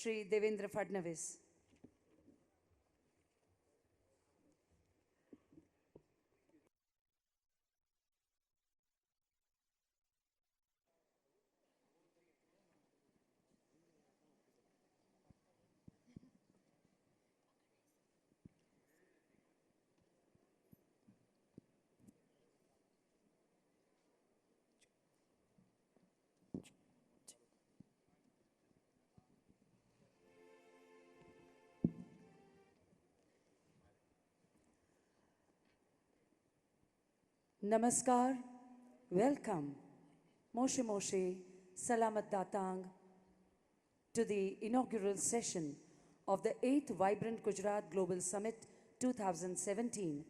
Shri Devendra Fadnavis. Namaskar, welcome, Moshe Moshe, Salamat Datang, to the inaugural session of the 8th Vibrant Gujarat Global Summit 2017,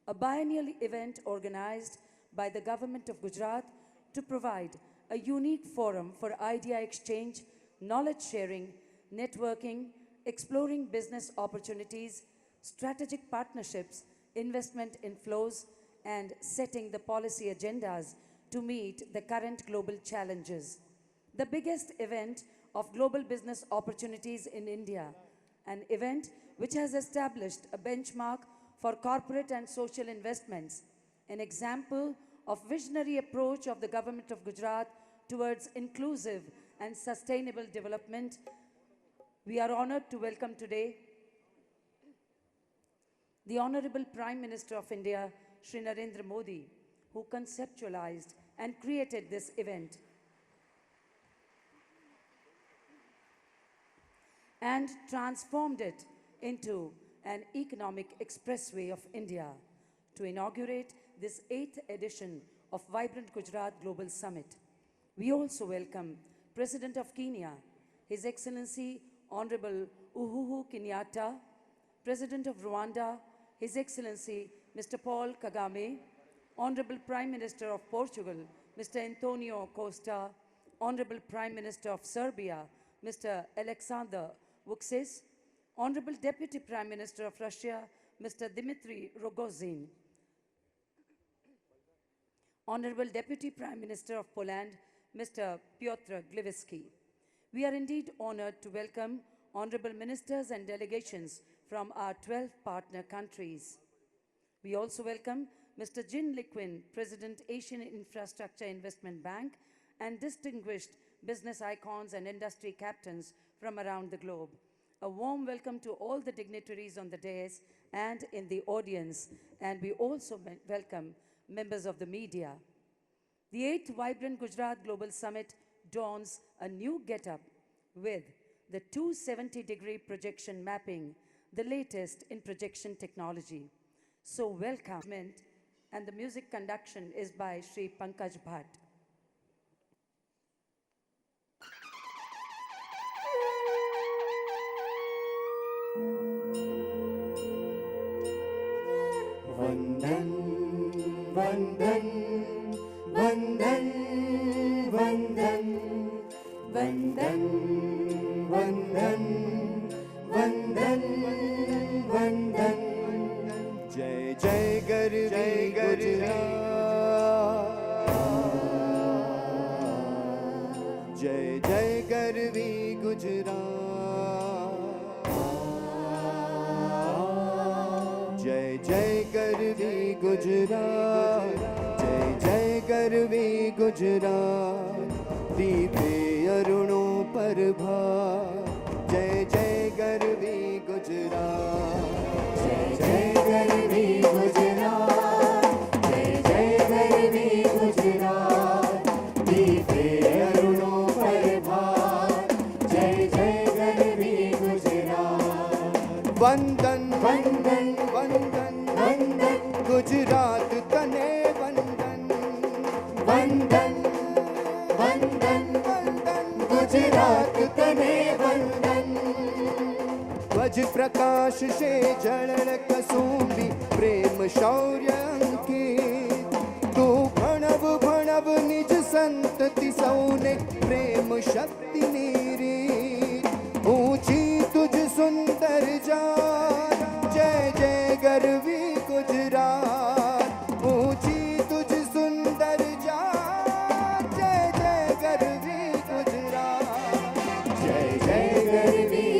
a biennial event organized by the Government of Gujarat to provide a unique forum for idea exchange, knowledge sharing, networking, exploring business opportunities, strategic partnerships, investment inflows, and setting the policy agendas to meet the current global challenges. The biggest event of global business opportunities in India, an event which has established a benchmark for corporate and social investments, an example of visionary approach of the Government of Gujarat towards inclusive and sustainable development. We are honored to welcome today the Honorable Prime Minister of India, Shri Narendra Modi, who conceptualized and created this event and transformed it into an economic expressway of India to inaugurate this 8th edition of Vibrant Gujarat Global Summit. We also welcome President of Kenya, His Excellency Honorable Uhuru Kenyatta, President of Rwanda, His Excellency Mr. Paul Kagame, Honorable Prime Minister of Portugal, Mr. Antonio Costa, Honorable Prime Minister of Serbia, Mr. Alexander Vučić, Honorable Deputy Prime Minister of Russia, Mr. Dmitry Rogozin, Honorable Deputy Prime Minister of Poland, Mr. Piotr Gliwicki. We are indeed honored to welcome Honorable Ministers and delegations from our 12 partner countries. We also welcome Mr. Jin Liquin, President, Asian Infrastructure Investment Bank, and distinguished business icons and industry captains from around the globe. A warm welcome to all the dignitaries on the dais and in the audience, and we also welcome members of the media. The 8th Vibrant Gujarat Global Summit dawns a new get-up with the 270-degree projection mapping, the latest in projection technology. So welcome, and the music conduction is by Sri Pankaj Bhatt. Vandan, Vandan, Vandan, Vandan, Vandan, Vandan, Vandan, Vandan. Jai Jai Garvi Gujarat, Jai Jai Garvi Gujarat, Jai Jai Garvi Gujarat, Jai Jai Garvi Gujarat, Deepe Aruno Parbha, Jai Jai Garvi Gujarat, Jai Jai Garvi Gujarat, Jai Jai Garvi Gujarat, Deepe Aruno Parbha, Jai Jai Garvi Gujarat. Vandan, Vandan, Vandan, Vandan, Gujarat Tane Vandan, Vandan, Vandan, Vandan, Gujarat Tane Vandan. Vaj प्रकाश से जड़न कसुंबी प्रेम शौर्य अंकित तू भणव भणव निज संतति सौने प्रेम शक्ति नीरी ऊंची तुझ सुंदर जान जय जय गर्वी गुजरात ऊंची तुझ सुंदर जान जय जय गर्वी गुजरात जय जय गर्वी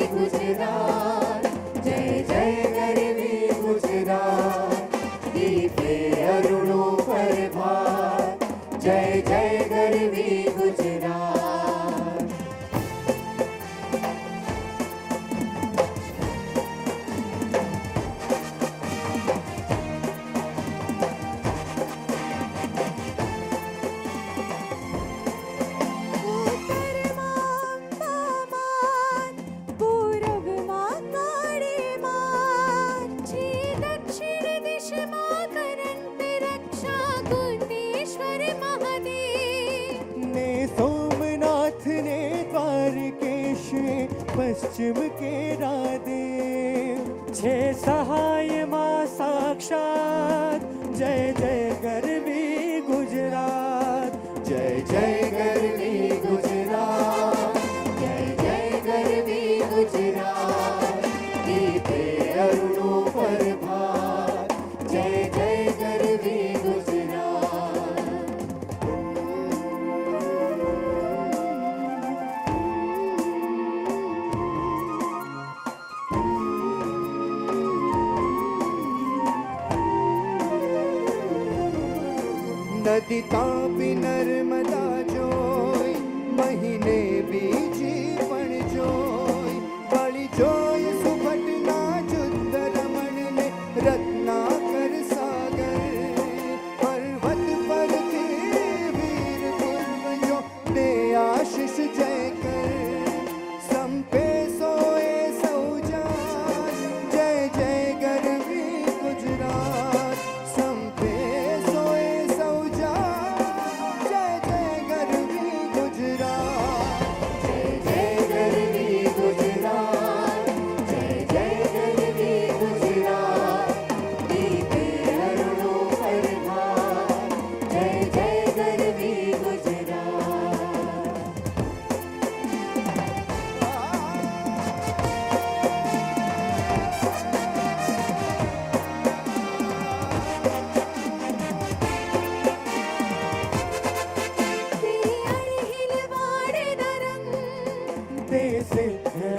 पश्चिम के राधे छे सहाय मां साक्षात जय जय गरवी गुजरात जय जय गरवी गुजरात जय जय गरवी गुजरात गीते अरुणो प्रभात जय जय गरवी नदी तापी नर्मदा जोई महीने बीजी पण जोई बड़ी जोई सुभटना जुद्ध रमण ने रत्नाकर सागर पर्वत पर थे वीर पूर्वजों ने आशीष जय कर संपे सोए सौजान जय जय गरवी गुजरात संपे सोए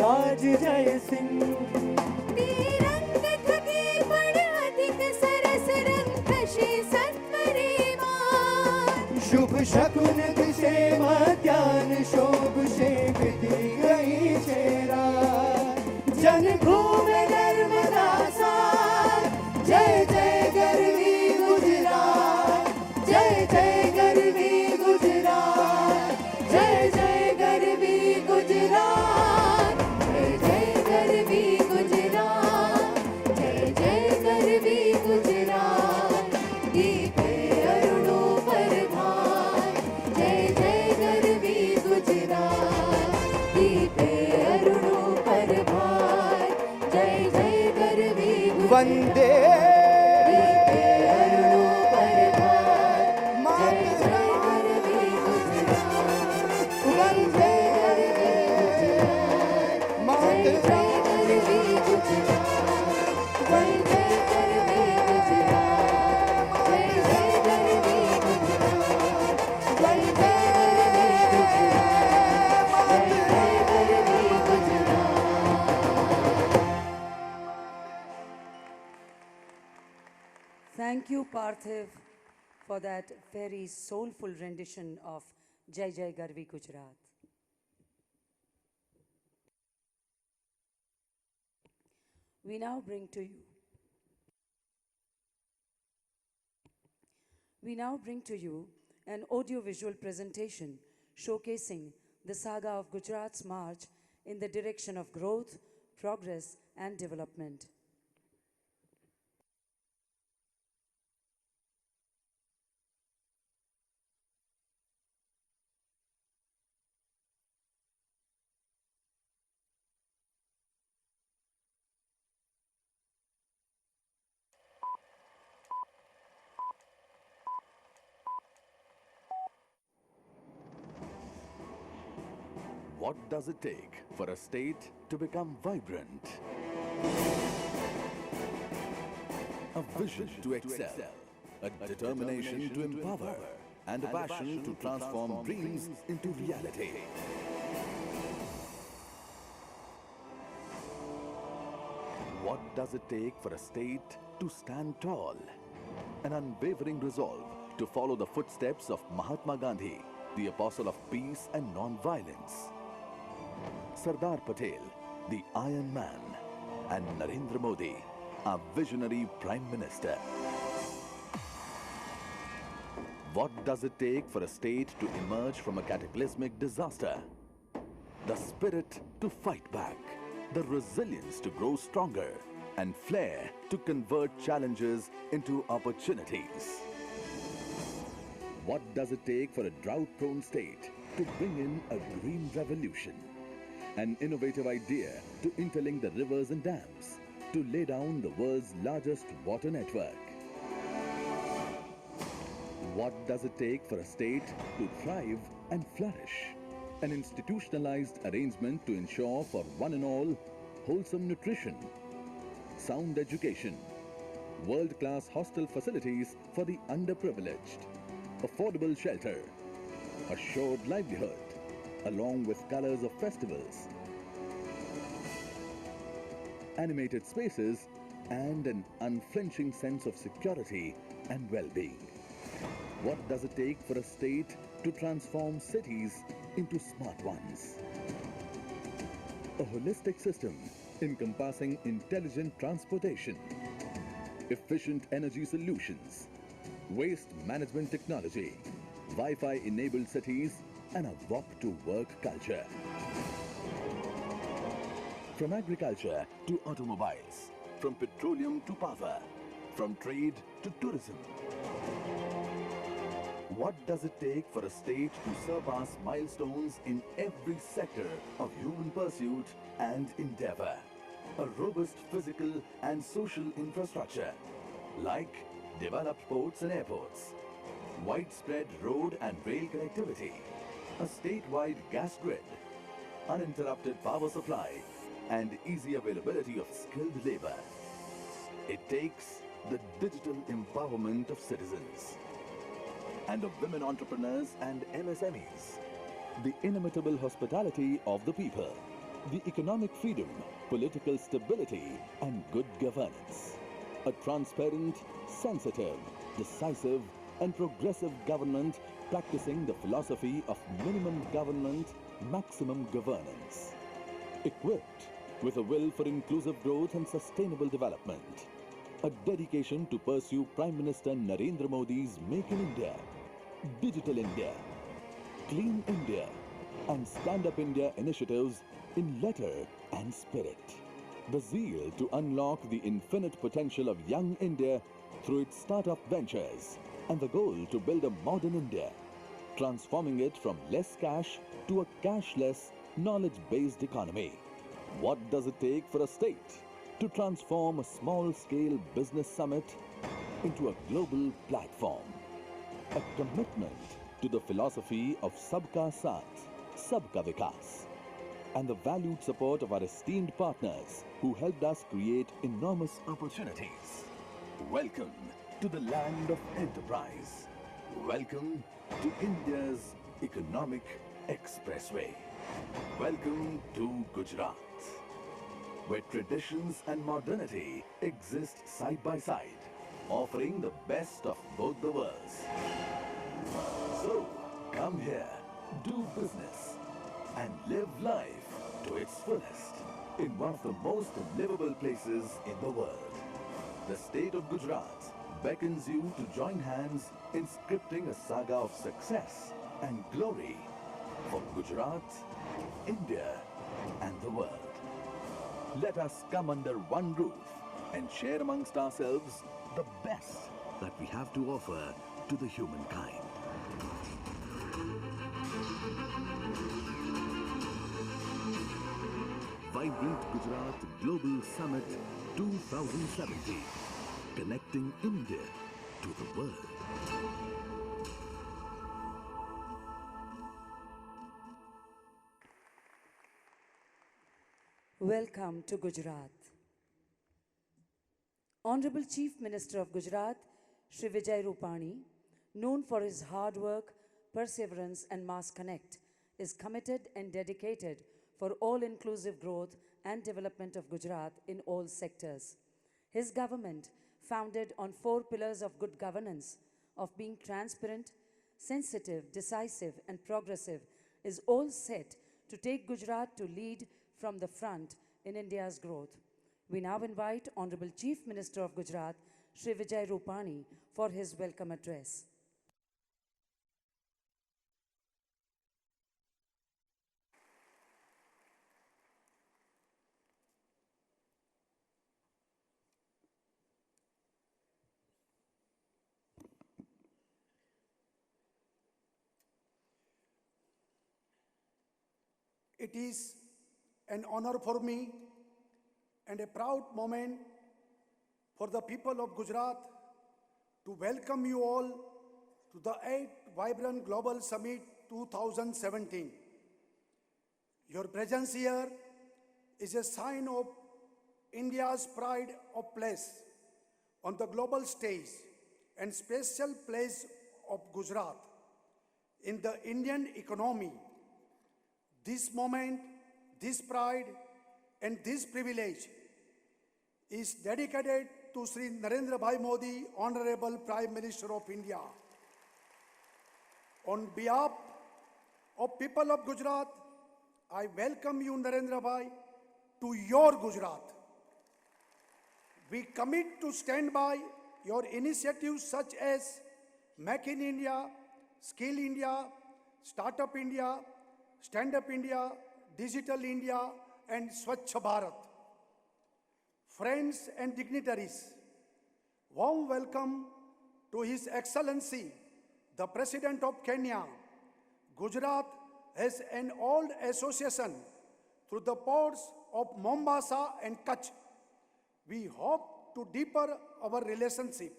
राज जय सिंह शुभ शकुन दिशे मध्यान शोभ से विधि गई चेरा जन भूमि नर्मदा सार जय जय गरवी गुजरात जय जय गरवी गुजरात जय जय गरवी गुजरात जय जय गरवी गुजरात जय जय गरवी गुजरात गीते अरुणो प्रभात जय जय गरवी गुजरात गीते अरुणो प्रभात जय जय गरवी वंदे Thank you, Parthiv, for that very soulful rendition of Jai Jai Garvi Gujarat. We now bring to you an audiovisual presentation showcasing the saga of Gujarat's march in the direction of growth, progress, and development. What does it take for a state to become vibrant? A vision to excel, a determination to empower, and a passion to transform dreams into reality. What does it take for a state to stand tall? An unwavering resolve to follow the footsteps of Mahatma Gandhi, the apostle of peace and non-violence. Sardar Patel, the Iron Man, and Narendra Modi, our visionary Prime Minister. What does it take for a state to emerge from a cataclysmic disaster? The spirit to fight back, the resilience to grow stronger, and flair to convert challenges into opportunities. What does it take for a drought-prone state to bring in a green revolution? An innovative idea to interlink the rivers and dams to lay down the world's largest water network. What does it take for a state to thrive and flourish? An institutionalized arrangement to ensure for one and all wholesome nutrition, sound education, world-class hostel facilities for the underprivileged, affordable shelter, assured livelihood, along with colors of festivals, animated spaces, and an unflinching sense of security and well-being. What does it take for a state to transform cities into smart ones? A holistic system encompassing intelligent transportation, efficient energy solutions, waste management technology, Wi-Fi enabled cities, and a walk-to-work culture. From agriculture to automobiles, from petroleum to power, from trade to tourism. What does it take for a state to surpass milestones in every sector of human pursuit and endeavor? A robust physical and social infrastructure, like developed ports and airports, widespread road and rail connectivity, a statewide gas grid, uninterrupted power supply, and easy availability of skilled labor. It takes the digital empowerment of citizens and of women entrepreneurs and MSMEs, the inimitable hospitality of the people, the economic freedom, political stability, and good governance. A transparent, sensitive, decisive, and progressive government practicing the philosophy of minimum government, maximum governance. Equipped with a will for inclusive growth and sustainable development. A dedication to pursue Prime Minister Narendra Modi's Make in India, Digital India, Clean India, and Stand Up India initiatives in letter and spirit. The zeal to unlock the infinite potential of young India through its startup ventures, and the goal to build a modern India, transforming it from less cash to a cashless, knowledge-based economy. What does it take for a state to transform a small-scale business summit into a global platform? A commitment to the philosophy of Sabka Saath, Sabka Vikas, and the valued support of our esteemed partners who helped us create enormous opportunities. Welcome to the land of enterprise. Welcome to India's economic expressway. Welcome to Gujarat, where traditions and modernity exist side by side, offering the best of both the worlds. So, come here, do business, and live life to its fullest in one of the most livable places in the world. The state of Gujarat beckons you to join hands in scripting a saga of success and glory for Gujarat, India, and the world. Let us come under one roof and share amongst ourselves the best that we have to offer to the humankind. Vibrant Gujarat Global Summit 2070, connecting India to the world. Welcome to Gujarat. Honorable Chief Minister of Gujarat, Shri Vijay Rupani, known for his hard work, perseverance, and mass connect, is committed and dedicated for all-inclusive growth and development of Gujarat in all sectors. His government, founded on 4 pillars of good governance, of being transparent, sensitive, decisive, and progressive, is all set to take Gujarat to lead from the front in India's growth. We now invite Honorable Chief Minister of Gujarat, Shri Vijay Rupani, for his welcome address. It is an honor for me and a proud moment for the people of Gujarat to welcome you all to the 8th Vibrant Global Summit 2017. Your presence here is a sign of India's pride of place on the global stage and special place of Gujarat in the Indian economy. This moment, this pride and this privilege is dedicated to Sri Narendra Bhai Modi, Honorable Prime Minister of India. On behalf of people of Gujarat, I welcome you, Narendra Bhai, to your Gujarat. We commit to stand by your initiatives such as Make in India, Skill India, Startup India, Stand Up India, Digital India, and Swachh Bharat. Friends and dignitaries, warm welcome to His Excellency, the President of Kenya. Gujarat has an old association through the ports of Mombasa and Kutch. We hope to deepen our relationship.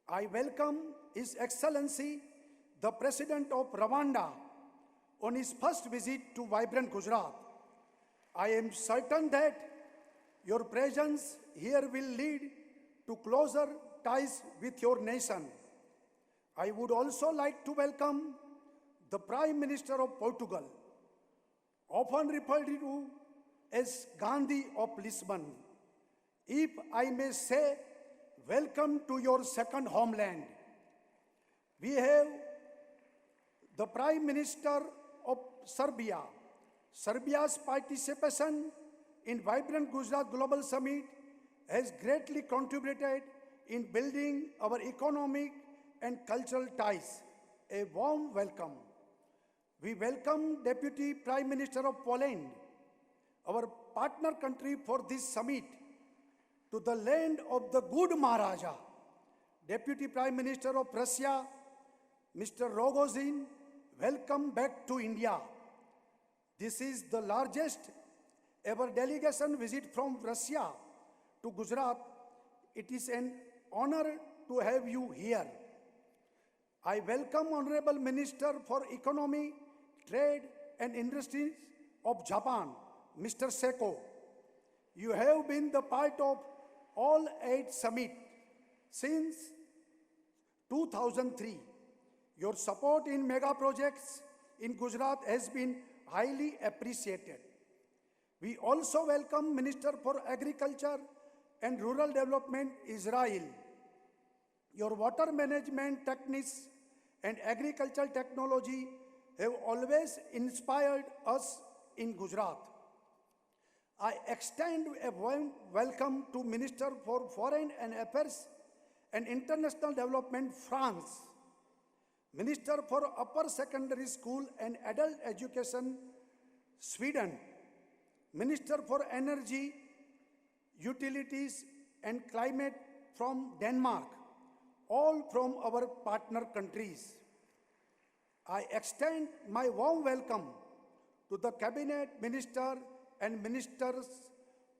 I welcome His Excellency, the President of Rwanda, on his first visit to vibrant Gujarat. I am certain that your presence here will lead to closer ties with your nation. I would also like to welcome the Prime Minister of Portugal, often referred to as Gandhi of Lisbon. If I may say, welcome to your second homeland. We have the Prime Minister of Serbia. Serbia's participation in Vibrant Gujarat Global Summit has greatly contributed in building our economic and cultural ties. A warm welcome. We welcome Deputy Prime Minister of Poland, our partner country for this summit, to the land of the good Maharaja. Deputy Prime Minister of Russia, Mr. Rogozin, welcome back to India. This is the largest ever delegation visit from Russia to Gujarat. It is an honor to have you here. I welcome Honorable Minister for Economy, Trade and Industries of Japan, Mr. Seko. You have been the part of all 8 summits since 2003. Your support in mega projects in Gujarat has been highly appreciated. We also welcome Minister for Agriculture and Rural Development, Israel. Your water management techniques and agricultural technology have always inspired us in Gujarat. I extend a warm welcome to Minister for Foreign Affairs and International Development, France. Minister for Upper Secondary School and Adult Education, Sweden. Minister for Energy, Utilities and Climate from Denmark, all from our partner countries. I extend my warm welcome to the Cabinet Minister and Ministers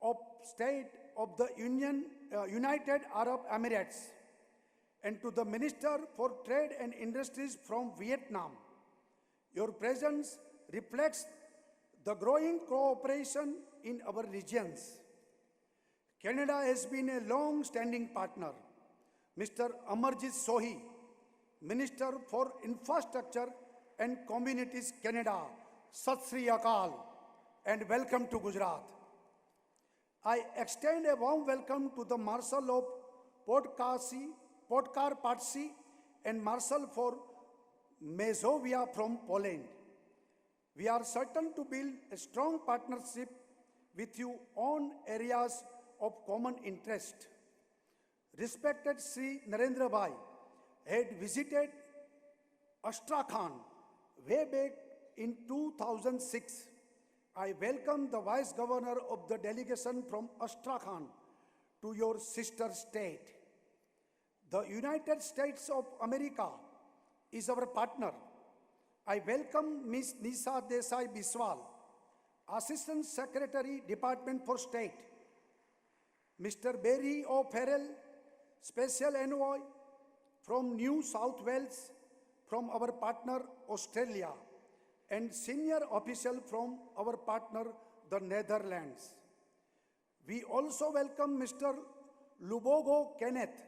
of State of the United Arab Emirates, and to the Minister for Trade and Industries from Vietnam. Your presence reflects the growing cooperation in our regions. Canada has been a long-standing partner. Mr. Amarjit Sohi, Minister for Infrastructure and Communities, Canada, Sat Sri Akal, and welcome to Gujarat. I extend a warm welcome to the Marshal of Podkarpatsy and Marshal for Mazovia from Poland. We are certain to build a strong partnership with you on areas of common interest. Respected Sri Narendra Bhai had visited Astrakhan way back in 2006. I welcome the Vice Governor of the delegation from Astrakhan to your sister state. The United States of America is our partner. I welcome Ms. Nisa Desai Biswal, Assistant Secretary, Department for State, Mr. Barry O'Farrell, Special Envoy from New South Wales, from our partner Australia, and senior official from our partner the Netherlands. We also welcome Mr. Lubogo Kenneth,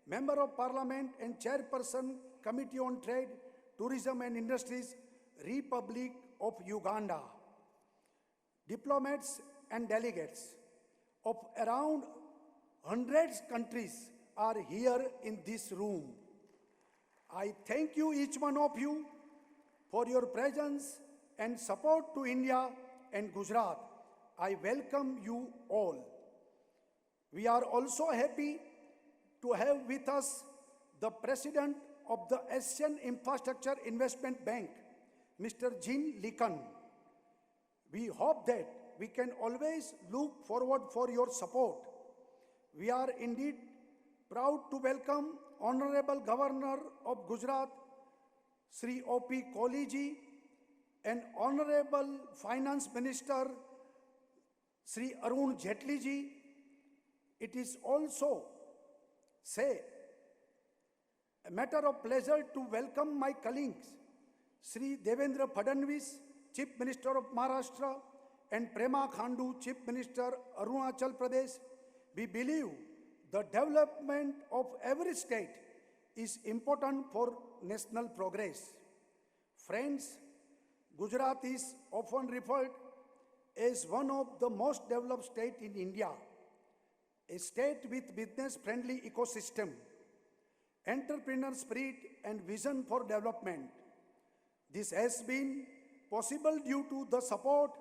Member of Parliament and Chairperson, Committee on Trade, Tourism and Industries, Republic of Uganda. Diplomats and delegates of around 100 countries are here in this room. I thank you, each one of you, for your presence and support to India and Gujarat. I welcome you all. We are also happy to have with us the President of the Asian Infrastructure Investment Bank, Mr. Jin Likan. We hope that we can always look forward for your support. We are indeed proud to welcome Honorable Governor of Gujarat, Sri O.P. Kohli ji, and Honorable Finance Minister, Sri Arun Jaitley ji. It is also, a matter of pleasure to welcome my colleagues, Sri Devendra Fadnavis, Chief Minister of Maharashtra, and Prema Khandu, Chief Minister, Arunachal Pradesh. We believe the development of every state is important for national progress. Friends, Gujarat is often referred as one of the most developed states in India, a state with business-friendly ecosystem, entrepreneur spirit and vision for development. This has been possible due to the support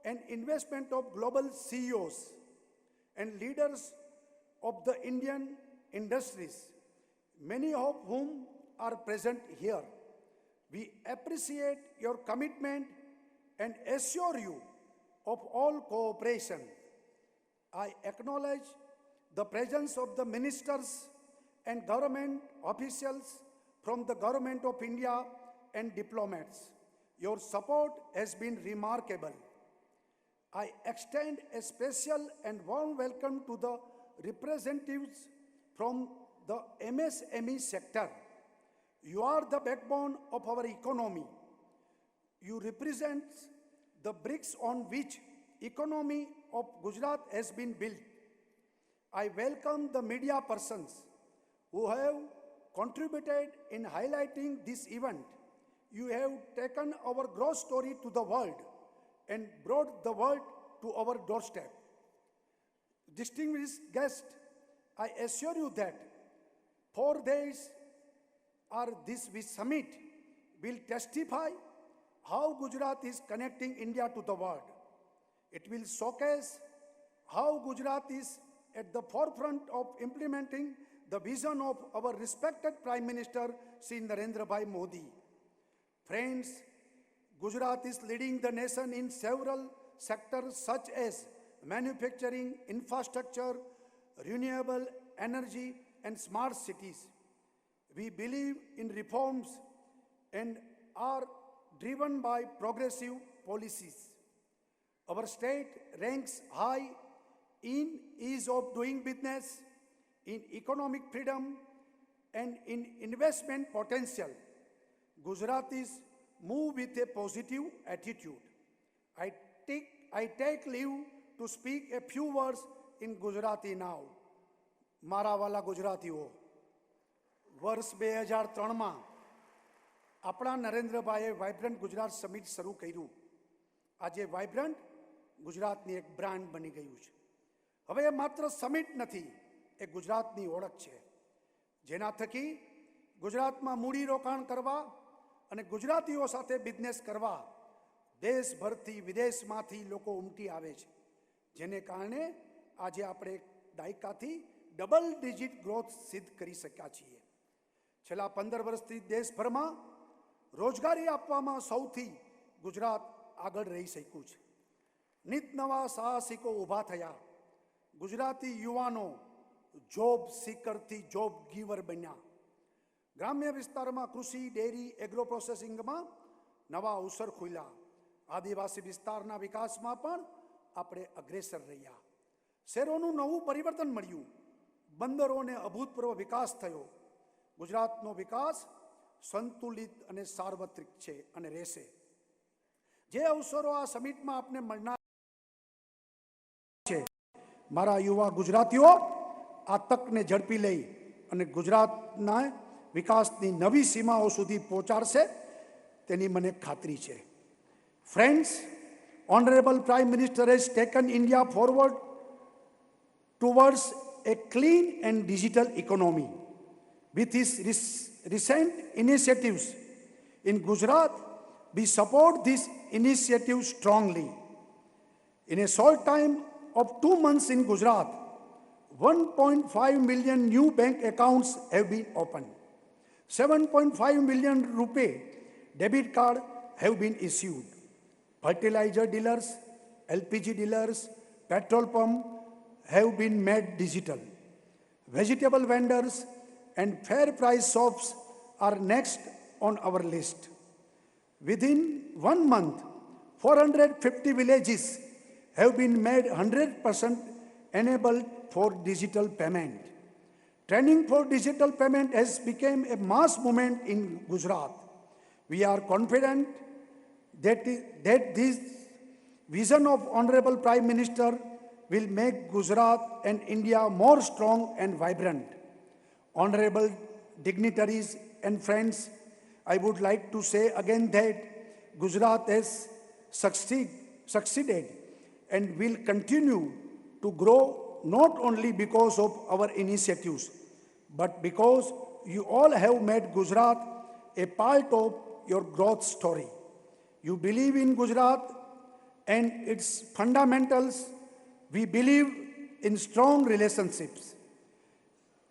and investment of global CEOs and leaders of the Indian industries, many of whom are present here. We appreciate your commitment and assure you of all cooperation. I acknowledge the presence of the ministers and government officials from the Government of India and diplomats. Your support has been remarkable. I extend a special and warm welcome to the representatives from the MSME sector. You are the backbone of our economy. You represent the bricks on which economy of Gujarat has been built. I welcome the media persons who have contributed in highlighting this event. You have taken our growth story to the world and brought the world to our doorstep. Distinguished guests, I assure you that 4 days or this summit will testify how Gujarat is connecting India to the world. It will showcase how Gujarat is at the forefront of implementing the vision of our respected Prime Minister, Sri Narendra Modi. Friends, Gujarat is leading the nation in several sectors such as manufacturing, infrastructure, renewable energy, and smart cities. We believe in reforms and are driven by progressive policies. Our state ranks high in ease of doing business, in economic freedom, and in investment potential. Gujaratis move with a positive attitude. I take leave to speak a few words in Gujarati now. મારા વાલા ગુજરાતીઓ, વર્ષ 2003માં આપણા નરેન્દ્રભાઈએ vibrant Gujarat summit શરૂ કર્યું. આજે vibrant ગુજરાતની એક બ્રાન્ડ બની ગયું છે. હવે એ માત્ર સમિટ નથી, એ ગુજરાતની ઓળખ છે, જેના થકી ગુજરાતમાં મૂડીરોકાણ કરવા અને ગુજરાતીઓ સાથે બિઝનેસ કરવા દેશભરથી વિદેશમાંથી લોકો ઉમટી આવે છે, જેને કારણે આજે આપણે દાયકાથી ડબલ ડિજિટ ગ્રોથ સિદ્ધ કરી શક્યા છીએ. છેલ્લા 15 વર્ષથી દેશભરમાં રોજગારી આપવામાં સૌથી ગુજરાત આગળ રહી શક્યું છે. નિત નવા સાહસિકો ઊભા થયા. ગુજરાતી યુવાનો જોબ સીકરથી જોબ ગીવર બન્યા. ગ્રામ્ય વિસ્તારમાં કૃષિ, ડેરી, એગ્રો પ્રોસેસિંગમાં નવા અવસર ખુલ્યા. આદિવાસી વિસ્તારના વિકાસમાં પણ આપણે અગ્રેસર રહ્યા. શહેરોનું નવું પરિવર્તન મળ્યું, બંદરોને અભૂતપૂર્વ વિકાસ થયો. ગુજરાતનો વિકાસ સંતુલિત અને સાર્વત્રિક છે અને રહેશે. જે અવસરો આ સમિટમાં આપને મળનાર છે, મારા યુવા ગુજરાતીઓ આ તકને ઝડપી લઈ અને ગુજરાતના વિકાસની નવી સીમાઓ સુધી પહોંચાડશે તેની મને ખાતરી છે. Friends, Honorable Prime Minister has taken India forward towards a clean and digital economy. With his recent initiatives in Gujarat, we support this initiative strongly. In a short time of 2 months in Gujarat, 1.5 million new bank accounts have been opened. 7.5 million rupee debit card have been issued. Fertilizer dealers, LPG dealers, petrol pump have been made digital. Vegetable vendors and fair price shops are next on our list. Within 1 month, 450 villages have been made 100% enabled for digital payment. Training for digital payment has become a mass movement in Gujarat. We are confident that this vision of Honorable Prime Minister will make Gujarat and India more strong and vibrant. Honorable dignitaries and friends, I would like to say again that Gujarat has succeeded and will continue to grow not only because of our initiatives, but because you all have made Gujarat a part of your growth story. You believe in Gujarat and its fundamentals. We believe in strong relationships.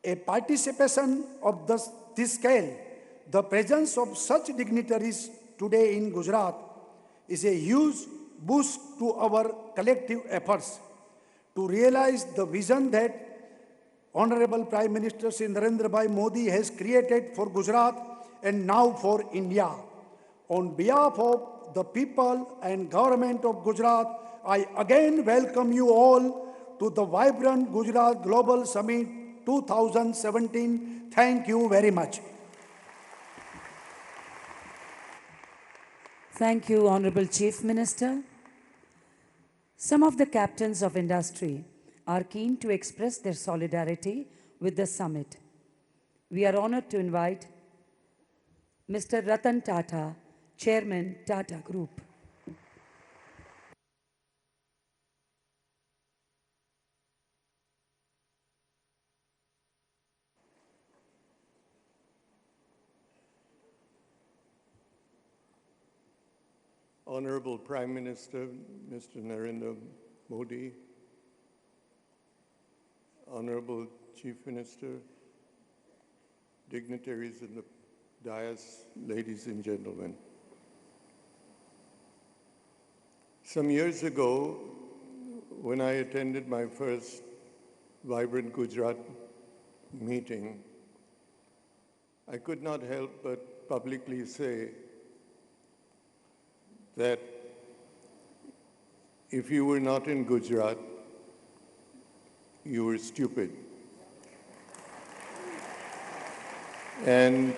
A participation of this scale, the presence of such dignitaries today in Gujarat is a huge boost to our collective efforts to realize the vision that Honorable Prime Minister Shri Narendra Modi has created for Gujarat and now for India. On behalf of the people and government of Gujarat, I again welcome you all to the vibrant Gujarat Global Summit 2017. Thank you very much. Thank you, Honorable Chief Minister. Some of the captains of industry are keen to express their solidarity with the summit. We are honored to invite Mr. Ratan Tata, Chairman, Tata Group. Honorable Prime Minister, Mr. Narendra Modi, Honorable Chief Minister, dignitaries in the dais, ladies and gentlemen. Some years ago, when I attended my first Vibrant Gujarat meeting, I could not help but publicly say that if you were not in Gujarat, you were stupid. And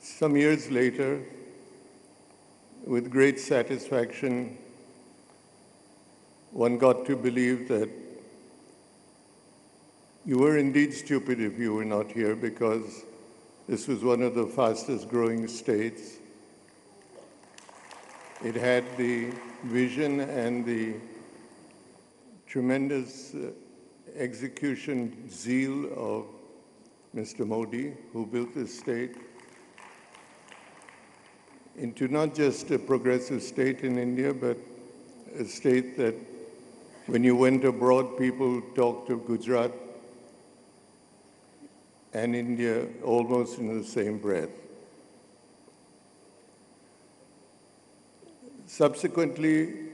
some years later, with great satisfaction, one got to believe that you were indeed stupid if you were not here, because this was one of the fastest growing states. It had the vision and the tremendous execution zeal of Mr. Modi, who built this state into not just a progressive state in India, but a state that when you went abroad, people talked of Gujarat and India almost in the same breath. Subsequently,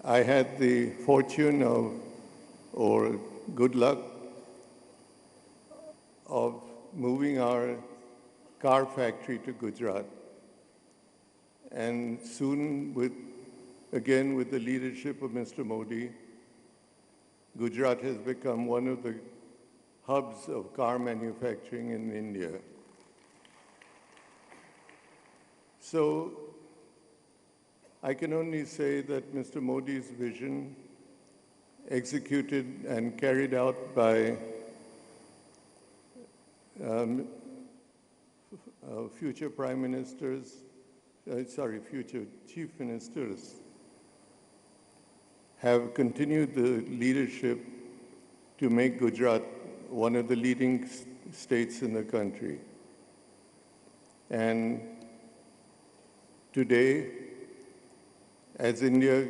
I had the fortune of, or good luck, of moving our car factory to Gujarat. And soon, again with the leadership of Mr. Modi, Gujarat has become one of the hubs of car manufacturing in India. So I can only say that Mr. Modi's vision, executed and carried out by future prime ministers, future chief ministers, have continued the leadership to make Gujarat one of the leading states in the country. And today, as India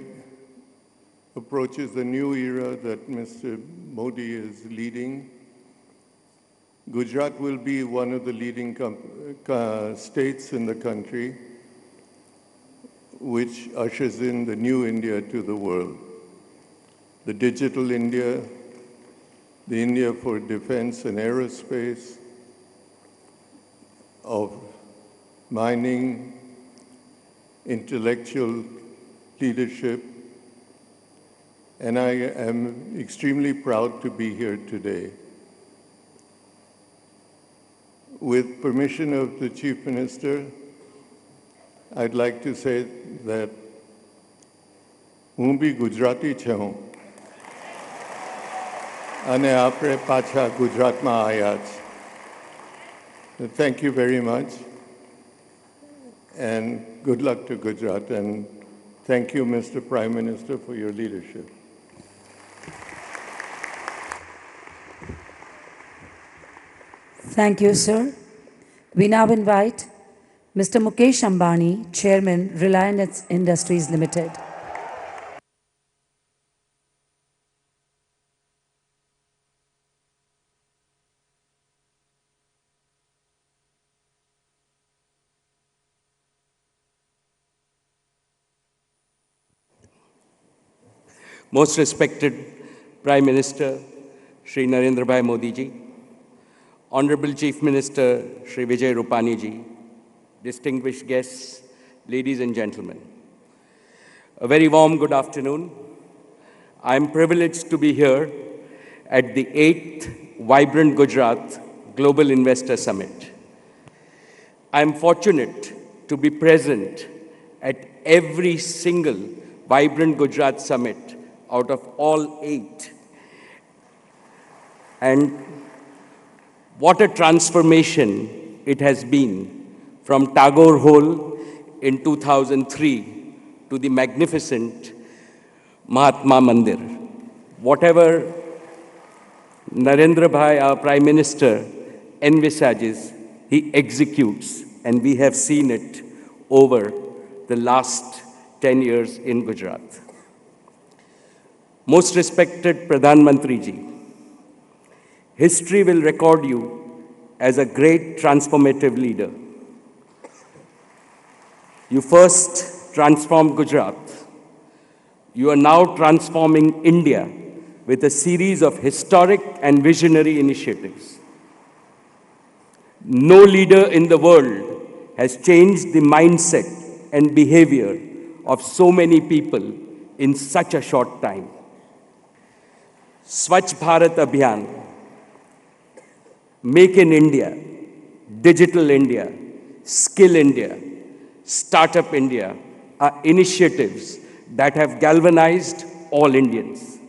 approaches the new era that Mr. Modi is leading, Gujarat will be one of the leading states in the country, which ushers in the new India to the world. The digital India, the India for defense and aerospace, of mining, intellectual leadership, and I am extremely proud to be here today. With permission of the Chief Minister, I'd like to say that હું બી ગુજરાતી છું અને આપણે પાછા ગુજરાતમાં આવ્યા છે. Thank you very much and good luck to Gujarat, and thank you, Mr. Prime Minister, for your leadership. Thank you, sir. We now invite Mr. Mukesh Ambani, Chairman, Reliance Industries Limited. Most respected Prime Minister Shri Narendra Modi ji, Honorable Chief Minister Shri Vijay Rupani ji, distinguished guests, ladies and gentlemen, a very warm good afternoon. I am privileged to be here at the 8th Vibrant Gujarat Global Investor Summit. I am fortunate to be present at every single Vibrant Gujarat Summit out of all 8. And what a transformation it has been from Tagore Hall in 2003 to the magnificent Mahatma Mandir. Whatever Narendra Bhai, our Prime Minister, envisages, he executes, and we have seen it over the last 10 years in Gujarat. Most respected Pradhan Mantri ji, history will record you as a great transformative leader. You first transformed Gujarat. You are now transforming India with a series of historic and visionary initiatives. No leader in the world has changed the mindset and behavior of so many people in such a short time. Swachh Bharat Abhiyan, Make in India, Digital India, Skill India, Startup India are initiatives that have galvanized all Indians.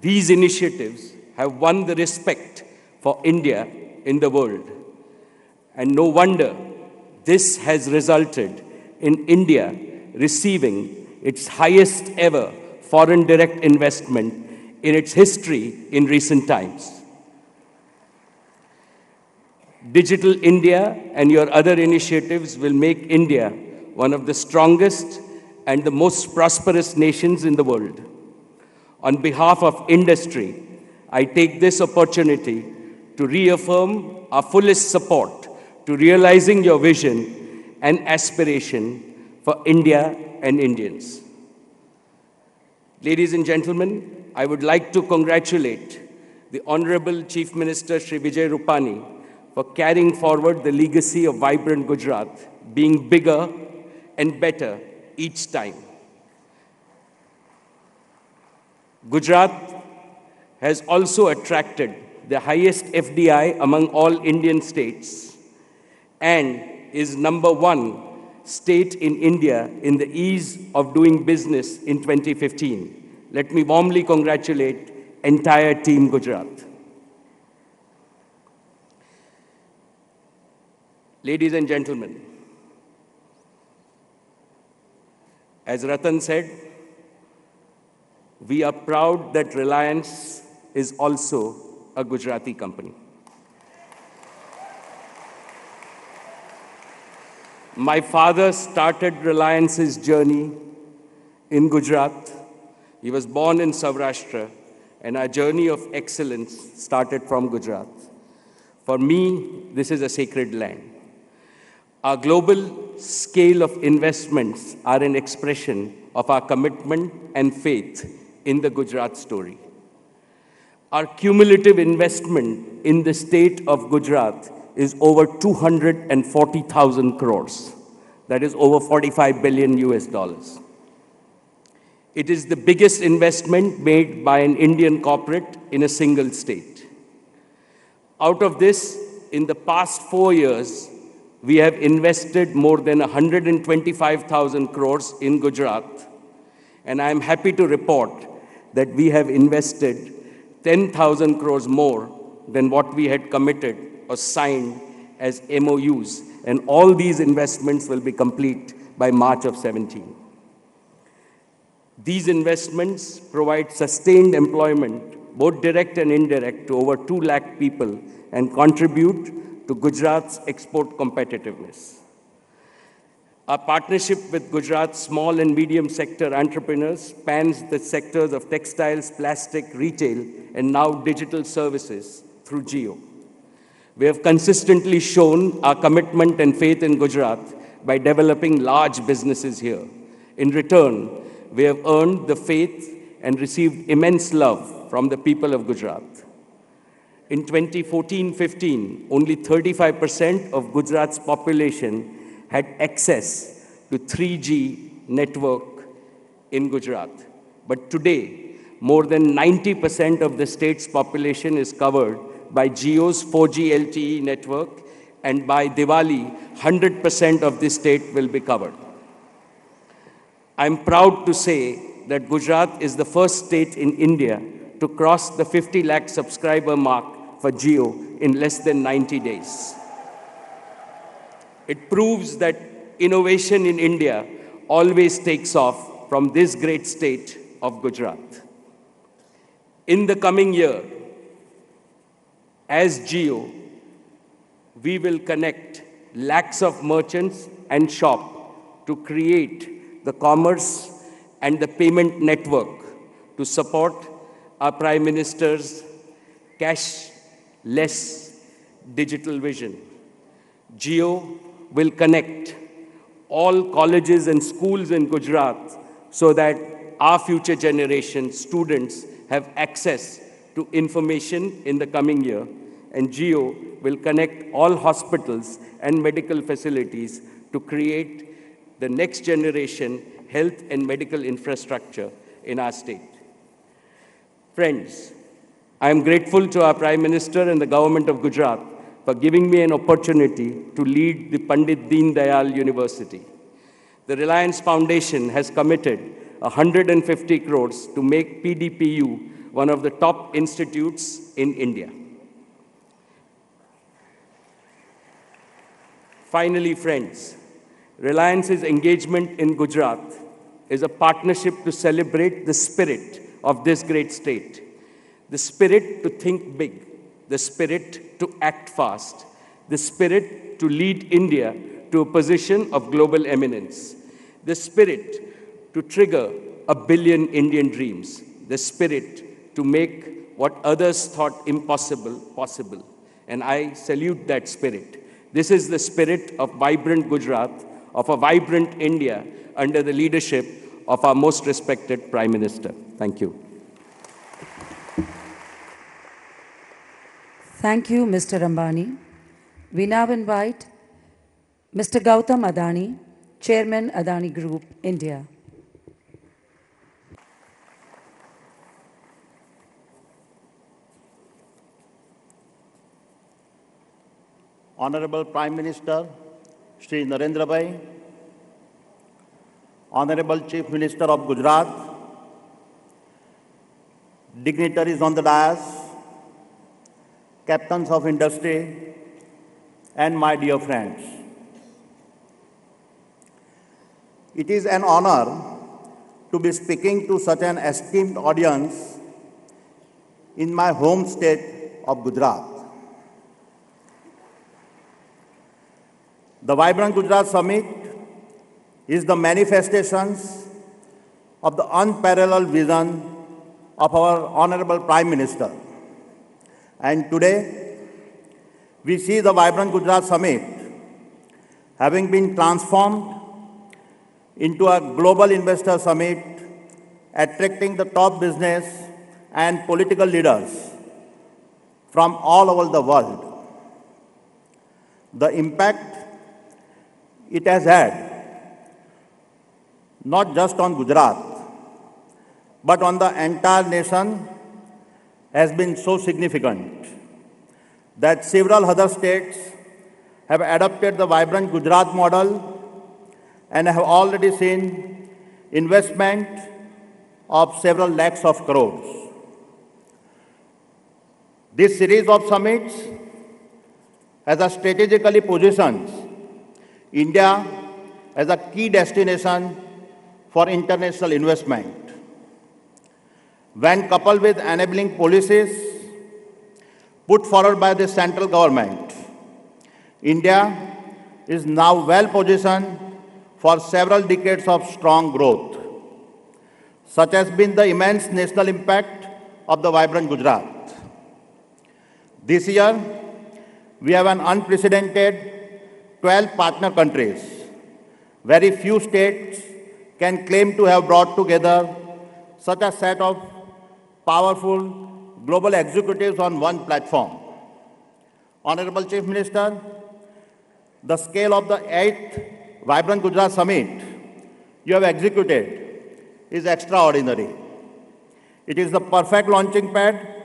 These initiatives have won the respect for India in the world. And no wonder this has resulted in India receiving its highest ever foreign direct investment in its history in recent times. Digital India and your other initiatives will make India one of the strongest and the most prosperous nations in the world. On behalf of industry, I take this opportunity to reaffirm our fullest support to realizing your vision and aspiration for India and Indians. Ladies and gentlemen, I would like to congratulate the Honorable Chief Minister Shri Vijay Rupani for carrying forward the legacy of Vibrant Gujarat, being bigger, and better each time. Gujarat has also attracted the highest FDI among all Indian states and is #1 state in India in the ease of doing business in 2015. Let me warmly congratulate entire Team Gujarat. Ladies and gentlemen, as Ratan said, we are proud that Reliance is also a Gujarati company. My father started Reliance's journey in Gujarat. He was born in Saurashtra, and our journey of excellence started from Gujarat. For me, this is a sacred land. Our global scale of investments are an expression of our commitment and faith in the Gujarat story. Our cumulative investment in the state of Gujarat is over 240,000 crores. That is over 45 billion US dollars. It is the biggest investment made by an Indian corporate in a single state. Out of this, in the past 4 years, we have invested more than 125,000 crores in Gujarat, and I am happy to report that we have invested 10,000 crores more than what we had committed or signed as MOUs, and all these investments will be complete by March of 17. These investments provide sustained employment, both direct and indirect, to over 2 lakh people and contribute to Gujarat's export competitiveness. Our partnership with Gujarat's small and medium sector entrepreneurs spans the sectors of textiles, plastic, retail, and now digital services through Jio. We have consistently shown our commitment and faith in Gujarat by developing large businesses here. In return, we have earned the faith and received immense love from the people of Gujarat. In 2014-15, only 35% of Gujarat's population had access to 3G network in Gujarat. But today, more than 90% of the state's population is covered by Jio's 4G LTE network, and by Diwali, 100% of the state will be covered. I'm proud to say that Gujarat is the first state in India to cross the 50 lakh subscriber mark for Jio in less than 90 days. It proves that innovation in India always takes off from this great state of Gujarat. In the coming year, as Jio, we will connect lakhs of merchants and shop to create the commerce and the payment network to support our Prime Minister's cashless digital vision. Jio will connect all colleges and schools in Gujarat so that our future generation students have access to information in the coming year, and Jio will connect all hospitals and medical facilities to create the next generation health and medical infrastructure in our state. Friends, I am grateful to our Prime Minister and the government of Gujarat for giving me an opportunity to lead the Pandit Deen Dayal University. The Reliance Foundation has committed 150 crores to make PDPU one of the top institutes in India. Finally, friends, Reliance's engagement in Gujarat is a partnership to celebrate the spirit of this great state, the spirit to think big, the spirit to act fast, the spirit to lead India to a position of global eminence, the spirit to trigger 1 billion Indian dreams, the spirit to make what others thought impossible, possible. And I salute that spirit. This is the spirit of vibrant Gujarat, of a vibrant India under the leadership of our most respected Prime Minister. Thank you. Thank you, Mr. Ambani. We now invite Mr. Gautam Adani, Chairman, Adani Group, India. Honorable Prime Minister, Shri Narendra Bhai, Honorable Chief Minister of Gujarat, dignitaries on the dais, captains of industry, and my dear friends. It is an honor to be speaking to such an esteemed audience in my home state of Gujarat. The Vibrant Gujarat Summit is the manifestations of the unparalleled vision of our Honorable Prime Minister. And today, we see the Vibrant Gujarat Summit having been transformed into a global investor summit, attracting the top business and political leaders from all over the world. The impact it has had, not just on Gujarat, but on the entire nation, has been so significant that several other states have adopted the Vibrant Gujarat model and have already seen investment of several lakhs of crores. This series of summits has strategically positioned India as a key destination for international investment. When coupled with enabling policies put forward by the central government, India is now well positioned for several decades of strong growth. Such has been the immense national impact of the Vibrant Gujarat. This year, we have an unprecedented 12 partner countries. Very few states can claim to have brought together such a set of powerful global executives on one platform. Honorable Chief Minister, the scale of the 8th Vibrant Gujarat Summit you have executed is extraordinary. It is the perfect launching pad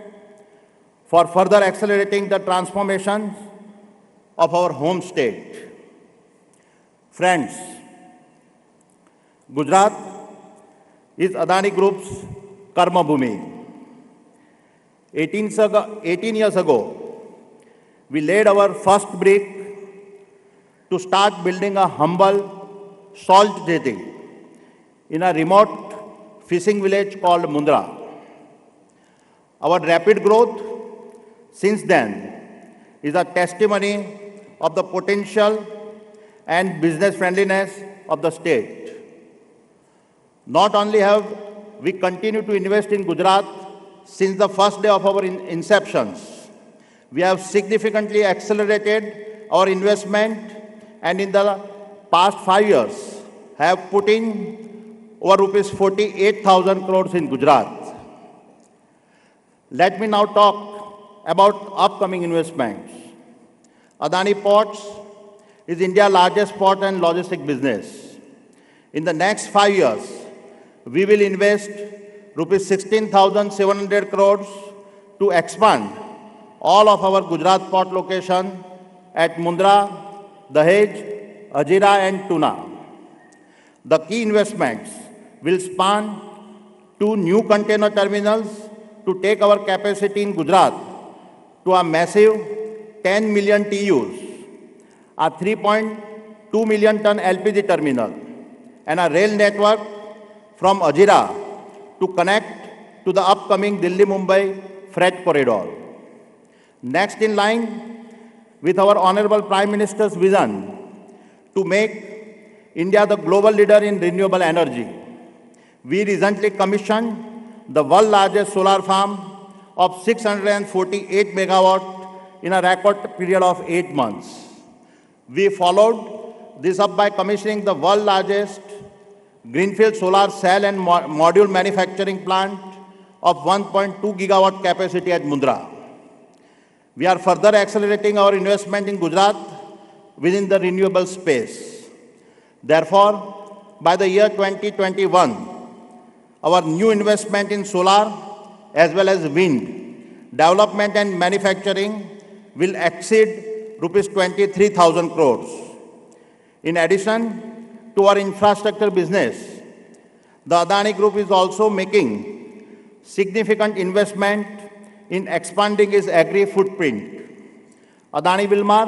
for further accelerating the transformation of our home state. Friends, Gujarat is Adani Group's Karma Bhumi. 18 years ago, we laid our first brick to start building a humble salt jetty in a remote fishing village called Mundra. Our rapid growth since then is a testimony of the potential and business friendliness of the state. Not only have we continued to invest in Gujarat since the first day of our inceptions, we have significantly accelerated our investment and in the past 5 years have put in over rupees 48,000 crores in Gujarat. Let me now talk about upcoming investments. Adani Ports is India's largest port and logistic business. In the next 5 years, we will invest rupees 16,700 crores to expand all of our Gujarat port locations at Mundra, Dahej, Ajira and Tuna. The key investments will span 2 new container terminals to take our capacity in Gujarat to a massive 10 million TEUs, a 3.2 million ton LPG terminal, and a rail network from Ajira to connect to the upcoming Delhi-Mumbai freight corridor. Next in line with our Honorable Prime Minister's vision to make India the global leader in renewable energy, we recently commissioned the world's largest solar farm of 648 megawatt in a record period of 8 months. We followed this up by commissioning the world's largest greenfield solar cell and module manufacturing plant of 1.2 gigawatt capacity at Mundra. We are further accelerating our investment in Gujarat within the renewable space. Therefore, by the year 2021, our new investment in solar as well as wind development and manufacturing will exceed rupees 23,000 crores. In addition to our infrastructure business, the Adani Group is also making significant investment in expanding its agri footprint. Adani Wilmar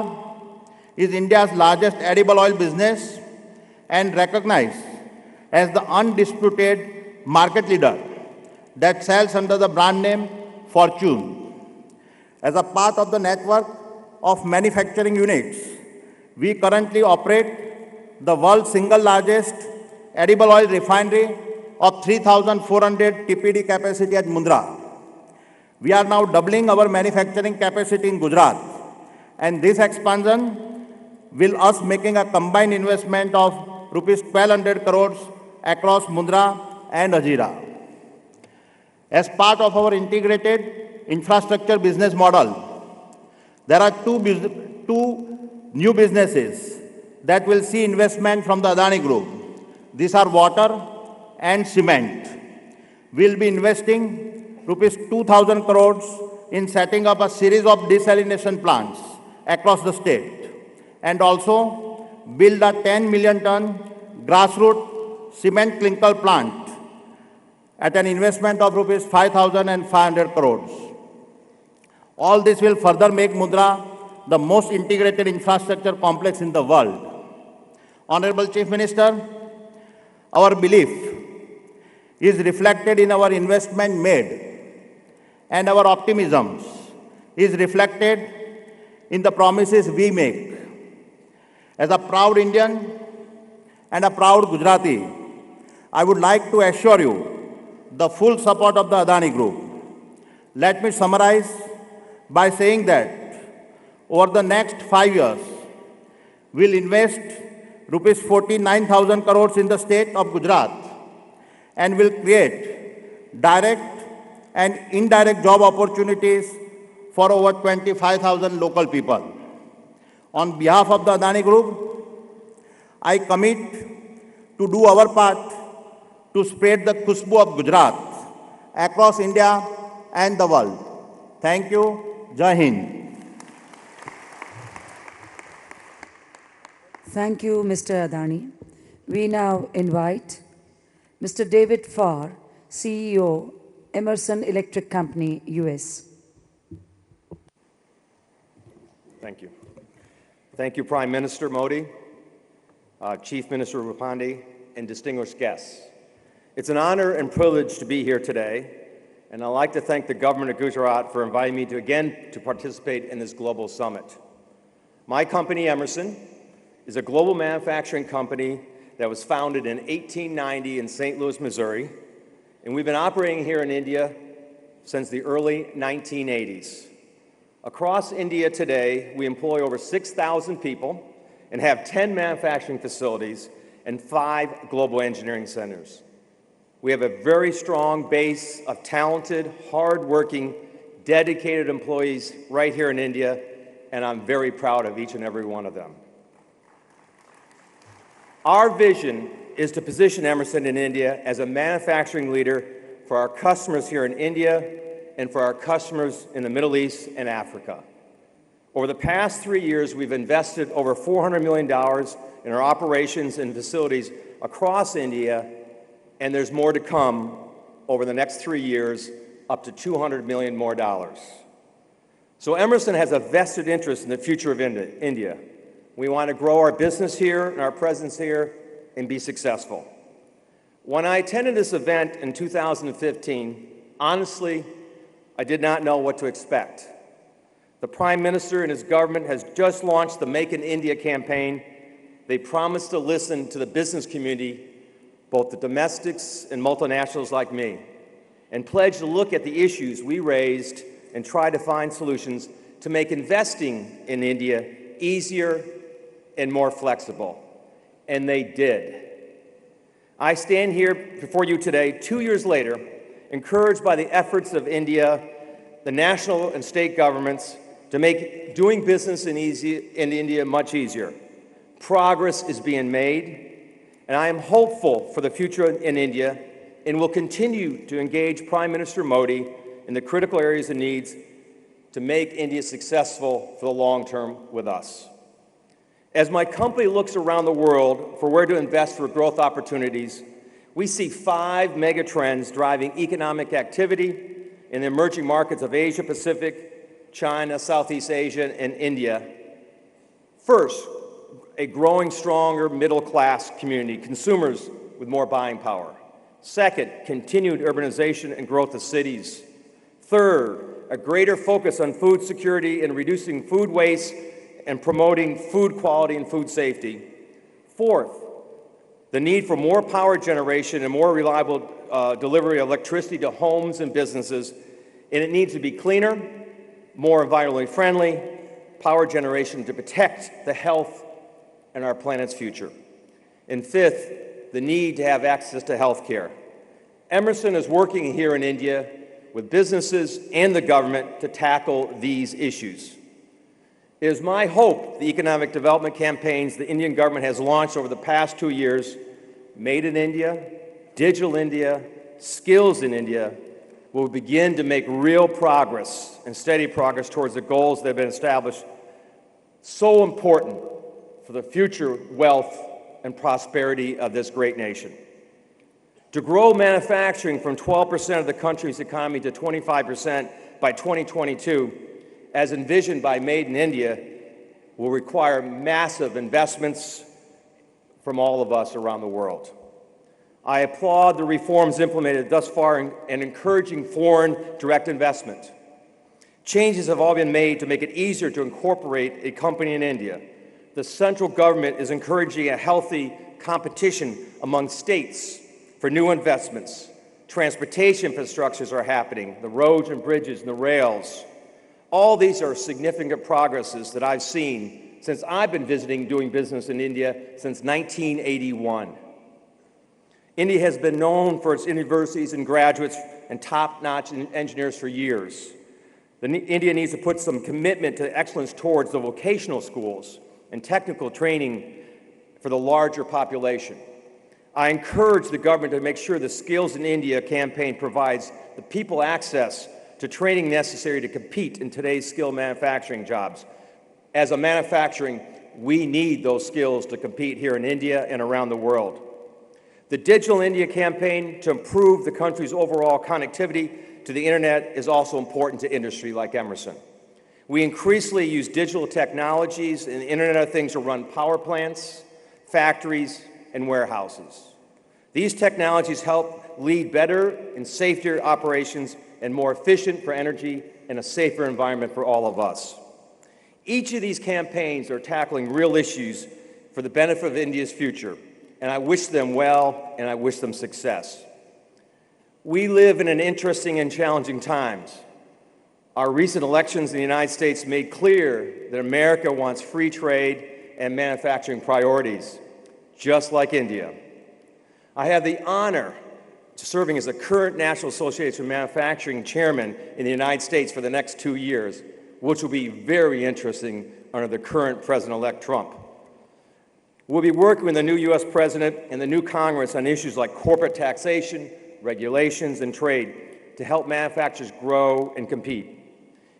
is India's largest edible oil business and recognized as the undisputed market leader that sells under the brand name Fortune. As a part of the network of manufacturing units, we currently operate the world's single largest edible oil refinery of 3,400 TPD capacity at Mundra. We are now doubling our manufacturing capacity in Gujarat, and this expansion will us making a combined investment of rupees 1,200 crores across Mundra and Hazira. As part of our integrated infrastructure business model, there are two new businesses that will see investment from the Adani Group. These are water and cement. We'll be investing rupees 2,000 crores in setting up a series of desalination plants across the state and also build a 10 million ton grassroots cement clinker plant at an investment of rupees 5,500 crores. All this will further make Mundra the most integrated infrastructure complex in the world. Honorable Chief Minister, our belief is reflected in our investment made, and our optimism is reflected in the promises we make. As a proud Indian and a proud Gujarati, I would like to assure you the full support of the Adani Group. Let me summarize by saying that over the next 5 years, we'll invest rupees 49,000 crores in the state of Gujarat and will create direct and indirect job opportunities for over 25,000 local people. On behalf of the Adani Group, I commit to do our part to spread the khushbu of Gujarat across India and the world. Thank you. Jai Hind. Thank you, Mr. Adani. We now invite Mr. David Farr, CEO, Emerson Electric Company, US. Thank you. Thank you, Prime Minister Modi, Chief Minister Rupani, and distinguished guests. It's an honor and privilege to be here today, and I'd like to thank the government of Gujarat for inviting me to participate in this global summit. My company, Emerson, is a global manufacturing company that was founded in 1890 in St. Louis, Missouri, and we've been operating here in India since the early 1980s. Across India today, we employ over 6,000 people and have 10 manufacturing facilities and 5 global engineering centers. We have a very strong base of talented, hard-working, dedicated employees right here in India, and I'm very proud of each and every one of them. Our vision is to position Emerson in India as a manufacturing leader for our customers here in India and for our customers in the Middle East and Africa. Over the past 3 years, we've invested over $400 million in our operations and facilities across India, and there's more to come over the next 3 years, up to $200 million more. So Emerson has a vested interest in the future of India. We want to grow our business here and our presence here and be successful. When I attended this event in 2015, honestly, I did not know what to expect. The Prime Minister and his government has just launched the Make in India campaign. They promised to listen to the business community, both the domestics and multinationals like me, and pledged to look at the issues we raised and try to find solutions to make investing in India easier and more flexible. And they did. I stand here before you today, 2 years later, encouraged by the efforts of India, the national and state governments, to make doing business in India much easier. Progress is being made, And I am hopeful for the future in India and will continue to engage Prime Minister Modi in the critical areas and needs to make India successful for the long term with us. As my company looks around the world for where to invest for growth opportunities, we see 5 mega trends driving economic activity in the emerging markets of Asia Pacific, China, Southeast Asia, and India. First, a growing, stronger middle-class community, consumers with more buying power. Second, continued urbanization and growth of cities. Third, a greater focus on food security and reducing food waste and promoting food quality and food safety. Fourth, the need for more power generation and more reliable delivery of electricity to homes and businesses, and it needs to be cleaner, more environmentally friendly, power generation to protect the health and our planet's future. And fifth, the need to have access to health care. Emerson is working here in India with businesses and the government to tackle these issues. It is my hope the economic development campaigns the Indian government has launched over the past 2 years, Made in India, Digital India, Skills in India, will begin to make real progress and steady progress towards the goals that have been established, so important for the future wealth and prosperity of this great nation. To grow manufacturing from 12% of the country's economy to 25% by 2022, as envisioned by Made in India, will require massive investments from all of us around the world. I applaud the reforms implemented thus far in encouraging foreign direct investment. Changes have all been made to make it easier to incorporate a company in India. The central government is encouraging a healthy competition among states for new investments. Transportation infrastructures are happening, the roads and bridges and the rails. All these are significant progresses that I've seen since I've been doing business in India since 1981. India has been known for its universities and graduates and top-notch engineers for years. India needs to put some commitment to excellence towards the vocational schools and technical training for the larger population. I encourage the government to make sure the Skills in India campaign provides the people access to training necessary to compete in today's skilled manufacturing jobs. As a manufacturing, we need those skills to compete here in India and around the world. The Digital India campaign to improve the country's overall connectivity to the internet is also important to industry like Emerson. We increasingly use digital technologies and the Internet of Things to run power plants, factories, and warehouses. These technologies help lead better and safer operations and more efficient for energy and a safer environment for all of us. Each of these campaigns are tackling real issues for the benefit of India's future, and I wish them well and I wish them success. We live in an interesting and challenging times. Our recent elections in the United States made clear that America wants free trade and manufacturing priorities, just like India. I have the honor to serving as the current National Association of Manufacturing Chairman in the United States for the next 2 years, which will be very interesting under the current President-elect Trump. We'll be working with the new U.S. President and the new Congress on issues like corporate taxation, regulations, and trade to help manufacturers grow and compete.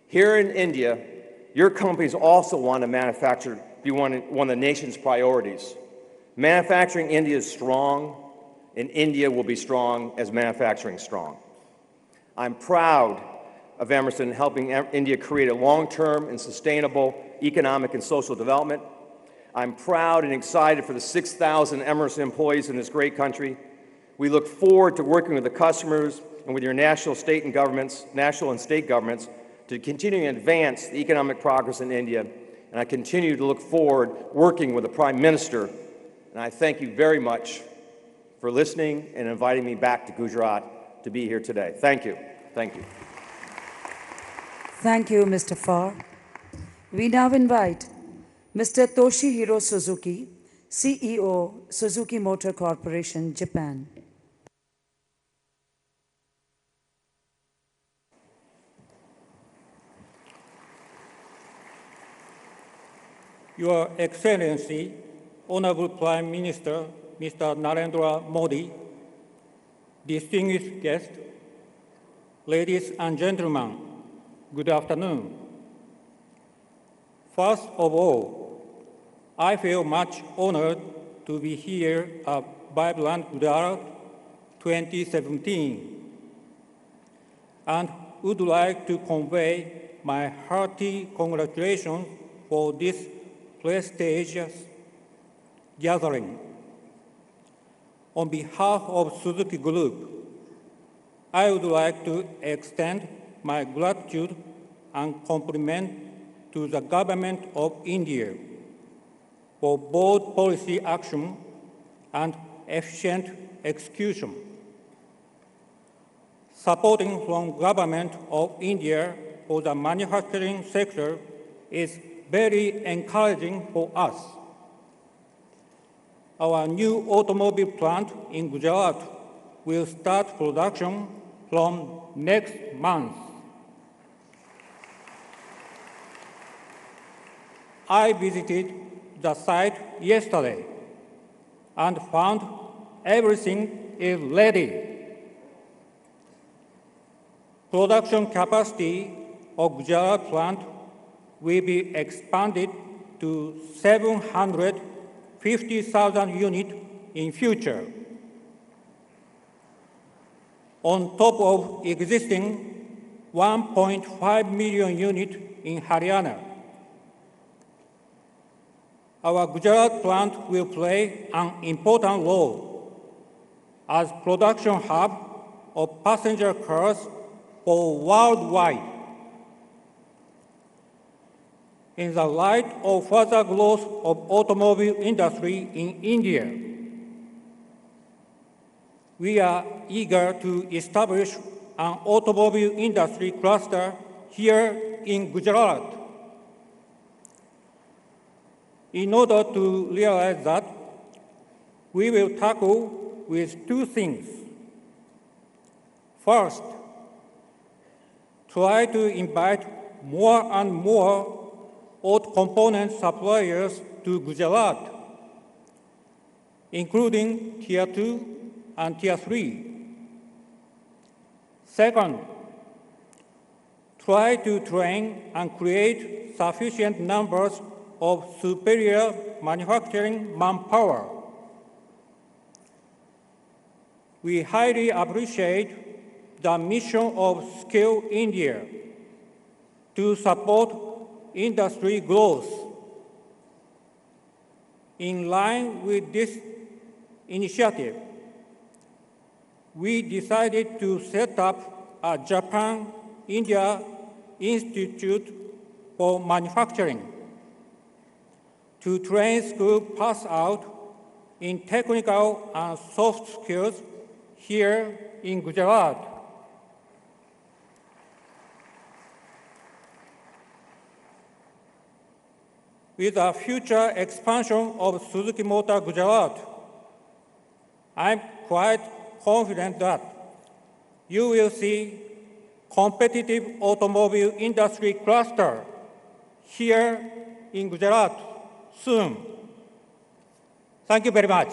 Here in India, your companies also want to manufacture be one of the nation's priorities. Manufacturing India is strong, and India will be strong as manufacturing is strong. I'm proud of Emerson helping India create a long-term and sustainable economic and social development. I'm proud and excited for the 6,000 Emerson employees in this great country. We look forward to working with the customers and with your national and state governments to continue to advance the economic progress in India. And I continue to look forward working with the Prime Minister. And I thank you very much for listening and inviting me back to Gujarat to be here today. Thank you. Thank you. Thank you, Mr. Farr. We now invite Mr. Toshihiro Suzuki, CEO, Suzuki Motor Corporation, Japan. Your Excellency, Honorable Prime Minister, Mr. Narendra Modi, distinguished guests, ladies and gentlemen, good afternoon. First of all, I feel much honored to be here at Vibrant Gujarat 2017 and would like to convey my hearty congratulations for this prestigious gathering. On behalf of Suzuki Group, I would like to extend my gratitude and compliment to the Government of India for bold policy action and efficient execution. Supporting from Government of India for the manufacturing sector is very encouraging for us. Our new automobile plant in Gujarat will start production from next month. I visited the site yesterday and found everything is ready. Production capacity of Gujarat plant will be expanded to 750,000 units in future, on top of existing 1.5 million units in Haryana. Our Gujarat plant will play an important role as production hub of passenger cars for worldwide. In the light of further growth of automobile industry in India, we are eager to establish an automobile industry cluster here in Gujarat. In order to realize that, we will tackle with two things. First, try to invite more and more auto component suppliers to Gujarat, including Tier 2 and Tier 3. Second, try to train and create sufficient numbers of superior manufacturing manpower. We highly appreciate the mission of Skill India to support industry growth. In line with this initiative, we decided to set up a Japan-India Institute for Manufacturing to train school pass out in technical and soft skills here in Gujarat. With the future expansion of Suzuki Motor Gujarat, I'm quite confident that you will see competitive automobile industry cluster here in Gujarat soon. Thank you very much.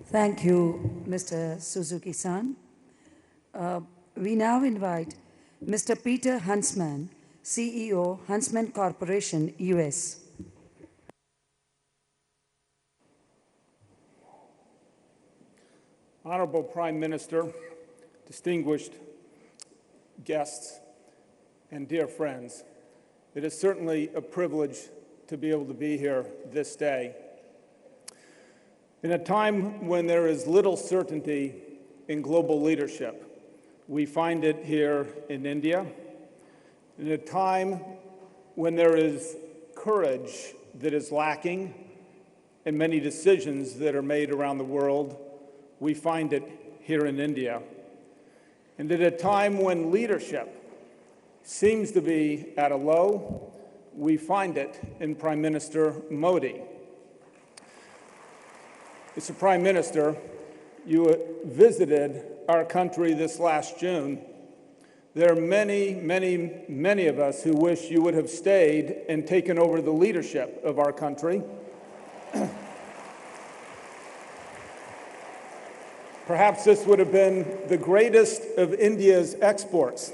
Thank you, Mr. Suzuki-san. We now invite Mr. Peter Huntsman, CEO, Huntsman Corporation, US. Honorable Prime Minister, distinguished guests, and dear friends, it is certainly a privilege to be able to be here this day. In a time when there is little certainty in global leadership, we find it here in India. In a time when there is courage that is lacking and many decisions that are made around the world, we find it here in India. And at a time when leadership seems to be at a low, we find it in Prime Minister Modi. Mr. Prime Minister, you visited our country this last June There are many, many, many of us who wish you would have stayed and taken over the leadership of our country. Perhaps this would have been the greatest of India's exports.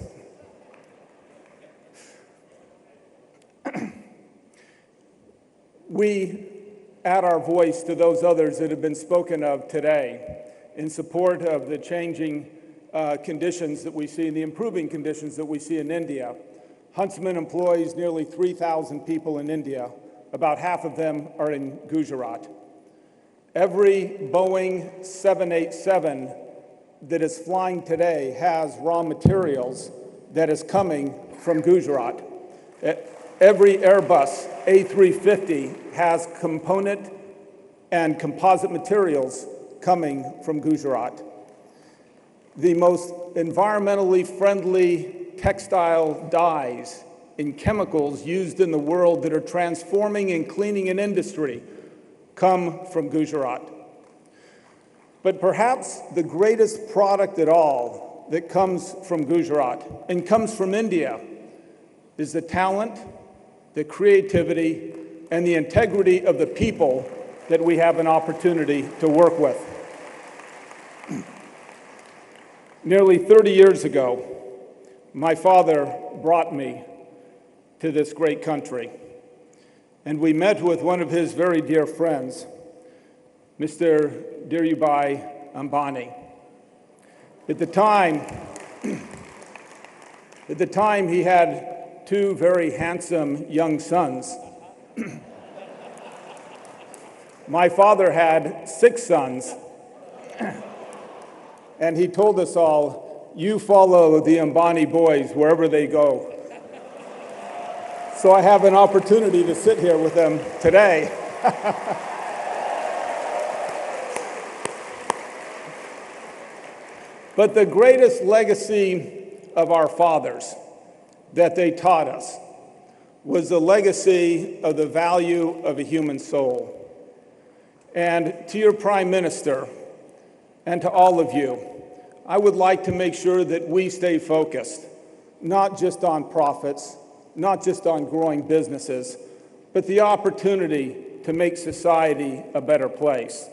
We add our voice to those others that have been spoken of today in support of the changing conditions that we see and the improving conditions that we see in India. Huntsman employs nearly 3,000 people in India. About half of them are in Gujarat. Every Boeing 787 that is flying today has raw materials that is coming from Gujarat. Every Airbus A350 has component and composite materials coming from Gujarat. The most environmentally friendly textile dyes and chemicals used in the world that are transforming and cleaning an industry come from Gujarat. But perhaps the greatest product at all that comes from Gujarat and comes from India is the talent, the creativity, and the integrity of the people that we have an opportunity to work with. Nearly 30 years ago, my father brought me to this great country, and we met with one of his very dear friends, Mr. Dhirubhai Ambani. At the time, he had two very handsome young sons. My father had 6 sons, and he told us all, "You follow the Ambani boys wherever they go." So I have an opportunity to sit here with them today. But the greatest legacy of our fathers that they taught us was the legacy of the value of a human soul. And to your Prime Minister and to all of you, I would like to make sure that we stay focused, not just on profits, not just on growing businesses, but the opportunity to make society a better place.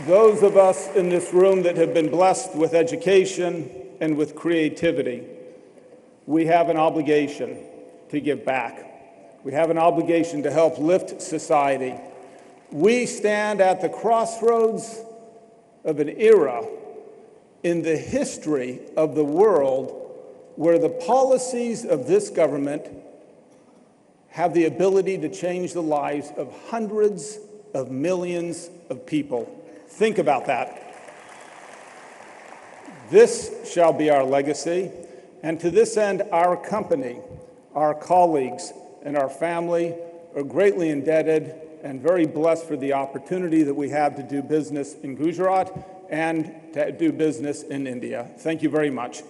Those of us in this room that have been blessed with education and with creativity, we have an obligation to give back. We have an obligation to help lift society. We stand at the crossroads of an era in the history of the world where the policies of this government have the ability to change the lives of hundreds of millions of people. Think about that. This shall be our legacy, and to this end, our company, our colleagues, and our family are greatly indebted and very blessed for the opportunity that we have to do business in Gujarat and to do business in India. Thank you very much.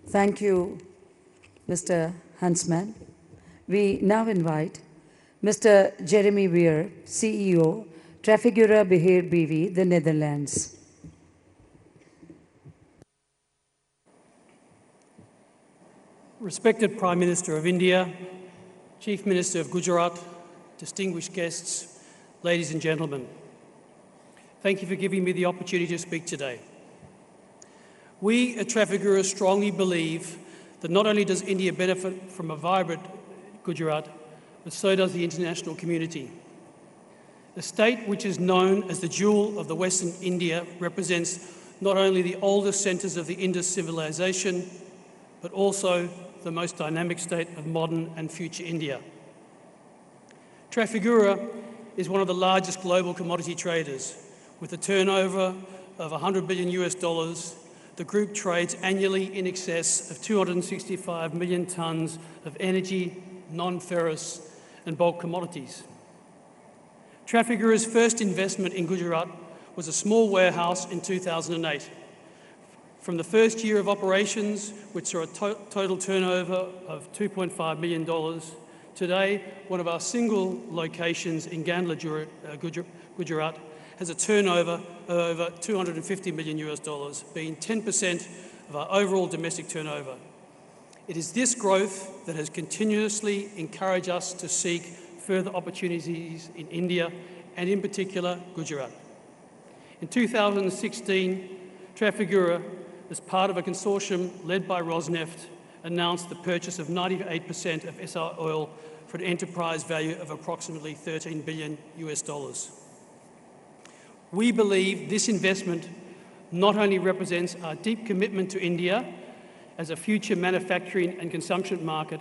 Thank you, Mr. Huntsman. We now invite Mr. Jeremy Weir, CEO, Trafigura Beheer BV, the Netherlands. Respected Prime Minister of India, Chief Minister of Gujarat, distinguished guests, ladies and gentlemen, thank you for giving me the opportunity to speak today. We at Trafigura strongly believe that not only does India benefit from a vibrant Gujarat, but so does the international community. The state, which is known as the jewel of the Western India, represents not only the oldest centres of the Indus civilization, but also the most dynamic state of modern and future India. Trafigura is one of the largest global commodity traders. With a turnover of $100 billion US, the group trades annually in excess of 265 million tonnes of energy, non-ferrous and bulk commodities. Trafigura's first investment in Gujarat was a small warehouse in 2008. From the first year of operations, which saw a total turnover of $2.5 million, Today, one of our single locations in Gandhinagar, Gujarat, has a turnover of over $250 million, being 10% of our overall domestic turnover. It is this growth that has continuously encouraged us to seek further opportunities in India and in particular Gujarat. In 2016, Trafigura, as part of a consortium led by Rosneft, announced the purchase of 98% of SR Oil for an enterprise value of approximately $13 billion. We believe this investment not only represents our deep commitment to India as a future manufacturing and consumption market,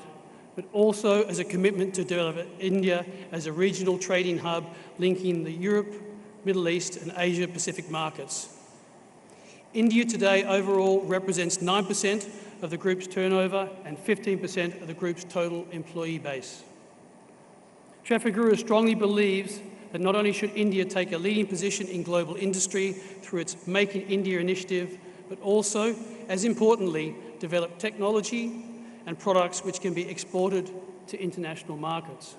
but also as a commitment to develop India as a regional trading hub linking the Europe, Middle East and Asia Pacific markets. India today overall represents 9% of the group's turnover and 15% of the group's total employee base. Trafigura strongly believes that not only should India take a leading position in global industry through its Make in India initiative, but also, as importantly, develop technology and products which can be exported to international markets.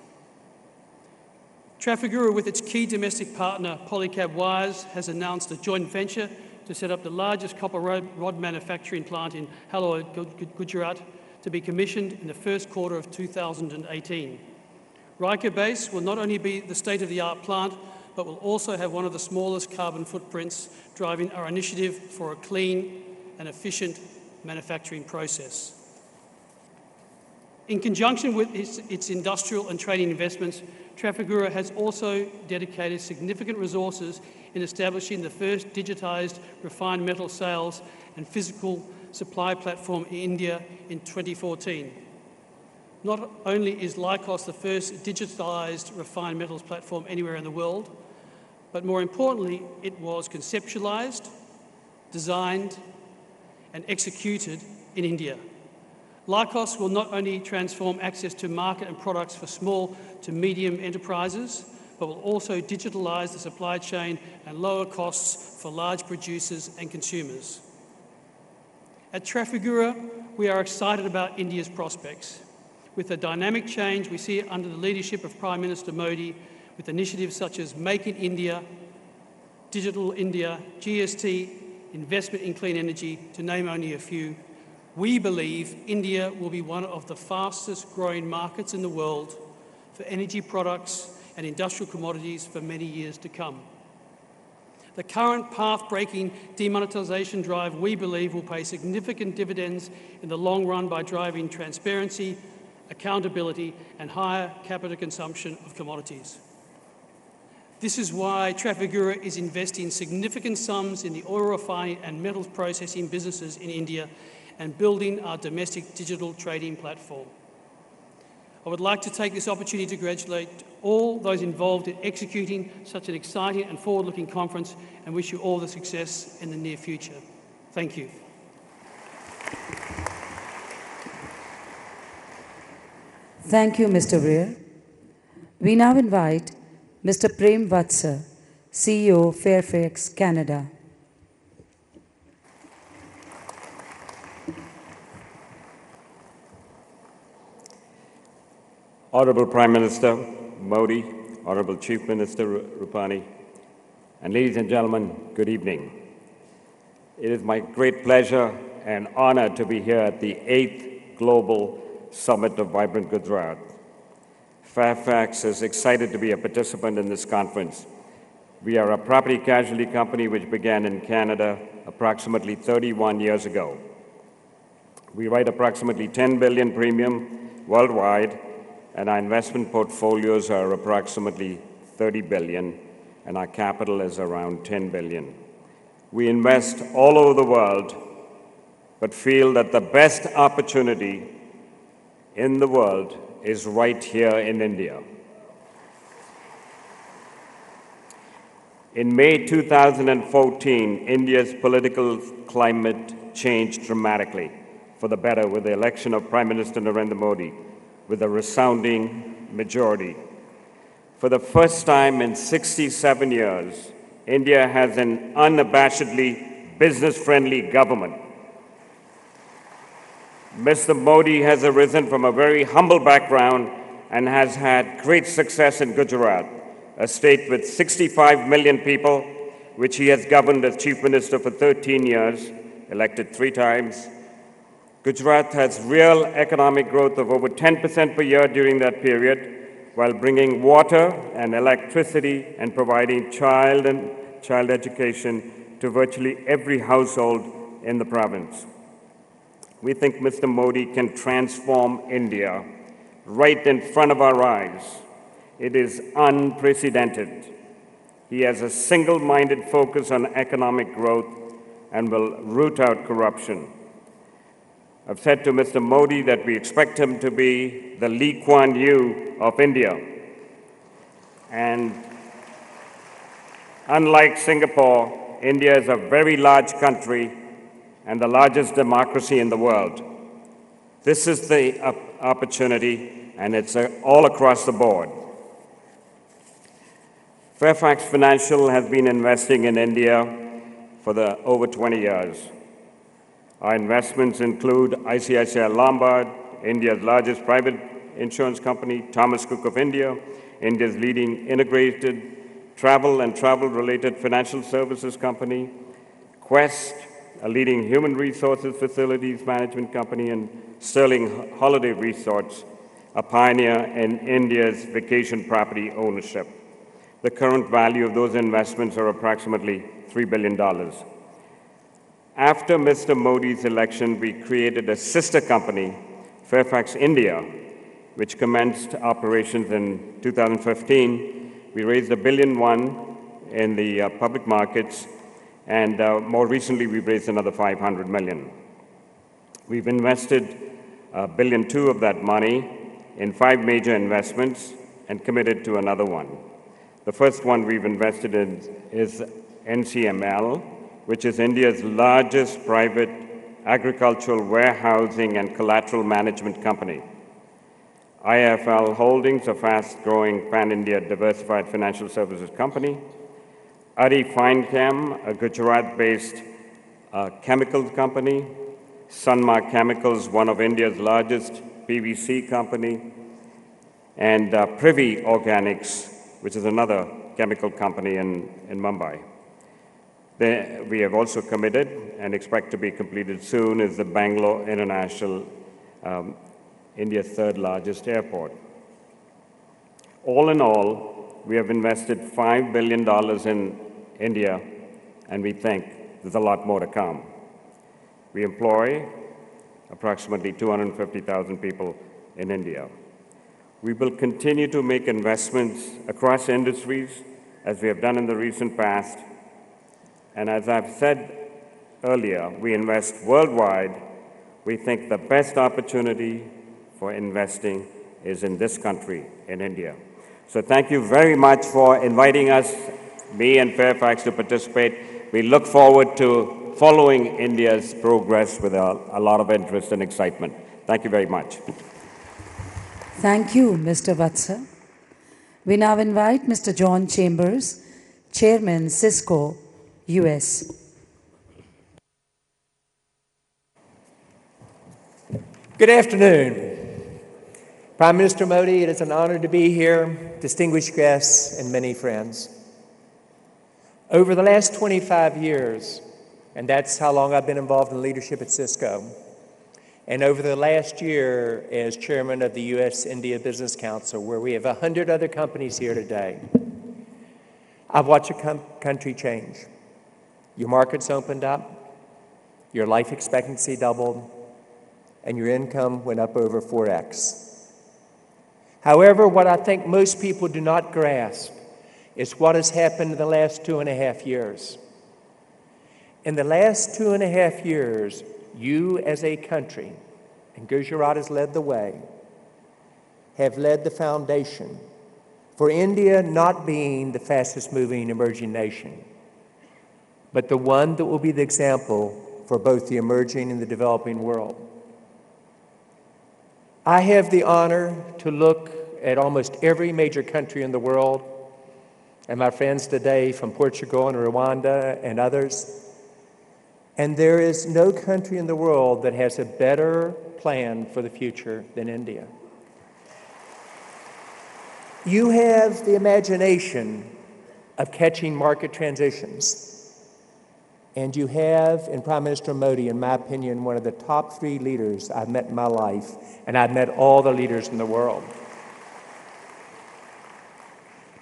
Trafigura, with its key domestic partner Polycab Wires, has announced a joint venture to set up the largest copper rod manufacturing plant in Halol, Gujarat, to be commissioned in the first quarter of 2018. Riker Base will not only be the state-of-the-art plant, but will also have one of the smallest carbon footprints, driving our initiative for a clean and efficient manufacturing process. In conjunction with its industrial and trading investments, Trafigura has also dedicated significant resources in establishing the first digitised refined metal sales and physical supply platform in India in 2014. Not only is Lycos the first digitalised refined metals platform anywhere in the world, but more importantly, it was conceptualised, designed and executed in India. Lycos will not only transform access to market and products for small to medium enterprises, but will also digitalise the supply chain and lower costs for large producers and consumers. At Trafigura, we are excited about India's prospects. With the dynamic change we see under the leadership of Prime Minister Modi, with initiatives such as Make in India, Digital India, GST, investment in clean energy, to name only a few, we believe India will be one of the fastest growing markets in the world for energy products and industrial commodities for many years to come. The current path-breaking demonetisation drive, we believe, will pay significant dividends in the long run by driving transparency, accountability and higher capital consumption of commodities. This is why Trafigura is investing significant sums in the oil refining and metals processing businesses in India and building our domestic digital trading platform. I would like to take this opportunity to congratulate all those involved in executing such an exciting and forward-looking conference and wish you all the success in the near future. Thank you. Thank you, Mr. Rear. We now invite Mr. Prem Vatsa, CEO, Fairfax, Canada. Honourable Prime Minister Modi, Honourable Chief Minister Rupani, and ladies and gentlemen, good evening. It is my great pleasure and honour to be here at the 8th Global Summit of Vibrant Gujarat. Fairfax is excited to be a participant in this conference. We are a property casualty company which began in Canada approximately 31 years ago. We write approximately 10 billion premium worldwide, and our investment portfolios are approximately 30 billion, and our capital is around 10 billion. We invest all over the world, but feel that the best opportunity in the world is right here in India. In May 2014, India's political climate changed dramatically for the better with the election of Prime Minister Narendra Modi with a resounding majority. For the first time in 67 years, India has an unabashedly business-friendly government. Mr. Modi has arisen from a very humble background and has had great success in Gujarat, a state with 65 million people, which he has governed as Chief Minister for 13 years, elected 3 times. Gujarat has real economic growth of over 10% per year during that period, while bringing water and electricity and providing child education to virtually every household in the province. We think Mr. Modi can transform India right in front of our eyes. It is unprecedented. He has a single-minded focus on economic growth and will root out corruption. I've said to Mr. Modi that we expect him to be the Lee Kuan Yew of India. And unlike Singapore, India is a very large country and the largest democracy in the world. This is the opportunity, and it's all across the board. Fairfax Financial has been investing in India for over 20 years. Our investments include ICICI Lombard, India's largest private insurance company, Thomas Cook of India, India's leading integrated travel and travel-related financial services company, Quest, a leading human resources facilities management company, and Sterling Holiday Resorts, a pioneer in India's vacation property ownership. The current value of those investments are approximately $3 billion. After Mr. Modi's election, we created a sister company, Fairfax India, which commenced operations in 2015. We raised $1.1 billion in the public markets, and more recently, we've raised another $500 million. We've invested $1.2 billion of that money in 5 major investments and committed to another one. The first one we've invested in is NCML, which is India's largest private agricultural warehousing and collateral management company. IIFL Holdings, a fast-growing pan-India diversified financial services company. Adi Finechem, a Gujarat-based chemical company. Sanma Chemicals, one of India's largest PVC company. And Privy Organics, which is another chemical company in Mumbai. We have also committed and expect to be completed soon is the Bangalore International, India's 3rd largest airport. All in all, we have invested $5 billion in India, and we think there's a lot more to come. We employ approximately 250,000 people in India. We will continue to make investments across industries, as we have done in the recent past. And as I've said earlier, we invest worldwide. We think the best opportunity for investing is in this country, in India. So thank you very much for inviting us, me and Fairfax, to participate. We look forward to following India's progress with a lot of interest and excitement. Thank you very much. Thank you, Mr. Vatsa. We now invite Mr. John Chambers, Chairman, Cisco, US. Good afternoon. Prime Minister Modi, it is an honor to be here, distinguished guests, and many friends. Over the last 25 years, and that's how long I've been involved in leadership at Cisco, and over the last year as chairman of the U.S.-India Business Council, where we have 100 other companies here today, I've watched a country change. Your markets opened up, your life expectancy doubled, and your income went up over 4x. However, what I think most people do not grasp is what has happened in the last 2.5 years. In the last 2.5 years, you as a country, and Gujarat has led the way, have led the foundation for India not being the fastest moving emerging nation, but the one that will be the example for both the emerging and the developing world. I have the honor to look at almost every major country in the world, and my friends today from Portugal and Rwanda and others, and there is no country in the world that has a better plan for the future than India. You have the imagination of catching market transitions. And you have, in Prime Minister Modi, in my opinion, one of the top 3 leaders I've met in my life, and I've met all the leaders in the world.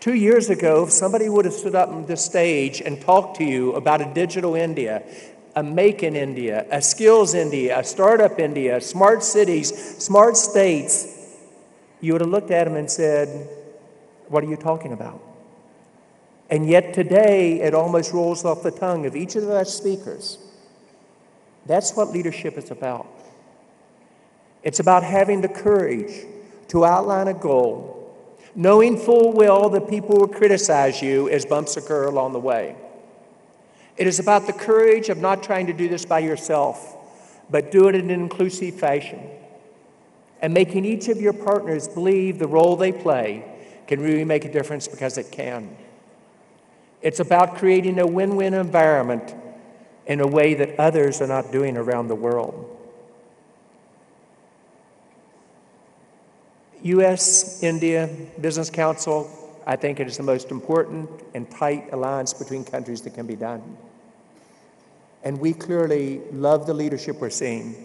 2 years ago, if somebody would have stood up on this stage and talked to you about a digital India, a Make in India, a Skills India, a Startup India, smart cities, smart states, you would have looked at them and said, "What are you talking about?" And yet today, it almost rolls off the tongue of each of us speakers. That's what leadership is about. It's about having the courage to outline a goal, knowing full well that people will criticize you as bumps occur along the way. It is about the courage of not trying to do this by yourself, but do it in an inclusive fashion, and making each of your partners believe the role they play can really make a difference, because it can. It's about creating a win-win environment in a way that others are not doing around the world. U.S.-India Business Council, I think it is the most important and tight alliance between countries that can be done. And we clearly love the leadership we're seeing.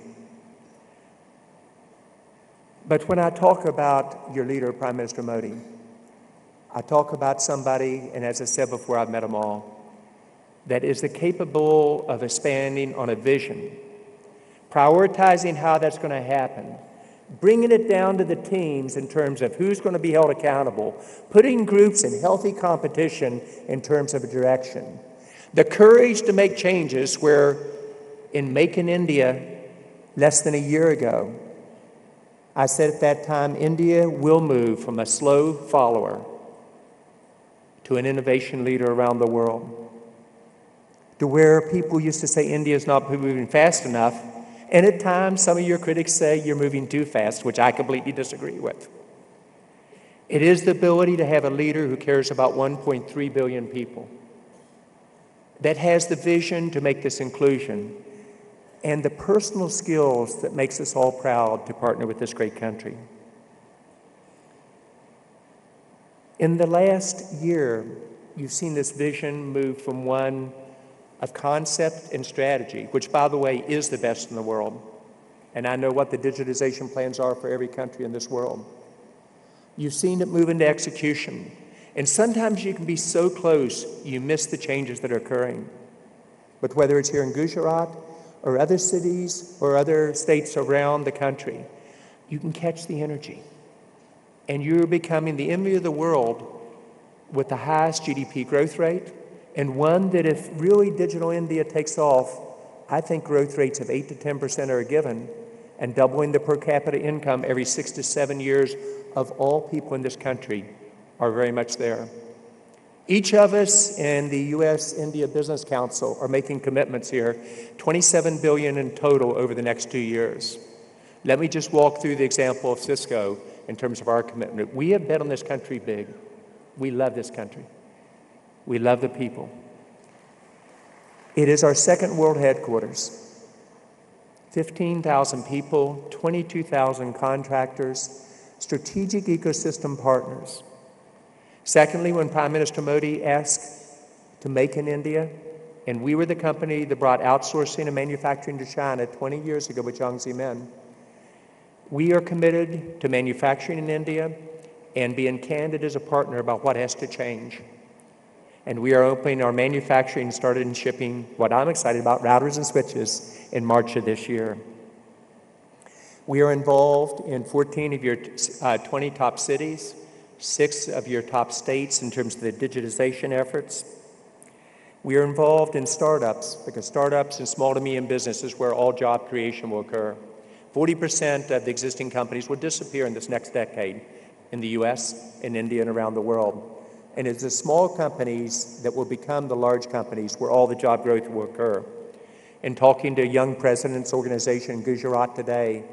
But when I talk about your leader, Prime Minister Modi, I talk about somebody, and as I said before, I've met them all, that is capable of expanding on a vision, prioritizing how that's going to happen, bringing it down to the teams in terms of who's going to be held accountable, putting groups in healthy competition in terms of a direction, the courage to make changes where in Make in India less than a year ago, I said at that time, India will move from a slow follower to an innovation leader around the world, to where people used to say India is not moving fast enough, and at times some of your critics say you're moving too fast, which I completely disagree with. It is the ability to have a leader who cares about 1.3 billion people, that has the vision to make this inclusion, and the personal skills that makes us all proud to partner with this great country. In the last year, you've seen this vision move from one of concept and strategy, which, by the way, is the best in the world. And I know what the digitization plans are for every country in this world. You've seen it move into execution. And sometimes you can be so close, you miss the changes that are occurring. But whether it's here in Gujarat or other cities or other states around the country, you can catch the energy. And you're becoming the envy of the world with the highest GDP growth rate, and one that if really digital India takes off, I think growth rates of 8 to 10% are a given, and doubling the per capita income every 6 to 7 years of all people in this country are very much there. Each of us in the U.S.-India Business Council are making commitments here, $27 billion in total over the next 2 years. Let me just walk through the example of Cisco in terms of our commitment. We have bet on this country big. We love this country. We love the people. It is our second world headquarters. 15,000 people, 22,000 contractors, strategic ecosystem partners. Secondly, when Prime Minister Modi asked to Make in India, and we were the company that brought outsourcing and manufacturing to China 20 years ago with Jiang Zemin, we are committed to manufacturing in India and being candid as a partner about what has to change. And we are opening our manufacturing and started in shipping what I'm excited about, routers and switches, in March of this year. We are involved in 14 of your 20 top cities, 6 of your top states in terms of the digitization efforts. We are involved in startups, because startups and small to medium business is where all job creation will occur. 40% of the existing companies will disappear in this next decade in the US, in India, and around the world. And it's the small companies that will become the large companies where all the job growth will occur. In talking to a young president's organization in Gujarat today,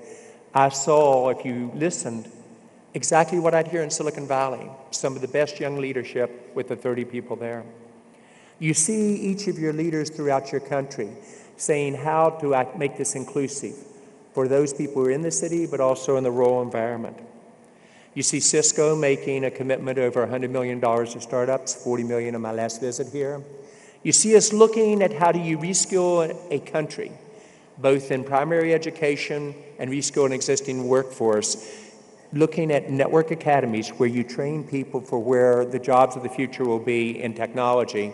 I saw, if you listened, exactly what I'd hear in Silicon Valley, some of the best young leadership with the 30 people there. You see each of your leaders throughout your country saying, how do I make this inclusive for those people who are in the city, but also in the rural environment? You see Cisco making a commitment over $100 million to startups, $40 million on my last visit here. You see us looking at how do you reskill a country, both in primary education and reskill an existing workforce, looking at network academies where you train people for where the jobs of the future will be in technology.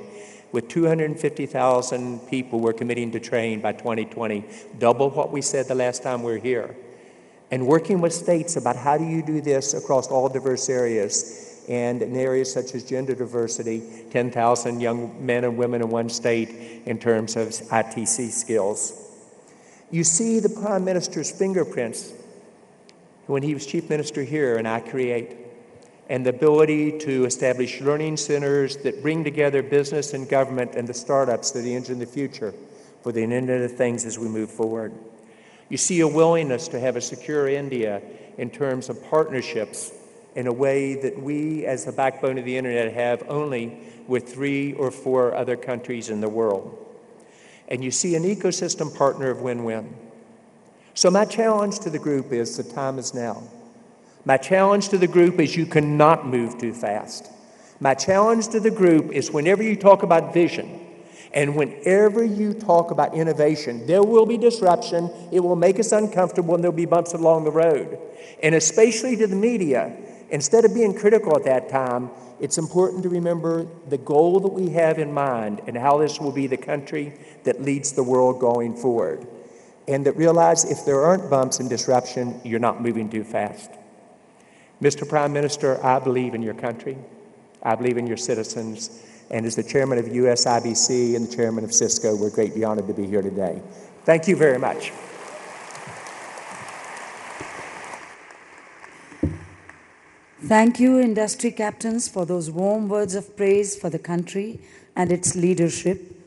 With 250,000 people we're committing to train by 2020, double what we said the last time we were here. And working with states about how do you do this across all diverse areas, and in areas such as gender diversity, 10,000 young men and women in one state in terms of ITC skills. You see the Prime Minister's fingerprints when he was Chief Minister here in I Create, and the ability to establish learning centers that bring together business and government and the startups that are the engine of the future for the Internet of Things as we move forward. You see a willingness to have a secure India in terms of partnerships in a way that we, as the backbone of the Internet, have only with 3 or 4 other countries in the world. And you see an ecosystem partner of win-win. So my challenge to the group is the time is now. My challenge to the group is you cannot move too fast. My challenge to the group is whenever you talk about vision and whenever you talk about innovation, there will be disruption, it will make us uncomfortable, and there'll be bumps along the road. And especially to the media, instead of being critical at that time, it's important to remember the goal that we have in mind and how this will be the country that leads the world going forward. And that realize if there aren't bumps and disruption, you're not moving too fast. Mr. Prime Minister, I believe in your country. I believe in your citizens. And as the chairman of USIBC and the chairman of Cisco, we're greatly honored to be here today. Thank you very much. Thank you, industry captains, for those warm words of praise for the country and its leadership.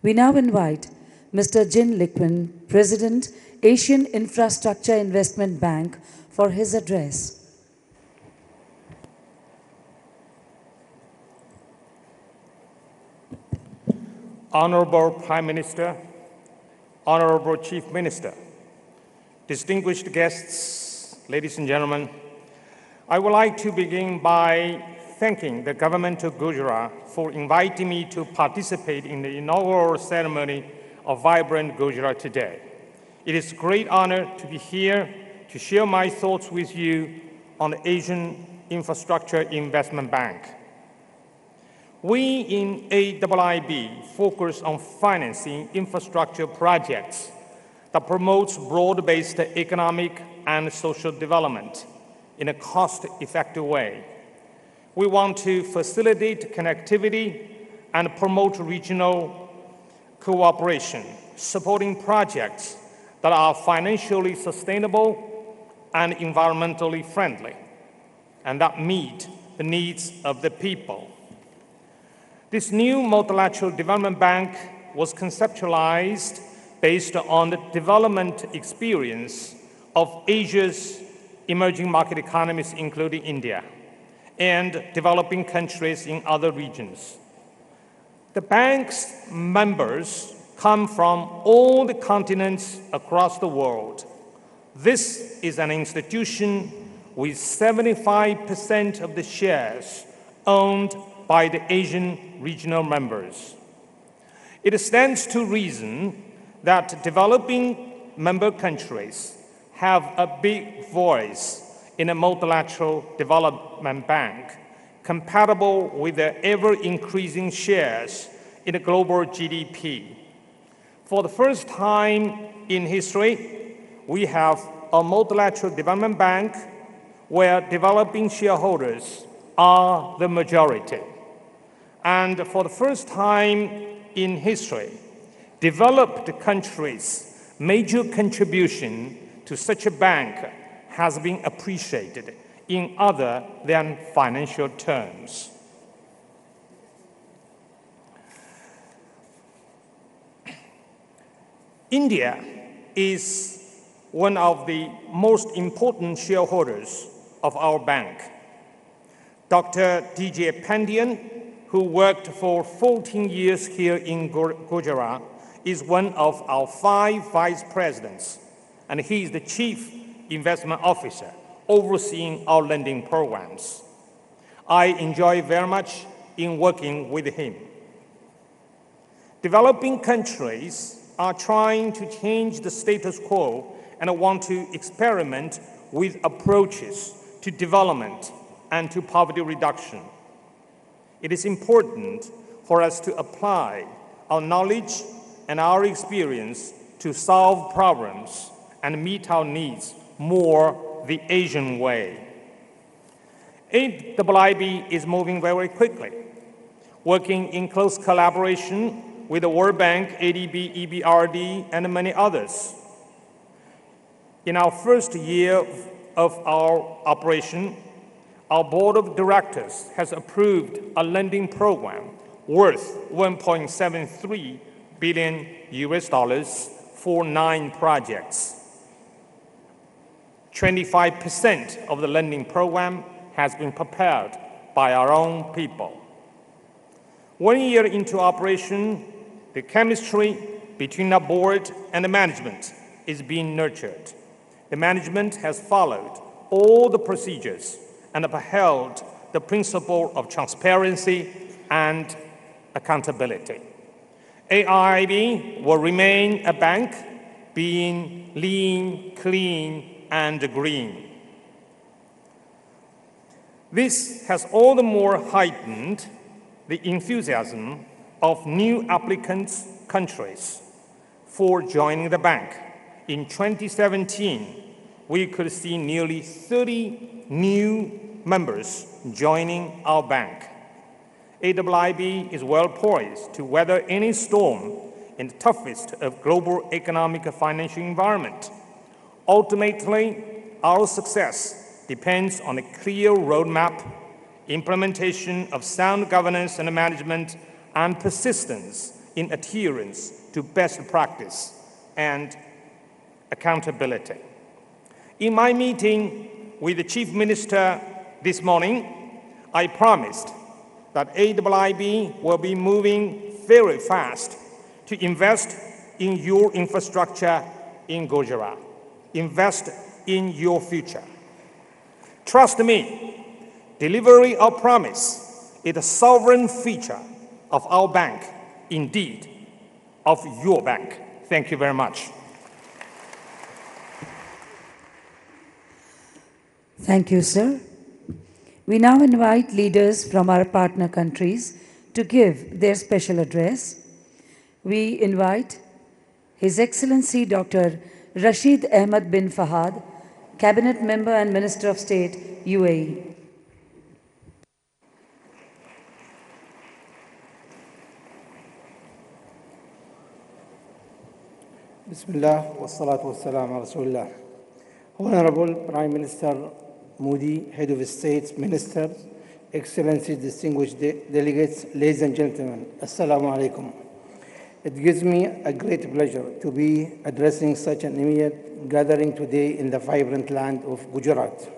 We now invite Mr. Jin Liquin, President, Asian Infrastructure Investment Bank, for his address. Honorable Prime Minister, Honorable Chief Minister, distinguished guests, ladies and gentlemen, I would like to begin by thanking the government of Gujarat for inviting me to participate in the inaugural ceremony of Vibrant Gujarat today. It is a great honor to be here to share my thoughts with you on the Asian Infrastructure Investment Bank. We in AIIB focus on financing infrastructure projects that promotes broad-based economic and social development in a cost-effective way. We want to facilitate connectivity and promote regional cooperation, supporting projects that are financially sustainable and environmentally friendly, and that meet the needs of the people. This new multilateral development bank was conceptualized based on the development experience of Asia's emerging market economies, including India, and developing countries in other regions. The bank's members come from all the continents across the world. This is an institution with 75% of the shares owned by the Asian regional members. It stands to reason that developing member countries have a big voice in a multilateral development bank, compatible with the ever-increasing shares in the global GDP. For the first time in history, we have a multilateral development bank where developing shareholders are the majority. And for the first time in history, developed countries' major contribution to such a bank has been appreciated in other than financial terms. India is one of the most important shareholders of our bank. Dr. D.J. Pandian, who worked for 14 years here in Gujarat, is one of our 5 vice presidents, and he is the chief investment officer overseeing our lending programs. I enjoy very much in working with him. Developing countries are trying to change the status quo and want to experiment with approaches to development and to poverty reduction. It is important for us to apply our knowledge and our experience to solve problems and meet our needs more the Asian way. AIIB is moving very quickly, working in close collaboration with the World Bank, ADB, EBRD, and many others. In our first year of our operation, our board of directors has approved a lending program worth $1.73 billion for 9 projects. 25% of the lending program has been prepared by our own people. 1 year into operation, the chemistry between our board and the management is being nurtured. The management has followed all the procedures and upheld the principle of transparency and accountability. AIIB will remain a bank being lean, clean, and green. This has all the more heightened the enthusiasm of new applicants countries for joining the bank. In 2017, we could see nearly 30 new members joining our bank. AIIB is well poised to weather any storm in the toughest of global economic and financial environment. Ultimately, our success depends on a clear roadmap, implementation of sound governance and management, and persistence in adherence to best practice and accountability. In my meeting with the Chief Minister this morning, I promised that AIIB will be moving very fast to invest in your infrastructure in Gujarat, invest in your future. Trust me, delivery of promise is a sovereign feature of our bank, indeed, of your bank. Thank you very much. Thank you, sir. We now invite leaders from our partner countries to give their special address. We invite His Excellency Dr. Rashid Ahmad bin Fahad, Cabinet Member and Minister of State, UAE. Bismillah wa salatu wa salam ala Rasulullah. Honorable Prime Minister Modi, Head of State, Ministers, Excellencies, distinguished delegates, ladies and gentlemen, Assalamu alaikum. It gives me a great pleasure to be addressing such an immediate gathering today in the vibrant land of Gujarat.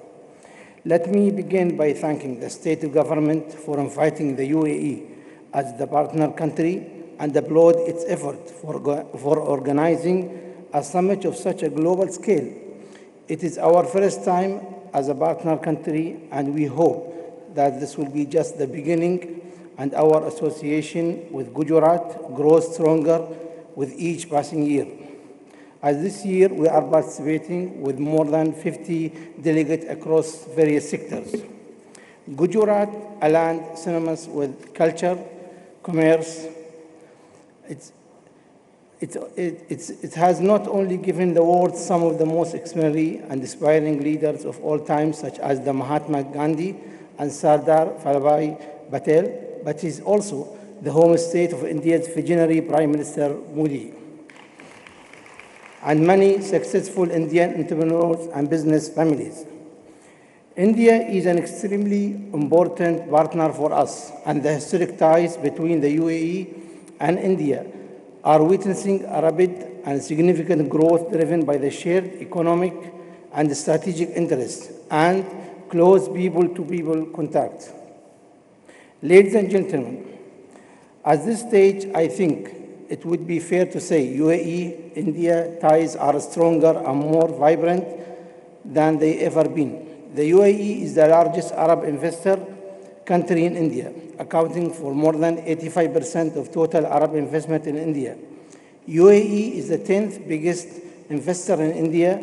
Let me begin by thanking the state government for inviting the UAE as the partner country and applaud its effort for organizing a summit of such a global scale. It is our first time as a partner country, and we hope that this will be just the beginning and our association with Gujarat grows stronger with each passing year. As this year, we are participating with more than 50 delegates across various sectors. Gujarat, a land synonymous with culture, commerce, it has not only given the world some of the most extraordinary and inspiring leaders of all time, such as the Mahatma Gandhi and Sardar Vallabhbhai Patel, but is also the home state of India's visionary Prime Minister Modi, and many successful Indian entrepreneurs and business families. India is an extremely important partner for us, and the historic ties between the UAE and India are witnessing a rapid and significant growth driven by the shared economic and strategic interests and close people-to-people contact. Ladies and gentlemen, at this stage, I think it would be fair to say UAE-India ties are stronger and more vibrant than they ever been. The UAE is the largest Arab investor country in India, accounting for more than 85% of total Arab investment in India. UAE is the 10th biggest investor in India.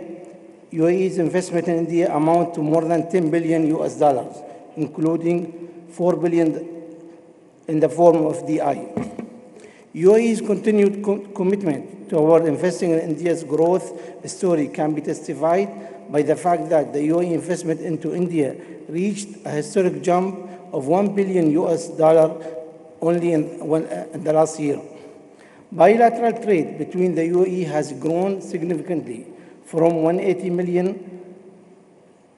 UAE's investment in India amount to more than 10 billion US dollars, including 4 billion in the form of DI. UAE's continued commitment toward investing in India's growth story can be testified by the fact that the UAE investment into India reached a historic jump of 1 billion US dollar only in the last year. Bilateral trade between the UAE has grown significantly from 180 million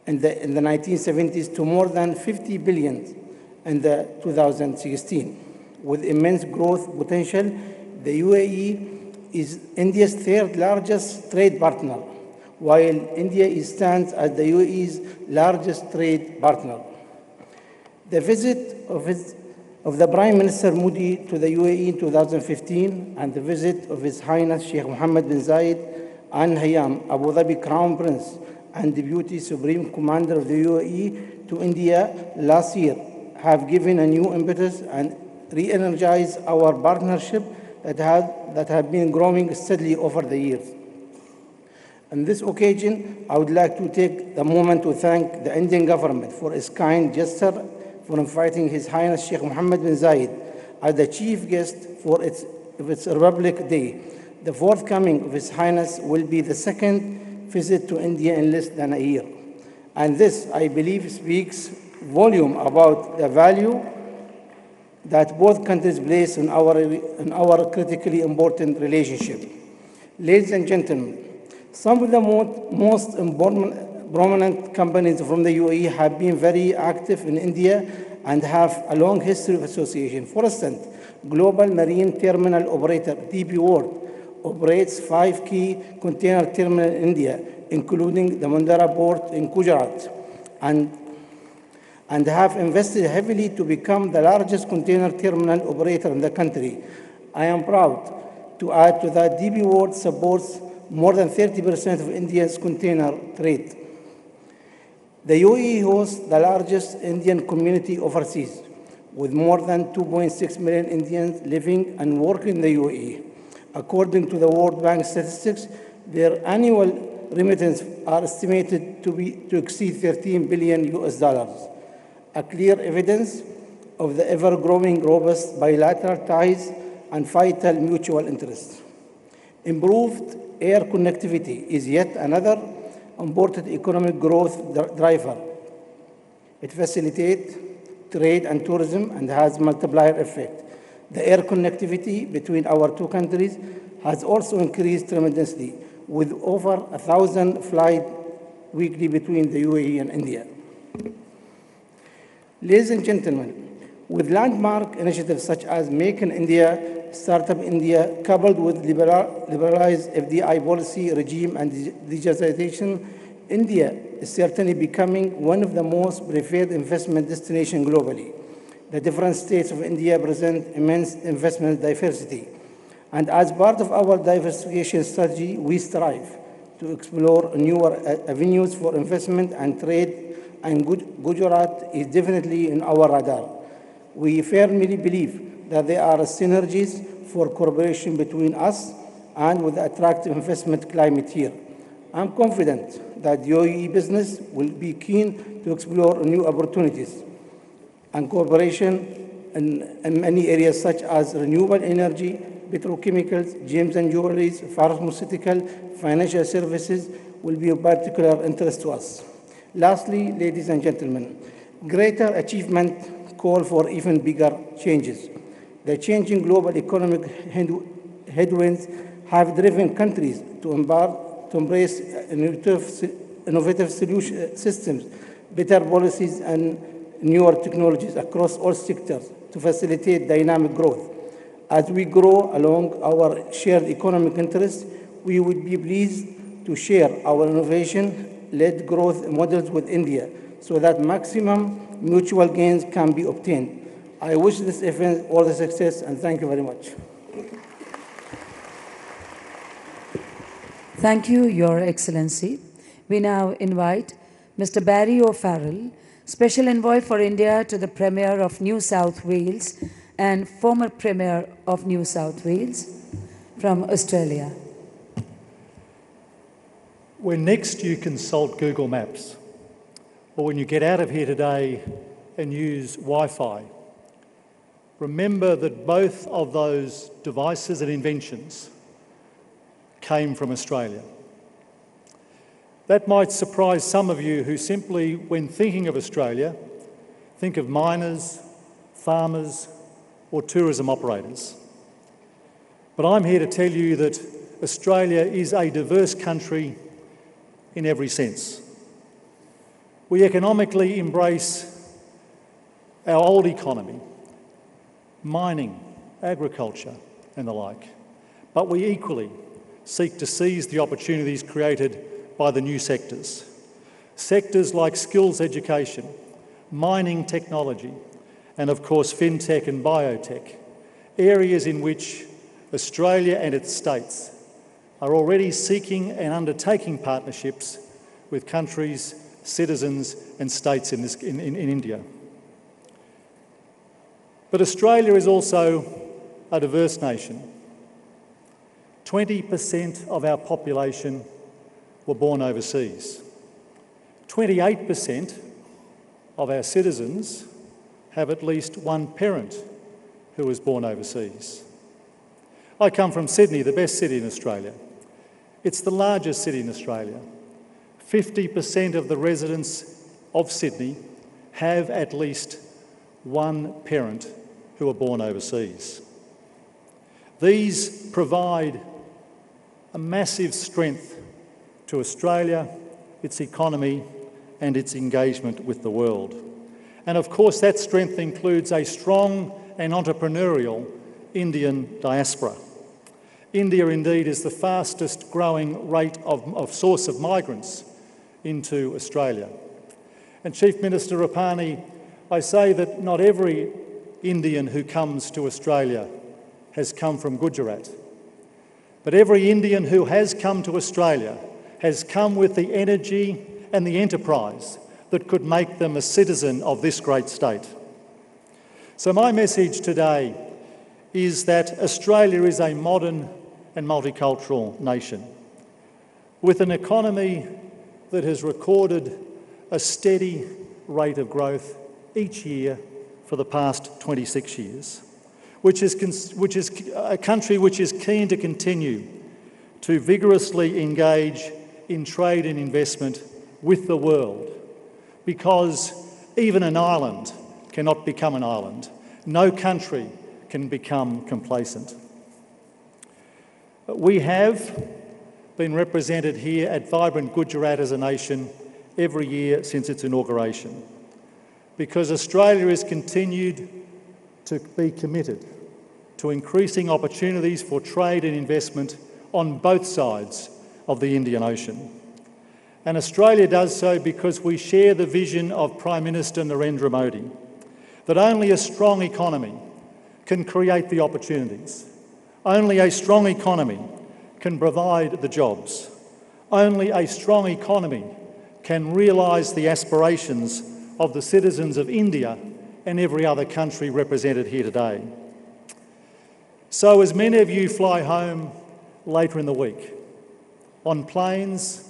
in the 1970s to more than 50 billion in the 2016. With immense growth potential, the UAE is India's third largest trade partner, while India stands as the UAE's largest trade partner. The visit of the Prime Minister Modi to the UAE in 2015 and the visit of His Highness Sheikh Mohammed bin Zayed Al Nahyan, Abu Dhabi Crown Prince and Deputy Supreme Commander of the UAE to India last year have given a new impetus and re-energized our partnership that have been growing steadily over the years. On this occasion, I would like to take the moment to thank the Indian government for its kind gesture for inviting His Highness Sheikh Mohammed bin Zayed as the chief guest for its Republic Day. The forthcoming of His Highness will be the second visit to India in less than a year. And this, I believe, speaks volume about the value that both countries place in our critically important relationship. Ladies and gentlemen, some of the most prominent companies from the UAE have been very active in India and have a long history of association. For instance, global marine terminal operator DP World operates 5 key container terminals in India, including the Narendra port in Gujarat, and have invested heavily to become the largest container terminal operator in the country. I am proud to add to that DP World supports more than 30% of India's container trade. The UAE hosts the largest Indian community overseas, with more than 2.6 million Indians living and working in the UAE. According to the World Bank statistics, their annual remittances are estimated to exceed 13 billion US dollars. A clear evidence of the ever-growing robust bilateral ties and vital mutual interests. Improved air connectivity is yet another important economic growth driver. It facilitates trade and tourism and has multiplier effect. The air connectivity between our two countries has also increased tremendously, with over 1,000 flights weekly between the UAE and India. Ladies and gentlemen, with landmark initiatives such as Make in India, Startup India, coupled with liberalized FDI policy regime and digitization, India is certainly becoming one of the most preferred investment destinations globally. The different states of India present immense investment diversity. And as part of our diversification strategy, we strive to explore newer avenues for investment and trade, and Gujarat is definitely in our radar. We firmly believe that there are synergies for cooperation between us and with the attractive investment climate here. I'm confident that the UAE business will be keen to explore new opportunities and cooperation in many areas such as renewable energy, petrochemicals, gems and jewelries, pharmaceutical, financial services will be of particular interest to us. Lastly, ladies and gentlemen, greater achievement call for even bigger changes. The changing global economic headwinds have driven countries to embrace innovative systems, better policies, and newer technologies across all sectors to facilitate dynamic growth. As we grow along our shared economic interests, we would be pleased to share our innovation-led growth models with India so that maximum mutual gains can be obtained. I wish this event all the success, and thank you very much. Thank you, Your Excellency. We now invite Mr. Barry O'Farrell, Special Envoy for India to the Premier of New South Wales and former Premier of New South Wales from Australia. When next you consult Google Maps, or when you get out of here today and use Wi-Fi, remember that both of those devices and inventions came from Australia. That might surprise some of you who simply, when thinking of Australia, think of miners, farmers, or tourism operators. But I'm here to tell you that Australia is a diverse country in every sense. We economically embrace our old economy, mining, agriculture, and the like. But we equally seek to seize the opportunities created by the new sectors. Sectors like skills education, mining technology, and of course fintech and biotech, areas in which Australia and its states are already seeking and undertaking partnerships with countries, citizens and states in India. But Australia is also a diverse nation. 20% of our population were born overseas. 28% of our citizens have at least one parent who was born overseas. I come from Sydney, the best city in Australia. It's the largest city in Australia. 50% of the residents of Sydney have at least one parent who are born overseas. These provide a massive strength to Australia, its economy and its engagement with the world. And of course that strength includes a strong and entrepreneurial Indian diaspora. India indeed is the fastest growing rate of source of migrants into Australia. And Chief Minister Rupani, I say that not every Indian who comes to Australia has come from Gujarat. But every Indian who has come to Australia has come with the energy and the enterprise that could make them a citizen of this great state. So my message today is that Australia is a modern and multicultural nation with an economy that has recorded a steady rate of growth each year for the past 26 years, which is a country which is keen to continue to vigorously engage in trade and investment with the world, because even an island cannot become an island. No country can become complacent. We have been represented here at Vibrant Gujarat as a nation every year since its inauguration, because Australia has continued to be committed to increasing opportunities for trade and investment on both sides of the Indian Ocean. And Australia does so because we share the vision of Prime Minister Narendra Modi that only a strong economy can create the opportunities. Only a strong economy can provide the jobs. Only a strong economy can realise the aspirations of the citizens of India and every other country represented here today. So as many of you fly home later in the week on planes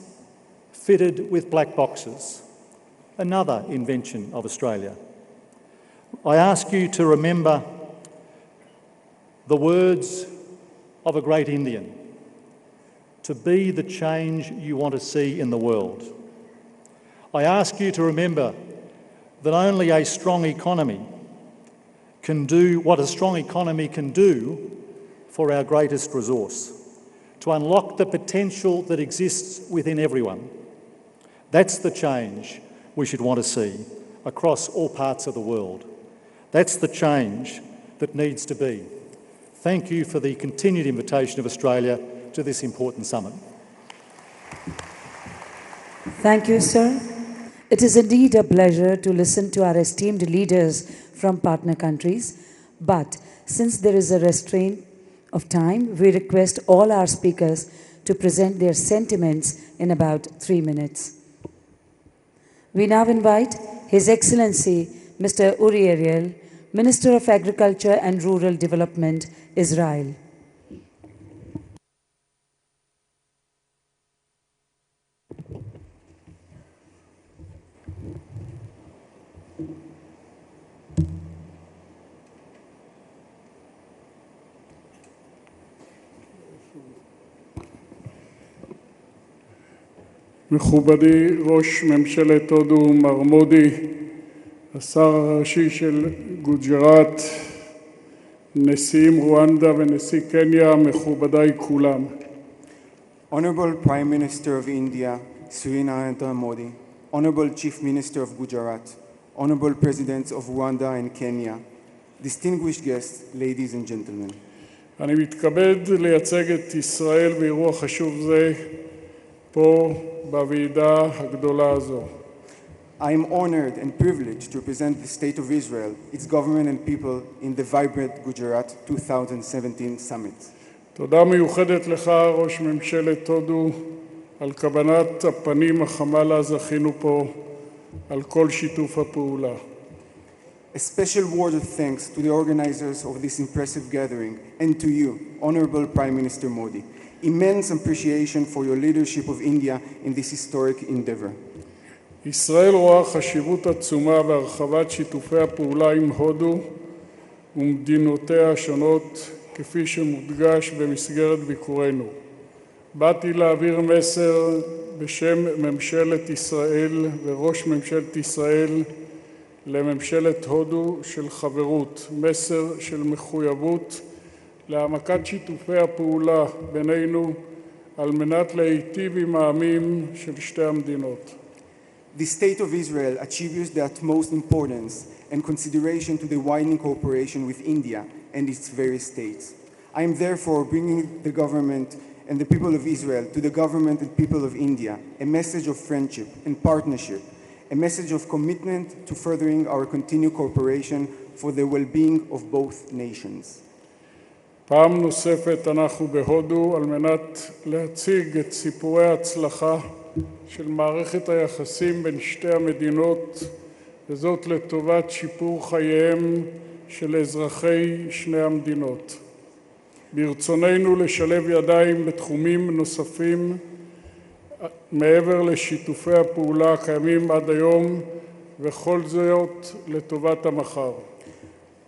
fitted with black boxes, another invention of Australia, I ask you to remember the words of a great Indian: to be the change you want to see in the world. I ask you to remember that only a strong economy can do what a strong economy can do for our greatest resource, to unlock the potential that exists within everyone. That's the change we should want to see across all parts of the world. That's the change that needs to be. Thank you for the continued invitation of Australia to this important summit. Thank you, sir. It is indeed a pleasure to listen to our esteemed leaders from partner countries, but since there is a restraint of time, we request all our speakers to present their sentiments in about 3 minutes. We now invite His Excellency Mr. Uri Ariel, Minister of Agriculture and Rural Development, Israel. מכובדי ראש ממשלת הודו מר מודי, השר הראשי של גוג'ראט, נשיאים רואנדה ונשיא קניה, מכובדיי כולם. Honorable Prime Minister of India, Sri Narendra Modi, Honorable Chief Minister of Gujarat, Honorable Presidents of Rwanda and Kenya, distinguished guests, ladies and gentlemen. אני מתכבד לייצג את ישראל באירוע חשוב זה פה בוועידה הגדולה הזו. I am honored and privileged to represent the State of Israel, its government and people in the vibrant Gujarat 2017 summit. תודה מיוחדת לך, ראש ממשלת הודו, על כוונת הפנים החמה לה זכינו פה, על כל שיתוף הפעולה. A special word of thanks to the organizers of this impressive gathering and to you, Honorable Prime Minister Modi. Immense appreciation for your leadership of India in this historic endeavor. ישראל רואה חשיבות עצומה בהרחבת שיתופי הפעולה עם הודו ומדינותיה השונות, כפי שמודגש במסגרת ביקורנו. באתי להעביר מסר בשם ממשלת ישראל וראש ממשלת ישראל לממשלת הודו של חברות, מסר של מחויבות להעמקת שיתופי הפעולה בינינו על מנת להיטיב עם העמים של שתי המדינות. The State of Israel attributes the utmost importance and consideration to the widening cooperation with India and its various states. I am therefore bringing the government and the people of Israel to the government and people of India a message of friendship and partnership, a message of commitment to furthering our continued cooperation for the well-being of both nations. פעם נוספת אנחנו בהודו על מנת להציג את סיפורי ההצלחה של מערכת היחסים בין שתי המדינות, וזאת לטובת שיפור חייהם של אזרחי שני המדינות. ברצוננו לשלב ידיים בתחומים נוספים מעבר לשיתופי הפעולה הקיימים עד היום, וכל זאת לטובת המחר.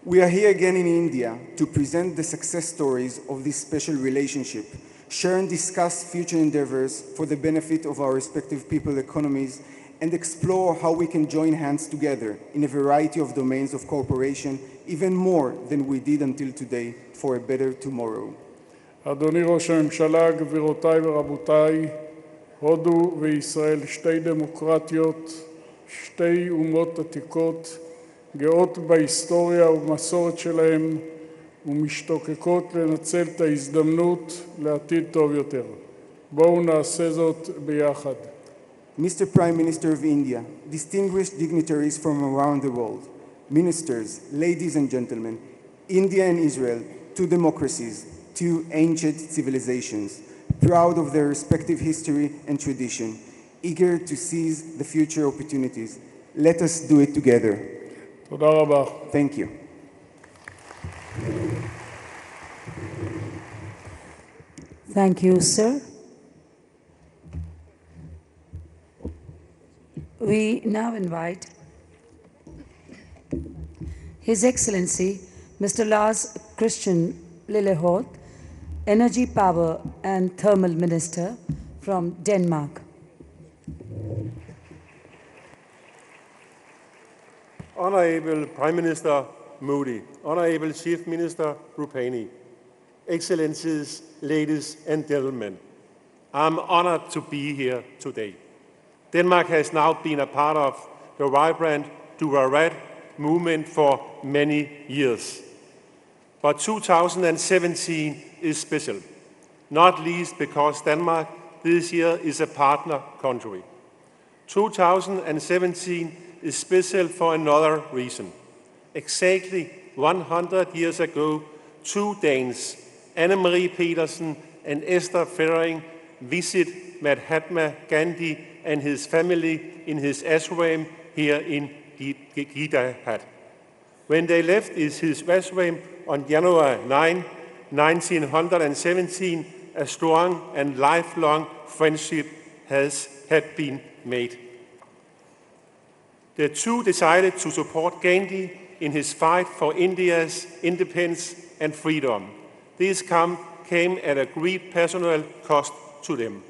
We are here again in India to present the success stories of this special relationship, share and discuss future endeavors for the benefit of our respective people economies, and explore how we can join hands together in a variety of domains of cooperation, even more than we did until today, for a better tomorrow. אדוני ראש הממשלה, גבירותיי ורבותיי, הודו וישראל שתי דמוקרטיות, שתי אומות עתיקות, גאות בהיסטוריה ובמסורת שלהם ומשתוקקות לנצל את ההזדמנות לעתיד טוב יותר. בואו נעשה זאת ביחד. Mr. Prime Minister of India, distinguished dignitaries from around the world, ministers, ladies and gentlemen, India and Israel, two democracies, two ancient civilizations, proud of their respective history and tradition, eager to seize the future opportunities. Let us do it together. תודה רבה. Thank you. Thank you, sir. We now invite His Excellency Mr. Lars Christian Lilleholt, Energy, Power and Thermal Minister from Denmark. Honorable Prime Minister Modi, Honorable Chief Minister Rupani, Excellencies, ladies and gentlemen, I'm honored to be here today. Denmark has now been a part of the vibrant Gujarat movement for many years. But 2017 is special, not least because Denmark this year is a partner country. 2017 is special for another reason. Exactly 100 years ago, two Danes, Anne-Marie Petersen and Esther Færing, visit Mahatma Gandhi and his family in his ashram here in Gujarat. When they left his ashram on January 9, 1917, a strong and lifelong friendship had been made. The two decided to support Gandhi in his fight for India's independence and freedom. This came at a great personal cost to them.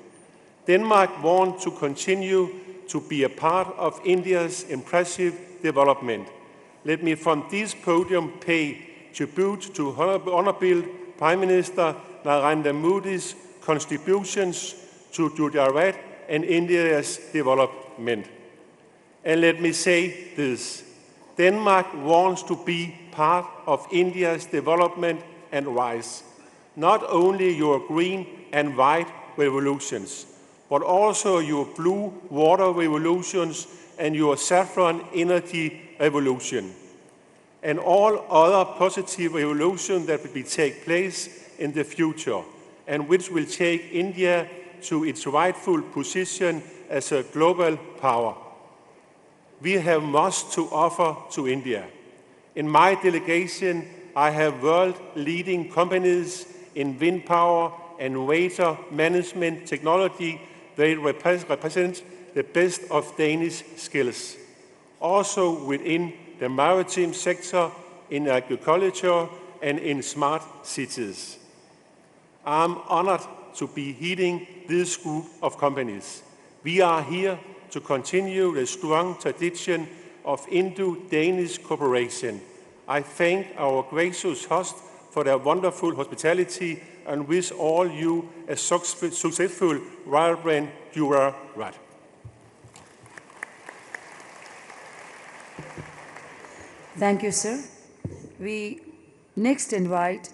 Denmark wants to continue to be a part of India's impressive development. Let me from this podium pay tribute to Honorable Prime Minister Narendra Modi's contributions to Gujarat and India's development. And let me say this, Denmark wants to be part of India's development and rise. Not only your green and white revolutions, but also your blue water revolutions and your saffron energy revolution, and all other positive revolutions that will take place in the future, and which will take India to its rightful position as a global power. We have much to offer to India. In my delegation, I have world-leading companies in wind power and water management technology. They represent the best of Danish skills. Also within the maritime sector, in agriculture, and in smart cities. I'm honored to be heading this group of companies. We are here to continue the strong tradition of Indo-Danish cooperation. I thank our gracious host for their wonderful hospitality and wish all you a successful vibrant Gujarat. Thank you, sir. We next invite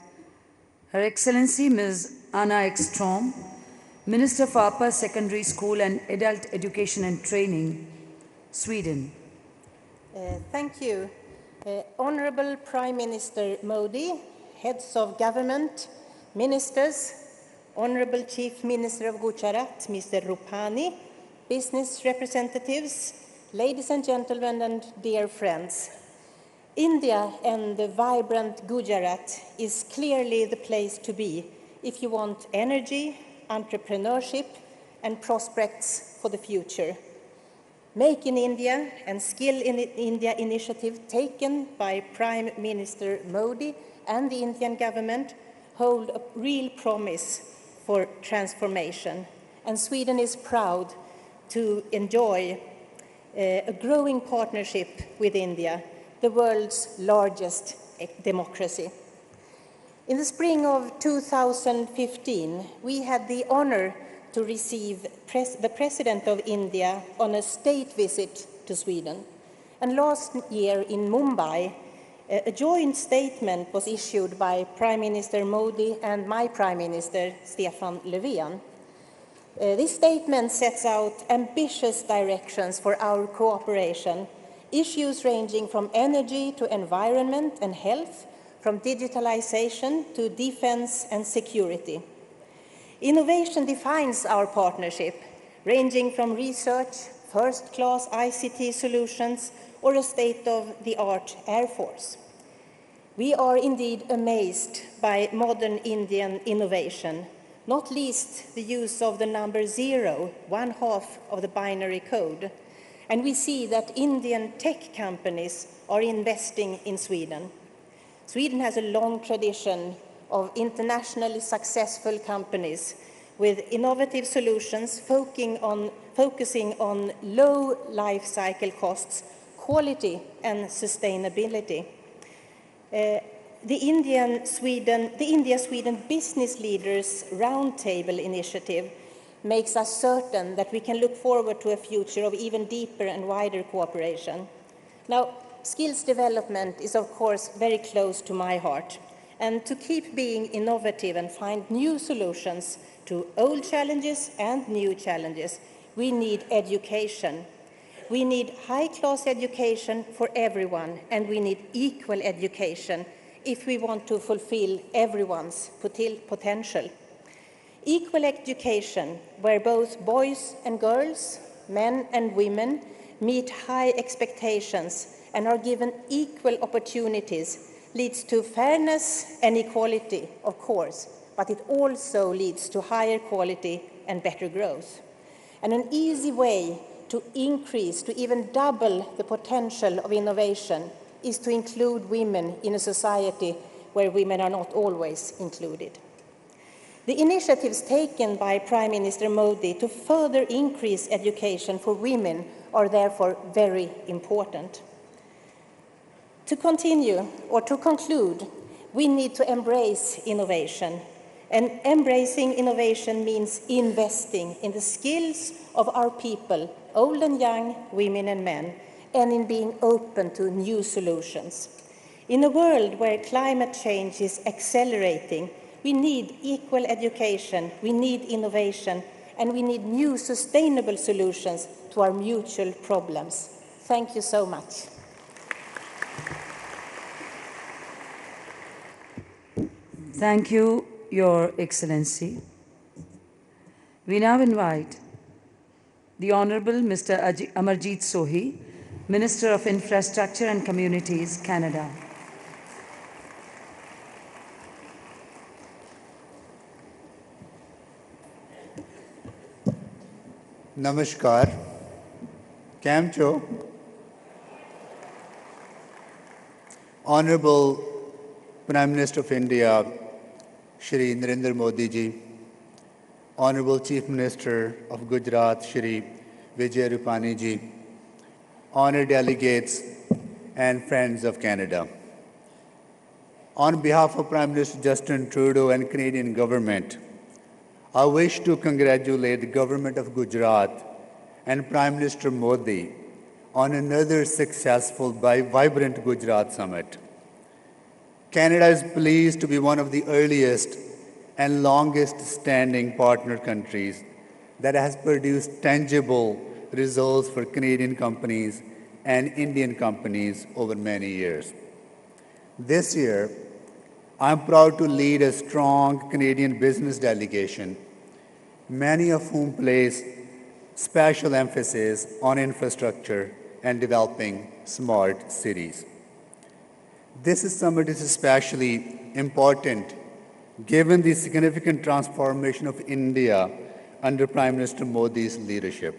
Her Excellency Ms. Anna Ekström, Minister for Upper Secondary School and Adult Education and Training, Sweden. Thank you. Honorable Prime Minister Modi, heads of government, ministers, Honorable Chief Minister of Gujarat, Mr. Rupani, business representatives, ladies and gentlemen, and dear friends. India and the vibrant Gujarat is clearly the place to be if you want energy, entrepreneurship, and prospects for the future. Make in India and Skill in India initiative taken by Prime Minister Modi and the Indian government hold a real promise for transformation. And Sweden is proud to enjoy a growing partnership with India, the world's largest democracy. In the spring of 2015, we had the honor to receive the President of India on a state visit to Sweden. And last year in Mumbai, a joint statement was issued by Prime Minister Modi and my Prime Minister, Stefan Löfven. This statement sets out ambitious directions for our cooperation, issues ranging from energy to environment and health, from digitalization to defense and security. Innovation defines our partnership, ranging from research, first-class ICT solutions, or a state-of-the-art Air Force. We are indeed amazed by modern Indian innovation, not least the use of the number 0, 1/2 of the binary code. And we see that Indian tech companies are investing in Sweden. Sweden has a long tradition of internationally successful companies with innovative solutions focusing on low life cycle costs, quality and sustainability. The India-Sweden Business Leaders Roundtable initiative makes us certain that we can look forward to a future of even deeper and wider cooperation. Now, skills development is, of course, very close to my heart. And to keep being innovative and find new solutions to old challenges and new challenges, we need education. We need high-class education for everyone, and we need equal education if we want to fulfill everyone's potential. Equal education, where both boys and girls, men and women, meet high expectations and are given equal opportunities, leads to fairness and equality, of course, but it also leads to higher quality and better growth. And an easy way to increase, to even double the potential of innovation is to include women in a society where women are not always included. The initiatives taken by Prime Minister Modi to further increase education for women are therefore very important. To continue, or to conclude, we need to embrace innovation. And embracing innovation means investing in the skills of our people, old and young, women and men, and in being open to new solutions. In a world where climate change is accelerating, we need equal education, we need innovation, and we need new sustainable solutions to our mutual problems. Thank you so much. Thank you, Your Excellency. We now invite the Honorable Mr. Amarjeet Sohi, Minister of Infrastructure and Communities, Canada. Namaskar. Kam cho? Honorable Prime Minister of India, Shri Narendra Modi ji, Honorable Chief Minister of Gujarat, Shri Vijay Rupani ji, honored delegates and friends of Canada. On behalf of Prime Minister Justin Trudeau and Canadian government, I wish to congratulate the government of Gujarat and Prime Minister Modi on another successful, vibrant Gujarat summit. Canada is pleased to be one of the earliest and longest standing partner countries that has produced tangible results for Canadian companies and Indian companies over many years. This year, I'm proud to lead a strong Canadian business delegation, many of whom place special emphasis on infrastructure and developing smart cities. This summit is especially important given the significant transformation of India under Prime Minister Modi's leadership.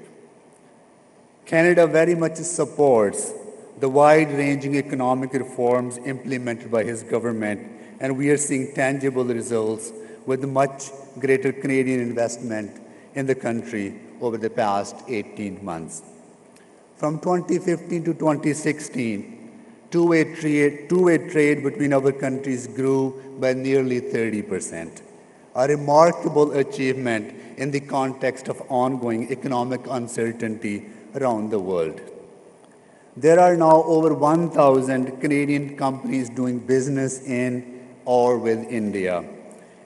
Canada very much supports the wide-ranging economic reforms implemented by his government, and we are seeing tangible results with much greater Canadian investment in the country over the past 18 months. From 2015 to 2016, two-way trade between our countries grew by nearly 30%, a remarkable achievement in the context of ongoing economic uncertainty around the world. There are now over 1,000 Canadian companies doing business in or with India,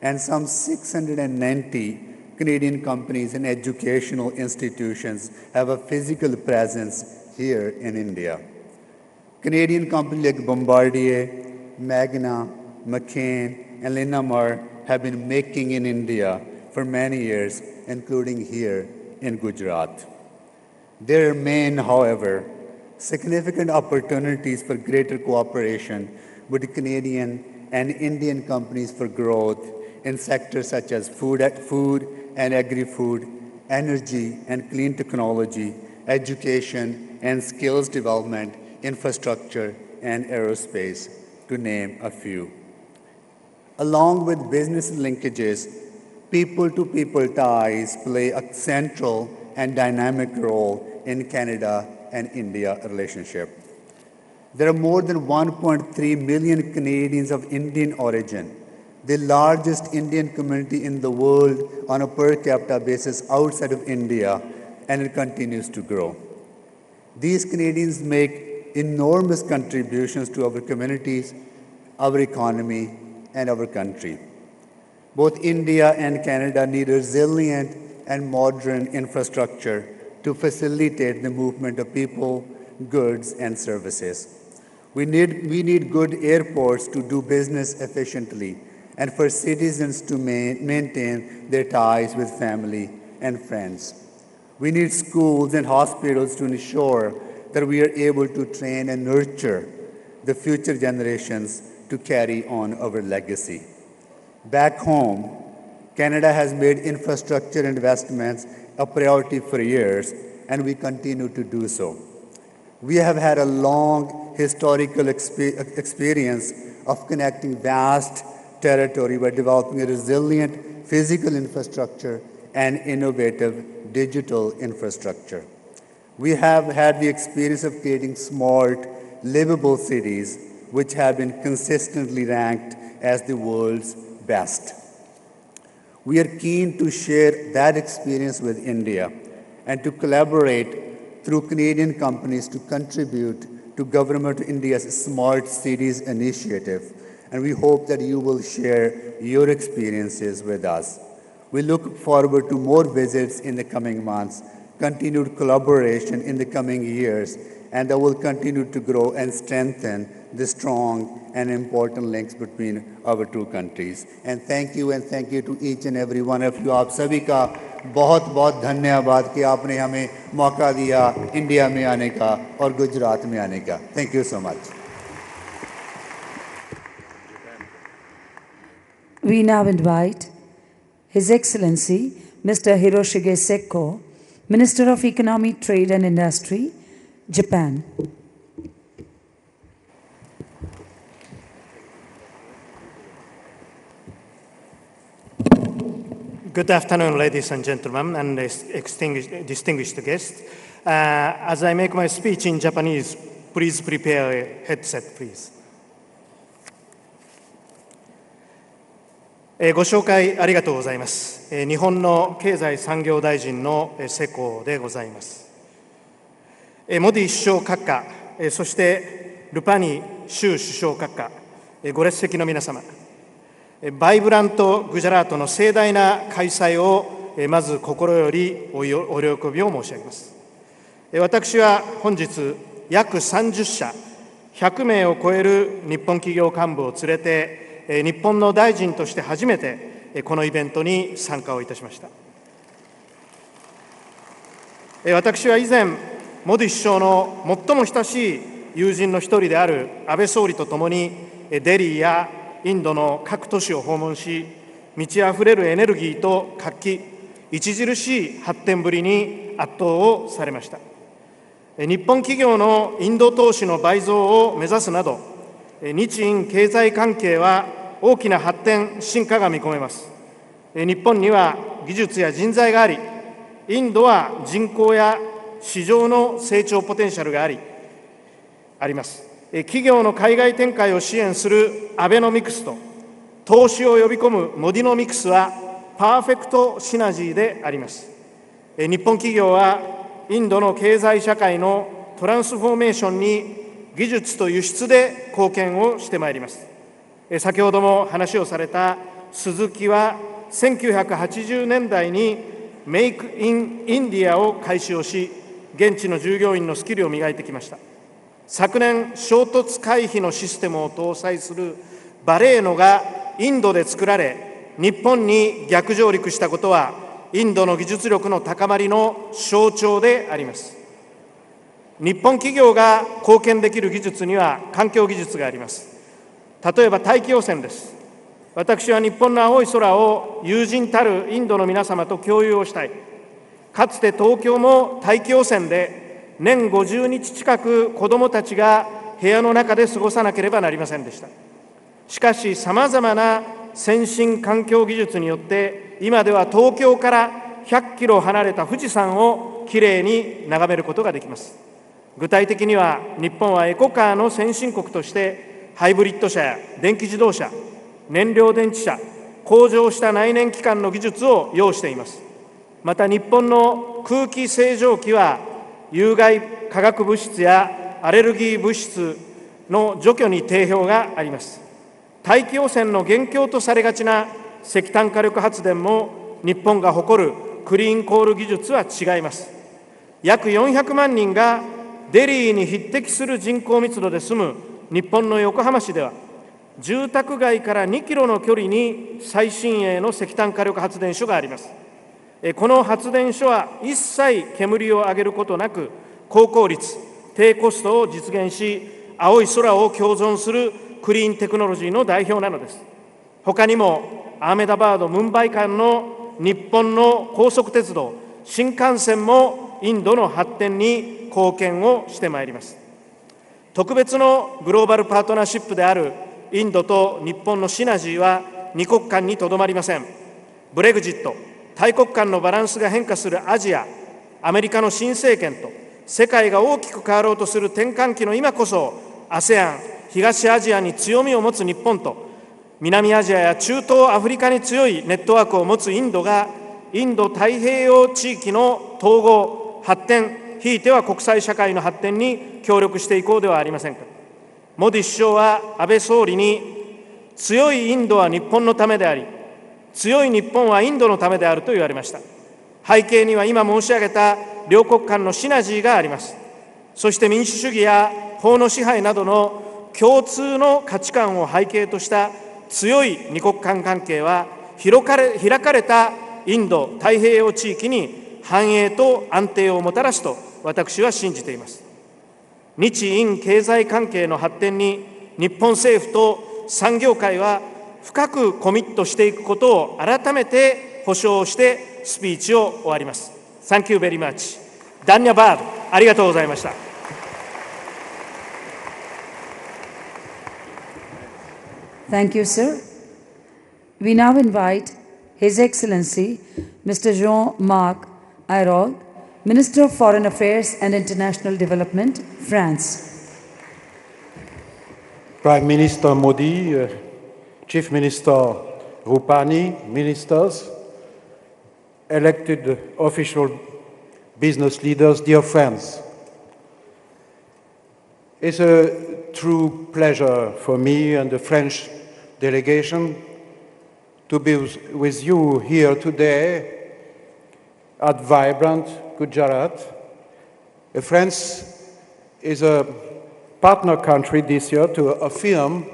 and some 690 Canadian companies and educational institutions have a physical presence here in India. Canadian companies like Bombardier, Magna, McCain, and Linamar have been making in India for many years, including here in Gujarat. There remain, however, significant opportunities for greater cooperation with Canadian and Indian companies for growth in sectors such as food and agri-food, energy and clean technology, education and skills development, infrastructure and aerospace, to name a few. Along with business linkages, people-to-people ties play a central and dynamic role in Canada and India relationship. There are more than 1.3 million Canadians of Indian origin, the largest Indian community in the world on a per capita basis outside of India, and it continues to grow. These Canadians make enormous contributions to our communities, our economy, and our country. Both India and Canada need resilient and modern infrastructure to facilitate the movement of people, goods, and services. We need good airports to do business efficiently and for citizens to maintain their ties with family and friends. We need schools and hospitals to ensure that we are able to train and nurture the future generations to carry on our legacy. Back home, Canada has made infrastructure investments a priority for years, and we continue to do so. We have had a long historical experience of connecting vast territory by developing a resilient physical infrastructure and innovative digital infrastructure. We have had the experience of creating smart, livable cities, which have been consistently ranked as the world's best. We are keen to share that experience with India and to collaborate through Canadian companies to contribute to Government of India's Smart Cities initiative, and we hope that you will share your experiences with us. We look forward to more visits in the coming months, continued collaboration in the coming years, and that will continue to grow and strengthen the strong and important links between our two countries. And thank you to each and every one of you. आप सभी का बहुत बहुत धन्यवाद कि आपने हमें मौका दिया इंडिया में आने का और गुजरात में आने का. Thank you so much. We now invite His Excellency Mr. Hiroshige Sekko, Minister of Economy, Trade and Industry, Japan. Good afternoon, ladies and gentlemen, and distinguished guests. As I make my speech in Japanese, please prepare a headset, please. ご紹介ありがとうございます。日本の経済産業大臣の世耕でございます。モディ首相閣下、そしてルパニ州首相閣下、ご列席の皆様、バイブラントグジャラートの盛大な開催をまず心よりお喜びを申し上げます。私は本日約30社100名を超える日本企業幹部を連れて日本の大臣として初めてこのイベントに参加をいたしました。私は以前モディ首相の最も親しい友人の一人である安倍総理とともにデリーやインドの各都市を訪問し、満ち溢れるエネルギーと活気、著しい発展ぶりに圧倒をされました。日本企業のインド投資の倍増を目指すなど、日印経済関係は大きな発展、進化が見込めます。日本には技術や人材があり、インドは人口や市場の成長ポテンシャルがあります。企業の海外展開を支援するアベノミクスと投資を呼び込むモディノミクスはパーフェクトシナジーであります。日本企業はインドの経済社会のトランスフォーメーションに技術と輸出で貢献をしてまいります。先ほども話をされたスズキは1980年代にメイクインインディアを開始をし、現地の従業員のスキルを磨いてきました。昨年、衝突回避のシステムを搭載するバレーノがインドで作られ、日本に逆上陸したことは、インドの技術力の高まりの象徴であります。日本企業が貢献できる技術には環境技術があります。例えば大気汚染です。私は日本の青い空を友人たるインドの皆様と共有をしたい。かつて東京も大気汚染で年50日近く子どもたちが部屋の中で過ごさなければなりませんでした。しかし、さまざまな先進環境技術によって、今では東京から100キロ離れた富士山をきれいに眺めることができます。具体的には、日本はエコカーの先進国として、ハイブリッド車や電気自動車、燃料電池車、向上した内燃機関の技術を要しています。また、日本の空気清浄機は、有害化学物質やアレルギー物質の除去に定評があります。大気汚染の元凶とされがちな石炭火力発電も日本が誇るクリーンコール技術は違います。約400万人がデリーに匹敵する人口密度で住む日本の横浜市では、住宅街から2キロの距離に最新鋭の石炭火力発電所があります。この発電所は一切煙を上げることなく、高効率、低コストを実現し、青い空を共存するクリーンテクノロジーの代表なのです。他にも、アーメダバード・ムンバイ間の日本の高速鉄道、新幹線もインドの発展に貢献をしてまいります。特別のグローバルパートナーシップであるインドと日本のシナジーは二国間にとどまりません。ブレグジット、大国間のバランスが変化するアジア、アメリカの新政権と世界が大きく変わろうとする転換期の今こそ、ASEAN、東アジアに強みを持つ日本と、南アジアや中東アフリカに強いネットワークを持つインドが、インド太平洋地域の統合、発展、ひいては国際社会の発展に協力していこうではありませんか。モディ首相は安倍総理に、強いインドは日本のためであり、強い日本はインドのためであると言われました。背景には今申し上げた両国間のシナジーがあります。そして民主主義や法の支配などの共通の価値観を背景とした強い二国間関係は、開かれたインド太平洋地域に繁栄と安定をもたらすと私は信じています。日印経済関係の発展に日本政府と産業界は深くコミットしていくことを改めて保証してスピーチを終わります。Thank you very much. ダンニャバード、ありがとうございました。Thank you, sir. We now invite His Excellency Mr. Jean-Marc Ayrault, Minister of Foreign Affairs and International Development, France. Prime Minister Modi, Chief Minister Rupani, ministers, elected official business leaders, dear friends. It's a true pleasure for me and the French delegation to be with you here today at vibrant Gujarat. France is a partner country this year to affirm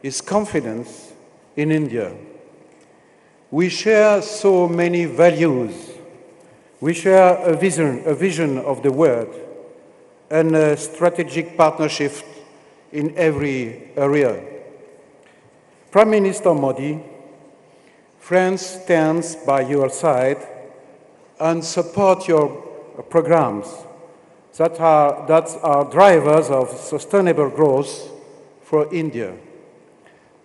its confidence in India. We share so many values. We share a vision of the world and a strategic partnership in every area. Prime Minister Modi, France stands by your side and supports your programs that are drivers of sustainable growth for India.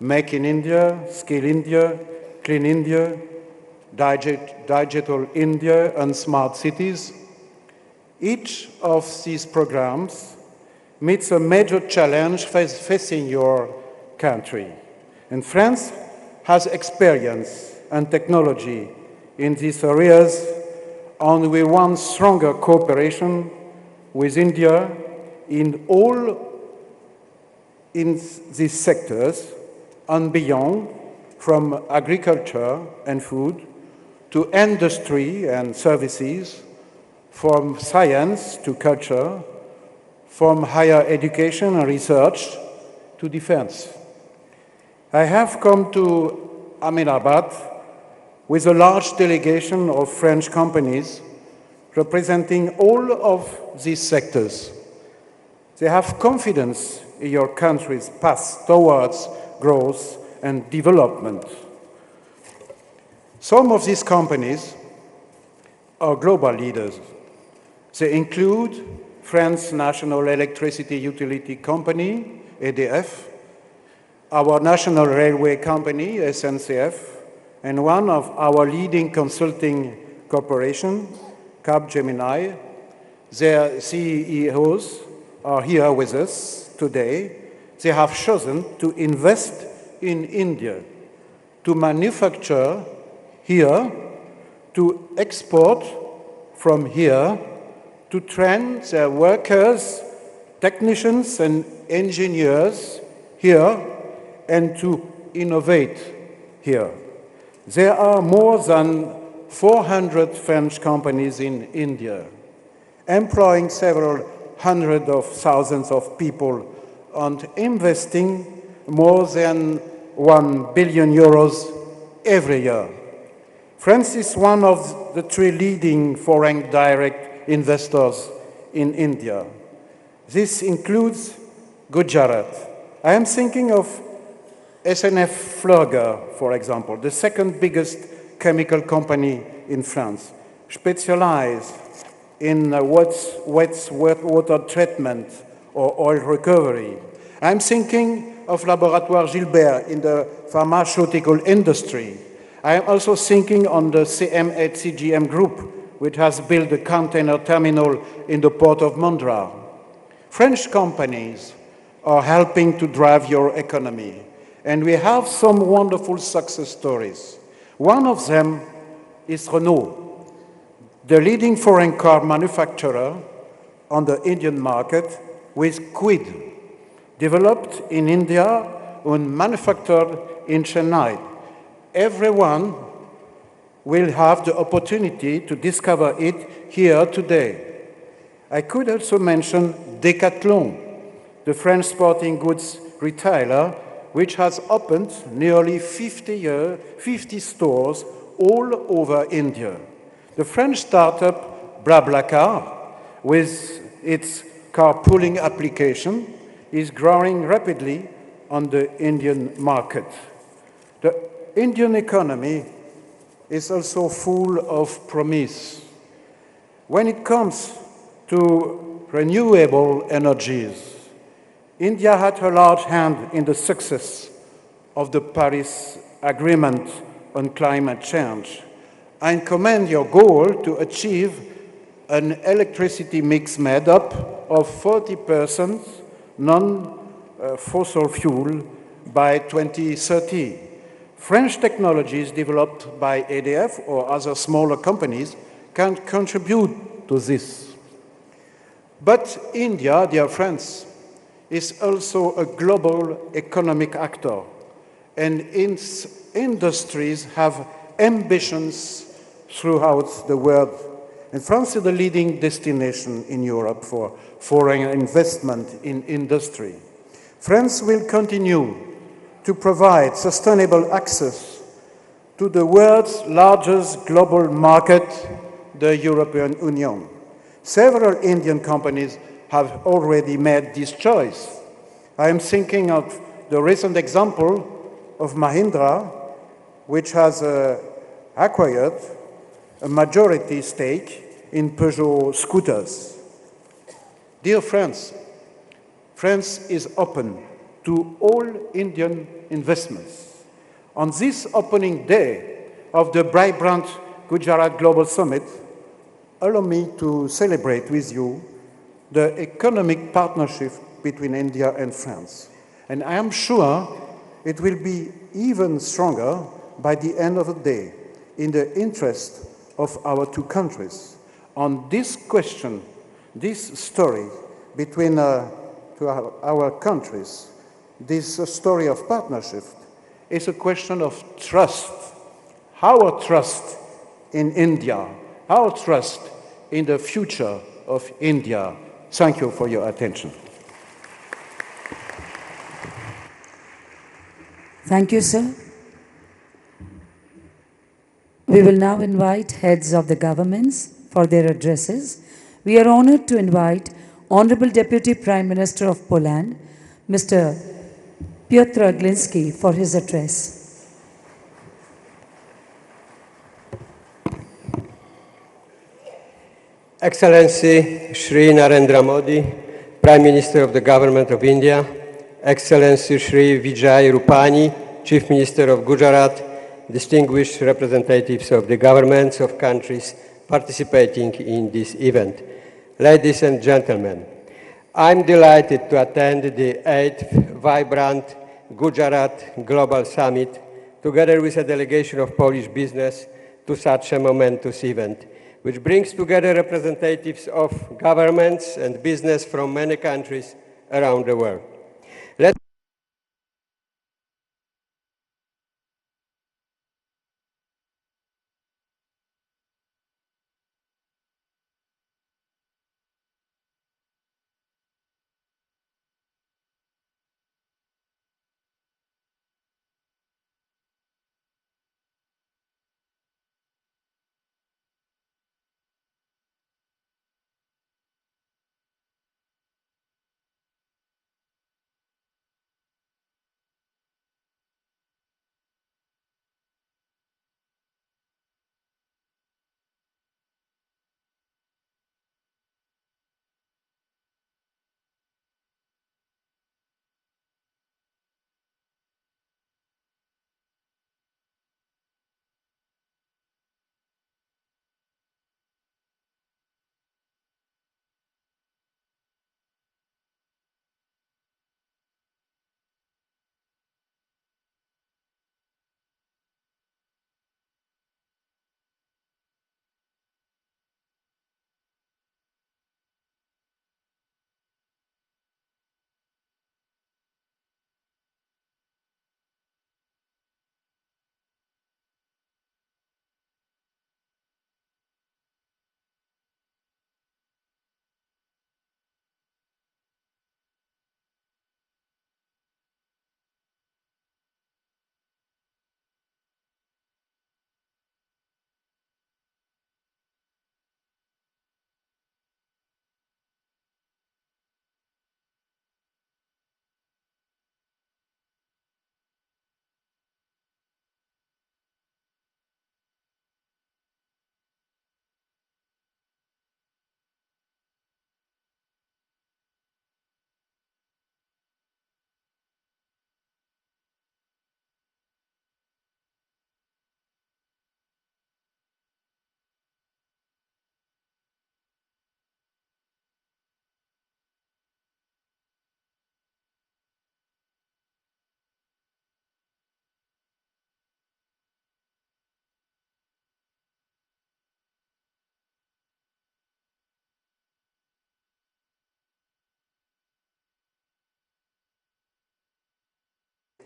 Make in India, Skill India, Clean India, Digital India, and Smart Cities. Each of these programs meets a major challenge facing your country. And France has experience and technology in these areas, and we want stronger cooperation with India in these sectors and beyond, from agriculture and food to industry and services, from science to culture, from higher education and research to defense. I have come to Ahmedabad with a large delegation of French companies representing all of these sectors. They have confidence in your country's path towards growth and development. Some of these companies are global leaders. They include France's National Electricity Utility Company, EDF, our national railway company, SNCF, and one of our leading consulting corporations, Capgemini. Their CEOs are here with us today. They have chosen to invest in India, to manufacture here, to export from here, to train their workers, technicians and engineers here, and to innovate here. There are more than 400 French companies in India, employing several hundred of thousands of people and investing more than 1 billion euros every year. France is one of the 3 leading foreign direct investors in India. This includes Gujarat. I am thinking of SNF Fleuger, for example, the second biggest chemical company in France, specialized in water treatment or oil recovery. I'm thinking of Laboratoire Gilbert in the pharmaceutical industry. I am also thinking on the CM8CGM group, which has built a container terminal in the port of Mundra. French companies are helping to drive your economy, and we have some wonderful success stories. One of them is Renault, the leading foreign car manufacturer on the Indian market with Quid, developed in India and manufactured in Chennai. Everyone will have the opportunity to discover it here today. I could also mention Decathlon, the French sporting goods retailer, which has opened nearly 50 stores all over India. The French startup BlaBlaCar, with its carpooling application, is growing rapidly on the Indian market. The Indian economy is also full of promise. When it comes to renewable energies, India had a large hand in the success of the Paris Agreement on climate change. I commend your goal to achieve an electricity mix made up of 40% non-fossil fuel by 2030. French technologies developed by EDF or other smaller companies can contribute to this. But India, dear friends, is also a global economic actor, and its industries have ambitions throughout the world. And France is the leading destination in Europe for foreign investment in industry. France will continue to provide sustainable access to the world's largest global market, the European Union. Several Indian companies have already made this choice. I am thinking of the recent example of Mahindra, which has acquired a majority stake in Peugeot scooters. Dear friends, France is open to all Indian investments. On this opening day of the vibrant Gujarat Global Summit, allow me to celebrate with you the economic partnership between India and France. And I am sure it will be even stronger by the end of the day in the interest of our two countries. On this question, this story between our countries, this story of partnership is a question of trust. Our trust in India, our trust in the future of India. Thank you for your attention. Thank you, sir. We will now invite heads of the governments for their addresses. We are honored to invite Honorable Deputy Prime Minister of Poland, Mr. Piotr Glinski, for his address. Excellency Shri Narendra Modi, Prime Minister of the Government of India, Excellency Shri Vijay Rupani, Chief Minister of Gujarat, distinguished representatives of the governments of countries participating in this event. Ladies and gentlemen, I'm delighted to attend the 8th Vibrant Gujarat Global Summit together with a delegation of Polish business to such a momentous event, which brings together representatives of governments and business from many countries around the world.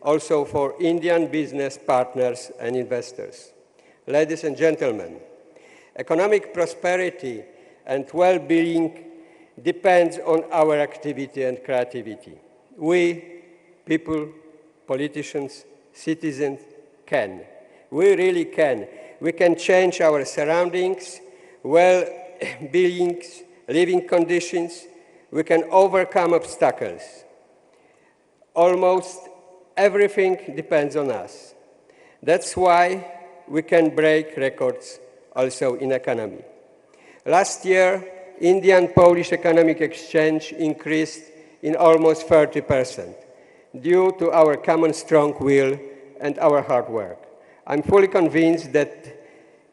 also for Indian business partners and investors. Ladies and gentlemen, economic prosperity and well-being depends on our activity and creativity. We, people, politicians, citizens, can. We really can. We can change our surroundings, well-beings, living conditions. We can overcome obstacles. Almost everything depends on us. That's why we can break records also in economy. Last year, Indian-Polish economic exchange increased in almost 30% due to our common strong will and our hard work. I'm fully convinced that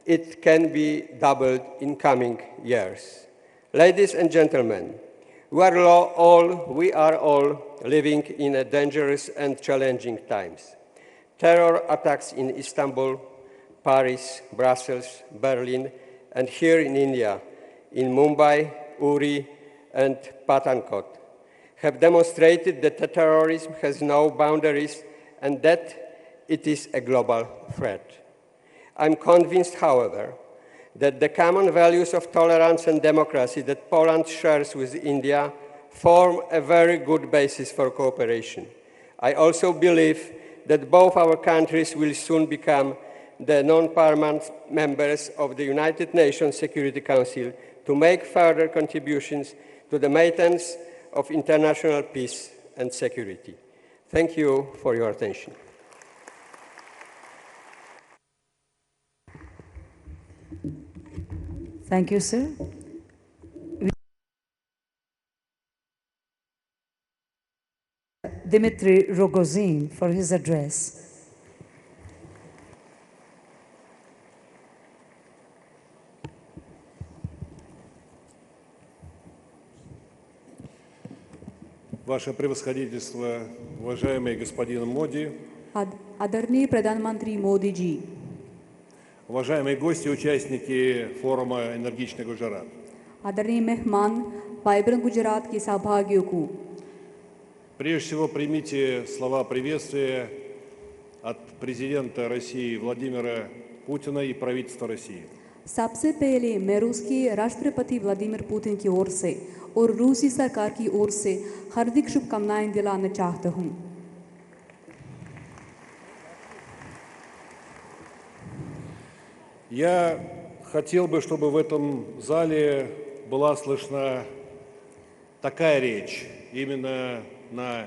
it can be doubled in coming years. Ladies and gentlemen, we are all living in a dangerous and challenging times. Terror attacks in Istanbul, Paris, Brussels, Berlin, and here in India, in Mumbai, Uri, and Pathankot, have demonstrated that terrorism has no boundaries and that it is a global threat. I'm convinced, however, that the common values of tolerance and democracy that Poland shares with India form a very good basis for cooperation. I also believe that both our countries will soon become the non-permanent members of the United Nations Security Council to make further contributions to the maintenance of international peace and security. Thank you for your attention. Thank you, sir. Dmitry Rogozin for his address. Ваше превосходительство, уважаемый господин Моди, आदरणीय प्रधानमंत्री मोदी जी, уважаемые гости и участники форума «Энергичный Гуджарат». आदरणीय मेहमान vibrant Gujarat के सहभागियों को Прежде всего, примите слова приветствия от президента России Владимира Путина и правительства России. सबसे पहले मैं रूस के राष्ट्रपति व्लादिमीर पुतिन की ओर से और रूसी सरकार की ओर से हार्दिक शुभकामनाएं दिलाना चाहता हूं। Я хотел бы, чтобы в этом зале была слышна такая речь, именно на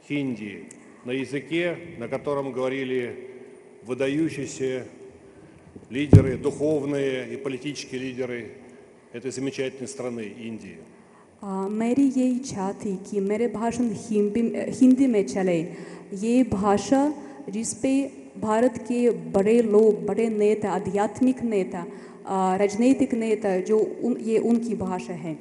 хинди, на языке, на котором говорили выдающиеся лидеры, духовные и политические лидеры этой замечательной страны, Индии. मेरी ये इच्छा थी कि मेरे भाषण हिंदी में चले। ये भाषा जिस पे भारत के बड़े लोग, बड़े नेता, आध्यात्मिक नेता, राजनीतिक नेता, जो ये उनकी भाषा है।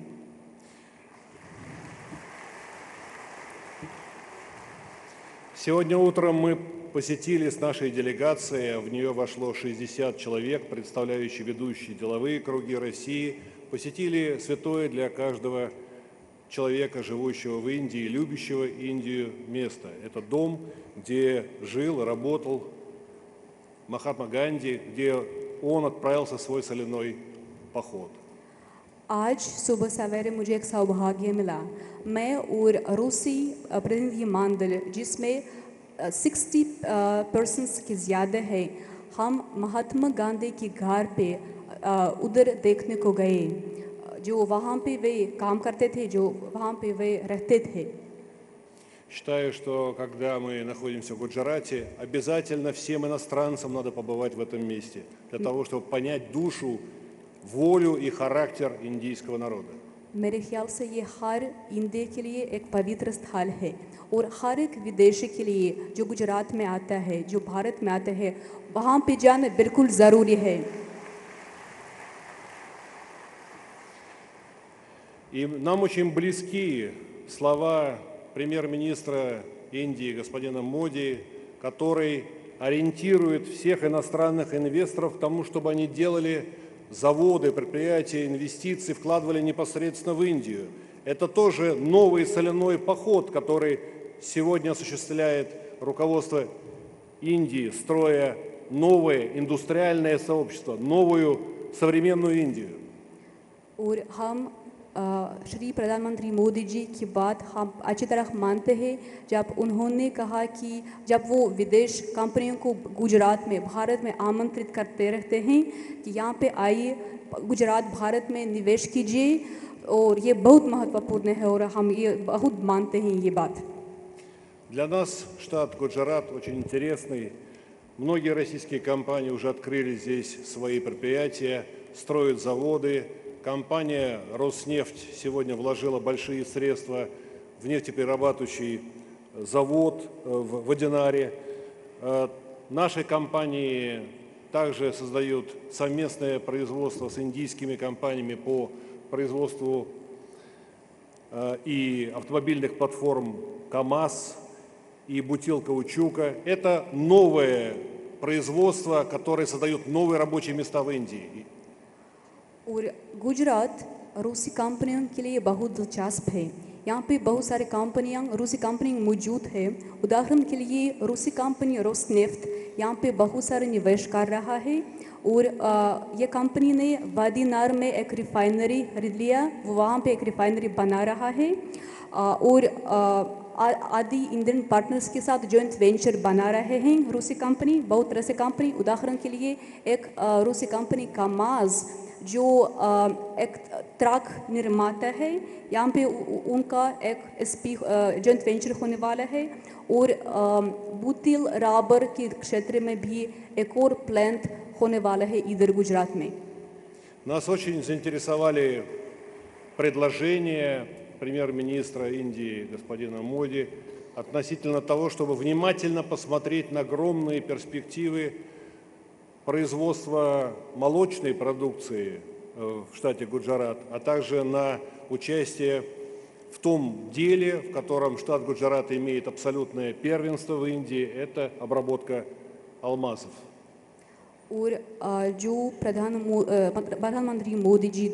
Сегодня утром мы посетили с нашей делегацией, в нее вошло 60 человек, представляющие ведущие деловые круги России, посетили святое для каждого человека, живущего в Индии, любящего Индию место. Это дом, где жил и работал Махатма Ганди, где он отправился в свой соляной поход. आज सुबह सवेरे मुझे एक सौभाग्य मिला। मैं और रूसी प्रतिनिधि मंडल जिसमें 60% की ज़्यादा है, हम महात्मा गांधी के घर पे उधर देखने को गए, जो वहाँ पे वे काम करते थे, जो वहाँ पे वे रहते थे। Считаю, что когда мы находимся в Гуджарате, обязательно всем иностранцам надо побывать в этом месте, для того, чтобы понять душу, волю и характер индийского народа. मेरे ख्याल से ये हर इंडिया के लिए एक पवित्र स्थल है और हर एक विदेशी के लिए जो गुजरात में आता है, जो भारत में आता है, वहाँ पे जाना बिल्कुल ज़रूरी है। И нам очень близки слова премьер-министра Индии господина Моди, который ориентирует всех иностранных инвесторов к тому, чтобы они делали заводы, предприятия, инвестиции, вкладывали непосредственно в Индию. Это тоже новый соляной поход, который сегодня осуществляет руководство Индии, строя новое индустриальное сообщество, новую современную Индию. और हम श्री प्रधानमंत्री मोदी जी की बात हम अच्छी तरह मानते हैं जब उन्होंने कहा कि जब वो विदेश कंपनियों को गुजरात में भारत में आमंत्रित करते रहते हैं कि यहाँ पे आइए गुजरात भारत में निवेश कीजिए और ये बहुत महत्वपूर्ण है और हम ये बहुत मानते हैं ये बात. Для нас штат Гуджарат очень интересный. Многие российские компании уже открыли здесь свои предприятия, строят заводы. Компания «Роснефть» сегодня вложила большие средства в нефтеперерабатывающий завод в Водянаре. Наши компании также создают совместное производство с индийскими компаниями по производству и автомобильных платформ КАМАЗ, и бутилкаучука. Это новое производство, которое создает новые рабочие места в Индии. और गुजरात रूसी कंपनियों के लिए बहुत दिलचस्प है. यहाँ पे बहुत सारे कंपनियाँ रूसी कंपनियाँ मौजूद है. उदाहरण के लिए रूसी कंपनी रोसनेफ्ट यहाँ पे बहुत सारे निवेश कर रहा है और ये कंपनी ने वादीनार में एक रिफाइनरी खरीद लिया, वो वहाँ पे एक रिफाइनरी बना रहा है और आदि इंडियन पार्टनर्स के साथ जॉइंट वेंचर बना रहे हैं रूसी कंपनी, बहुत तरह से कंपनी. उदाहरण के लिए एक रूसी कंपनी कामाज जो एक ट्रक निर्माता है, यहाँ पे उनका एक जॉइंट वेंचर होने वाला है और बुतिल रबर के क्षेत्र में भी एक और प्लांट होने वाला है इधर गुजरात में. Нас очень заинтересовали предложения премьер-министра Индии господина Моди относительно того, чтобы внимательно посмотреть на огромные перспективы производства молочной продукции в штате Гуджарат, а также на участие в том деле, в котором штат Гуджарат имеет абсолютное первенство в Индии, это обработка алмазов. और जो प्रधानमंत्री मोदी जी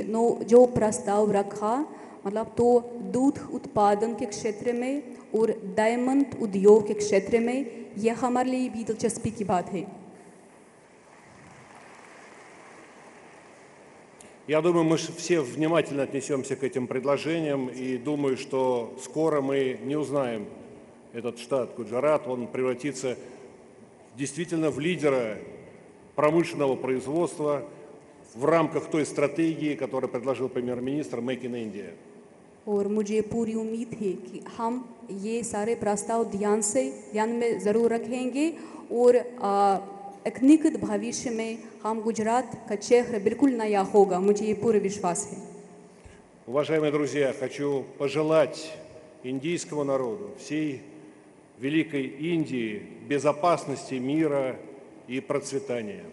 ने जो प्रस्ताव रखा, मतलब तो दूध उत्पादन के क्षेत्र में और डायमंड उद्योग के क्षेत्र में, यह हमारे लिए भी दिलचस्पी की बात है. Я думаю, мы все внимательно отнесемся к этим предложениям и думаю, что скоро мы не узнаем этот штат Гуджарат, он превратится действительно в лидера промышленного производства в рамках той стратегии, которую предложил премьер-министр «Make in India». और मुझे पूरी उम्मीद है कि हम ये सारे प्रस्ताव ध्यान में ज़रूर रखेंगे और एक निकट भविष्य में हम गुजरात का चेहरा बिल्कुल नया होगा, मुझे ये पूरा विश्वास है. Уважаемые друзья, хочу пожелать индийскому народу, всей великой Индии безопасности, мира и процветания.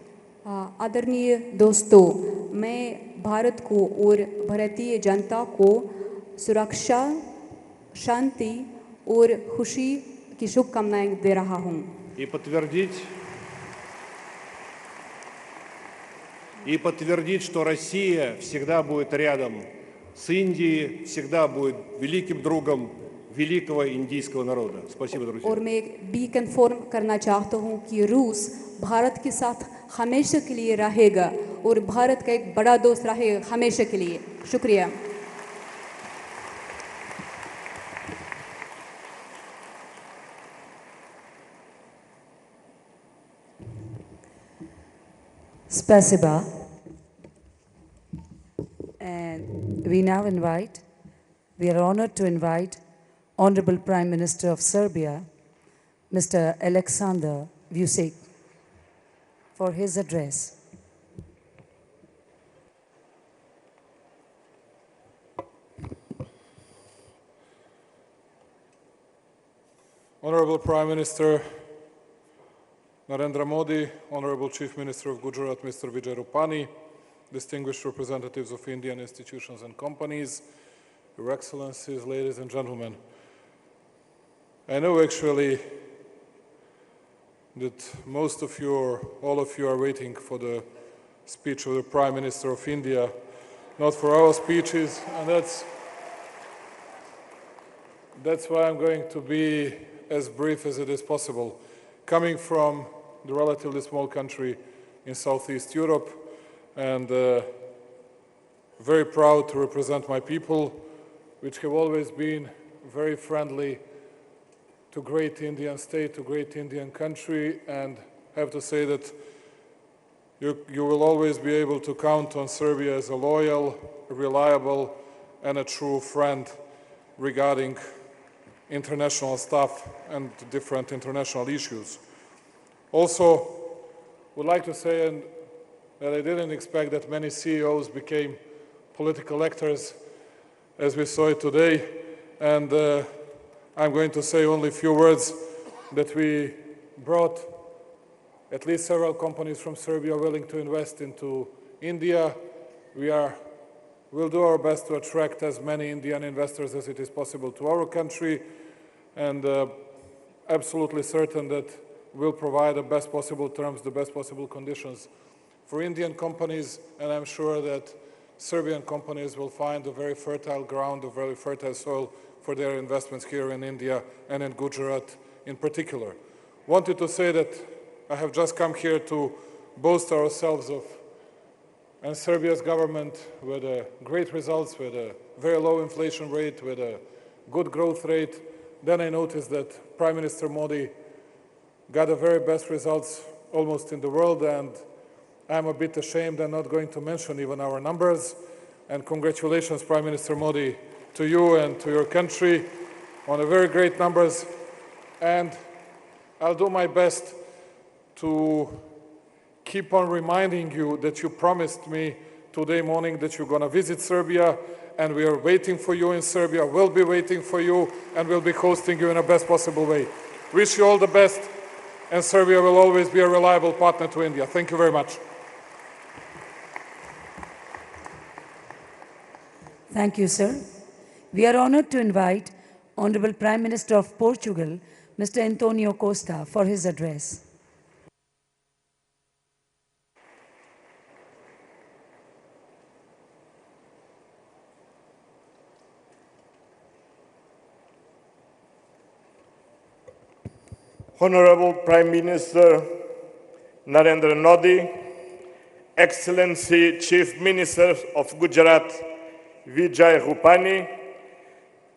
आदरणीय दोस्तों, मैं भारत को और भारतीय जनता को सुरक्षा, शांति और खुशी की शुभकामनाएं दे रहा हूँ. И подтвердить, что Россия всегда будет рядом с Индией, всегда будет великим другом великого индийского народа. Спасибо, друзья. और मैं भी कंफर्म करना चाहता हूँ कि रूस भारत के साथ हमेशा के लिए रहेगा और भारत का एक बड़ा दोस्त रहेगा हमेशा के लिए. शुक्रिया. Spasiba. And we now we are honored to invite Honorable Prime Minister of Serbia, Mr. Aleksandar Vučić, for his address. Honorable Prime Minister Narendra Modi, Honorable Chief Minister of Gujarat, Mr. Vijay Rupani, distinguished representatives of Indian institutions and companies, Your Excellencies, ladies and gentlemen. I know actually that most of you, or all of you, are waiting for the speech of the Prime Minister of India, not for our speeches, and that's why I'm going to be as brief as it is possible. Coming from the relatively small country in Southeast Europe, and very proud to represent my people, which have always been very friendly to great Indian state, to great Indian country, and have to say that you will always be able to count on Serbia as a loyal, reliable, and a true friend regarding international stuff and different international issues. Also, would like to say that I didn't expect that many CEOs became political actors as we saw it today, and I'm going to say only a few words that we brought at least several companies from Serbia willing to invest into India. We'll do our best to attract as many Indian investors as it is possible to our country, and absolutely certain that we'll provide the best possible terms, the best possible conditions for Indian companies, and I'm sure that Serbian companies will find a very fertile ground, a very fertile soil for their investments here in India and in Gujarat in particular. Wanted to say that I have just come here to boast ourselves of and Serbia's government with great results, with a very low inflation rate, with a good growth rate. Then I noticed that Prime Minister Modi got the very best results almost in the world, and I'm a bit ashamed I'm not going to mention even our numbers. And congratulations, Prime Minister Modi, to you and to your country on a very great numbers. And I'll do my best to keep on reminding you that you promised me today morning that you're going to visit Serbia, and we are waiting for you in Serbia. We'll be waiting for you, and we'll be hosting you in the best possible way. Wish you all the best, and Serbia will always be a reliable partner to India. Thank you very much. Thank you, sir. We are honored to invite Honorable Prime Minister of Portugal, Mr. Antonio Costa, for his address. Honorable Prime Minister Narendra Modi, Excellency Chief Minister of Gujarat Vijay Rupani,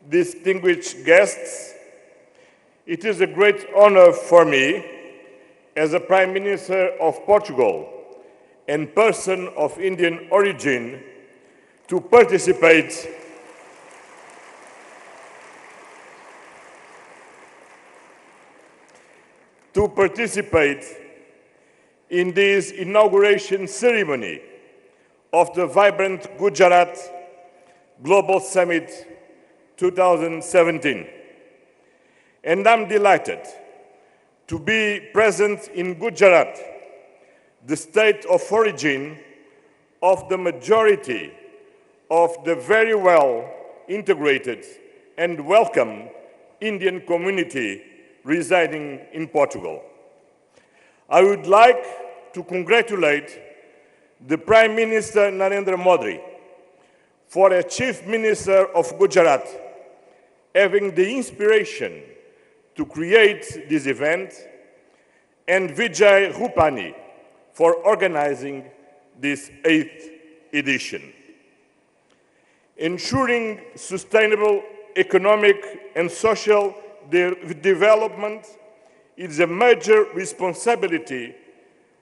distinguished guests, it is a great honor for me as a Prime Minister of Portugal and person of Indian origin to participate in this inauguration ceremony of the vibrant Gujarat Global Summit 2017. And I'm delighted to be present in Gujarat, the state of origin of the majority of the very well integrated and welcome Indian community residing in Portugal. I would like to congratulate the Prime Minister Narendra Modi for as Chief Minister of Gujarat having the inspiration to create this event, and Vijay Rupani for organizing this 8th edition. Ensuring sustainable economic and social development is a major responsibility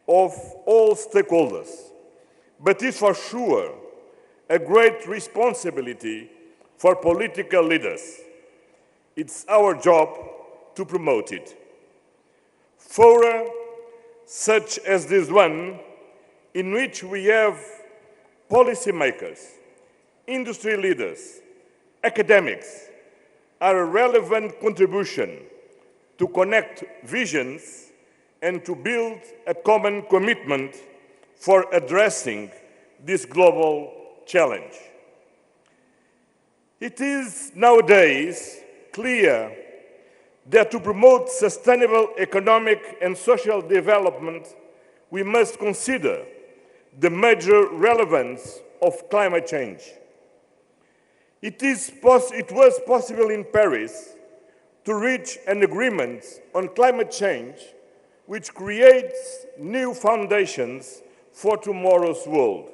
of all stakeholders, but is for sure a great responsibility for political leaders. It's our job to promote it. Fora such as this one, in which we have policymakers, industry leaders, academics, are a relevant contribution to connect visions and to build a common commitment for addressing this global challenge. It is nowadays clear that to promote sustainable economic and social development, we must consider the major relevance of climate change. It was possible in Paris to reach an agreement on climate change which creates new foundations for tomorrow's world.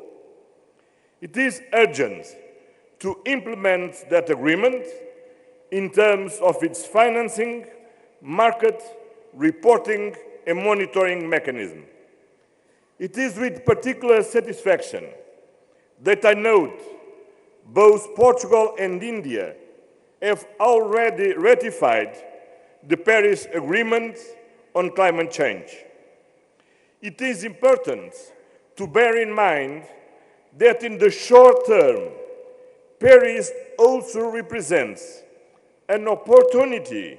It is urgent to implement that agreement in terms of its financing, market, reporting, and monitoring mechanism. It is with particular satisfaction that I note both Portugal and India have already ratified the Paris Agreement on climate change. It is important to bear in mind that in the short term, Paris also represents an opportunity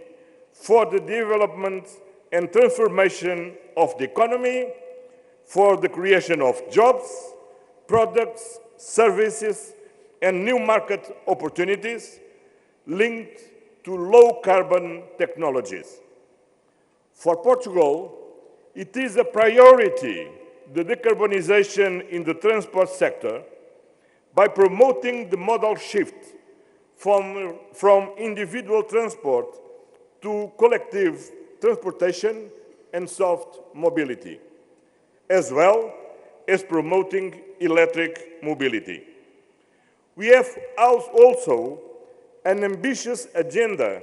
for the development and transformation of the economy, for the creation of jobs, products, services, and new market opportunities linked to low-carbon technologies. For Portugal, it is a priority, the decarbonization in the transport sector, by promoting the modal shift from individual transport to collective transportation and soft mobility, as well as promoting electric mobility. We have also an ambitious agenda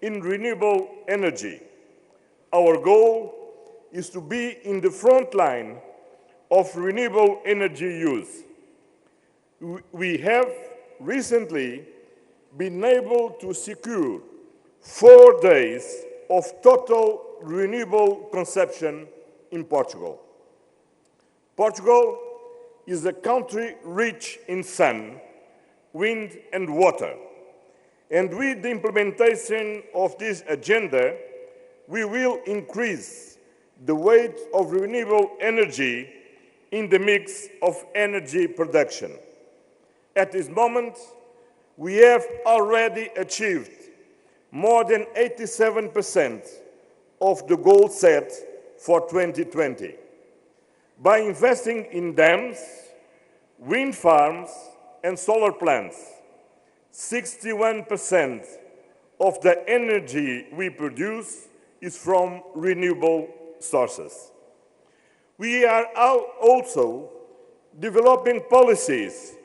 in renewable energy. Our goal is to be in the front line of renewable energy use. We have recently been able to secure 4 days of total renewable consumption in Portugal. Portugal is a country rich in sun, wind, and water. And with the implementation of this agenda, we will increase the weight of renewable energy in the mix of energy production. At this moment, we have already achieved more than 87% of the goal set for 2020. By investing in dams, wind farms, and solar plants, 61% of the energy we produce is from renewable sources. We are also developing policies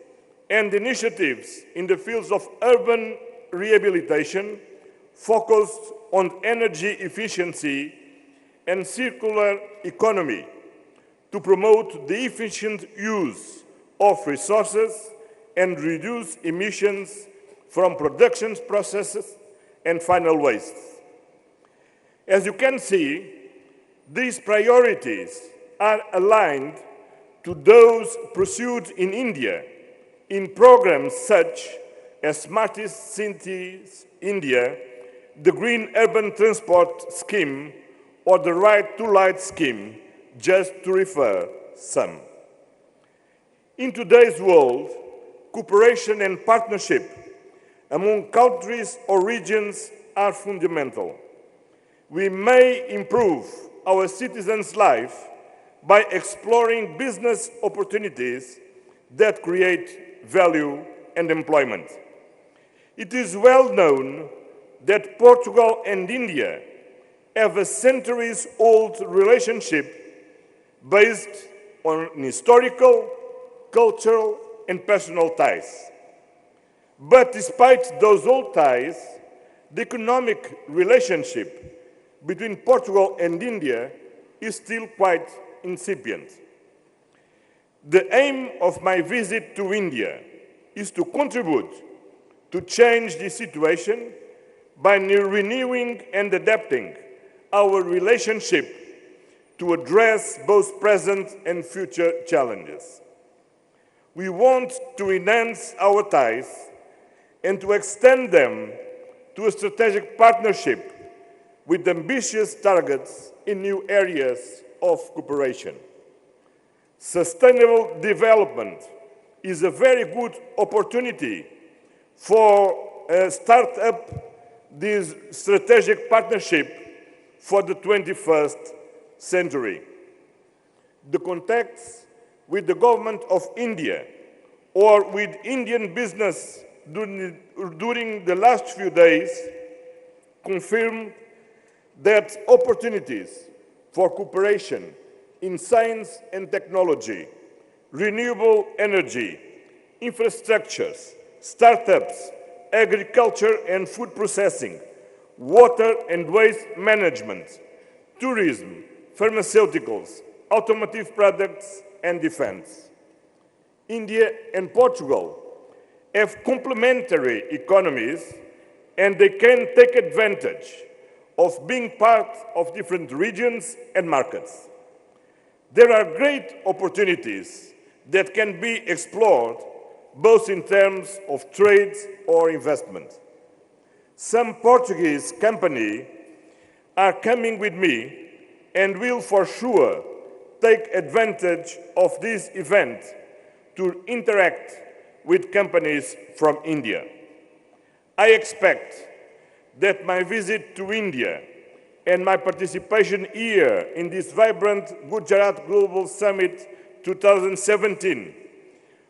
and initiatives in the fields of urban rehabilitation focused on energy efficiency and circular economy to promote the efficient use of resources and reduce emissions from production processes and final wastes. As you can see, these priorities are aligned to those pursued in India in programs such as Smartest Cities India, the Green Urban Transport Scheme, or the Right to Light Scheme, just to refer some. In today's world, cooperation and partnership among countries or regions are fundamental. We may improve our citizens' life by exploring business opportunities that create value and employment. It is well known that Portugal and India have a centuries-old relationship based on historical, cultural, and personal ties. But despite those old ties, the economic relationship between Portugal and India is still quite incipient. The aim of my visit to India is to contribute to change the situation by renewing and adapting our relationship to address both present and future challenges. We want to enhance our ties and to extend them to a strategic partnership with ambitious targets in new areas of cooperation. Sustainable development is a very good opportunity for start up this strategic partnership for the 21st century. The contacts with the government of India or with Indian business during the last few days confirmed that opportunities for cooperation in science and technology, renewable energy, infrastructures, startups, agriculture and food processing, water and waste management, tourism, pharmaceuticals, automotive products and defense. India and Portugal have complementary economies and they can take advantage of being part of different regions and markets. There are great opportunities that can be explored both in terms of trade or investment. Some Portuguese companies are coming with me and will for sure take advantage of this event to interact with companies from India. I expect that my visit to India and my participation here in this vibrant Gujarat Global Summit 2017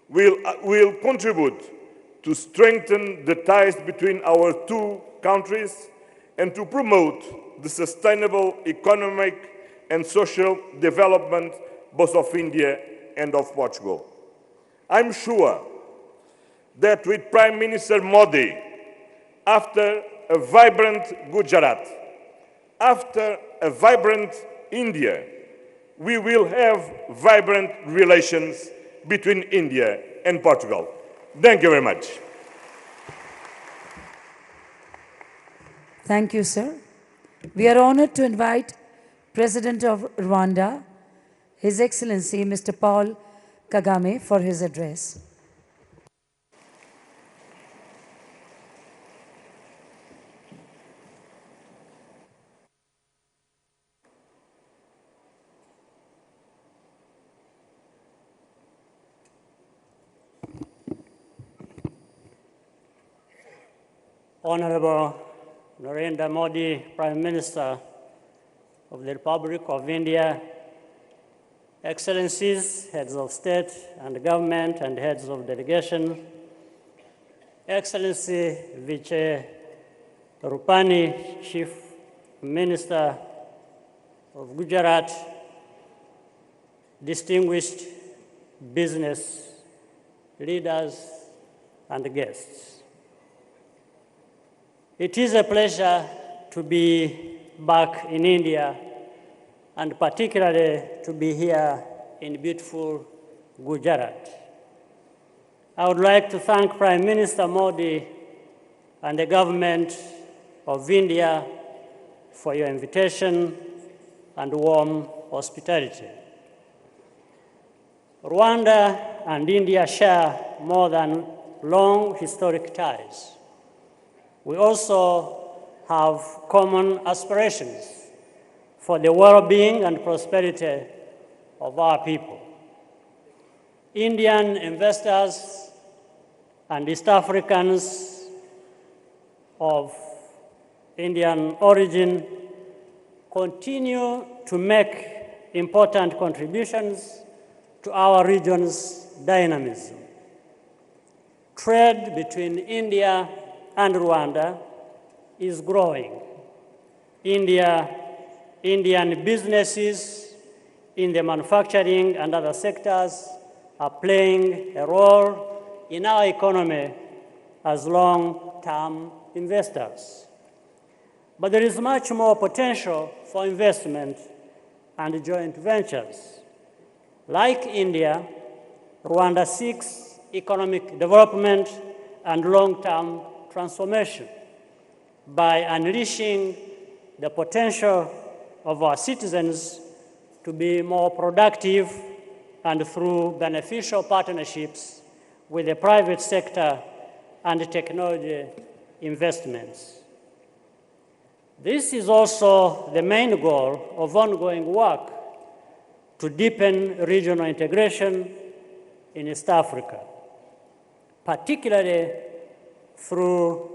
will contribute to strengthen the ties between our two countries and to promote the sustainable economic and social development both of India and of Portugal. I'm sure that with Prime Minister Modi, after a vibrant Gujarat, after a vibrant India, we will have vibrant relations between India and Portugal. Thank you very much. Thank you, sir. We are honored to invite President of Rwanda, His Excellency Mr. Paul Kagame, for his address. Honorable Narendra Modi, Prime Minister of the Republic of India, Excellencies, Heads of State and Government and Heads of Delegation, Excellency Vijay Rupani, Chief Minister of Gujarat, distinguished business leaders and guests. It is a pleasure to be back in India and particularly to be here in beautiful Gujarat. I would like to thank Prime Minister Modi and the government of India for your invitation and warm hospitality. Rwanda and India share more than long historic ties. We also have common aspirations for the well-being and prosperity of our people. Indian investors and East Africans of Indian origin continue to make important contributions to our region's dynamism. Trade between India and Rwanda is growing. Indian businesses in the manufacturing and other sectors are playing a role in our economy as long-term investors. But there is much more potential for investment and joint ventures. Like India, Rwanda seeks economic development and long-term transformation by unleashing the potential of our citizens to be more productive and through beneficial partnerships with the private sector and technology investments. This is also the main goal of ongoing work to deepen regional integration in East Africa, particularly through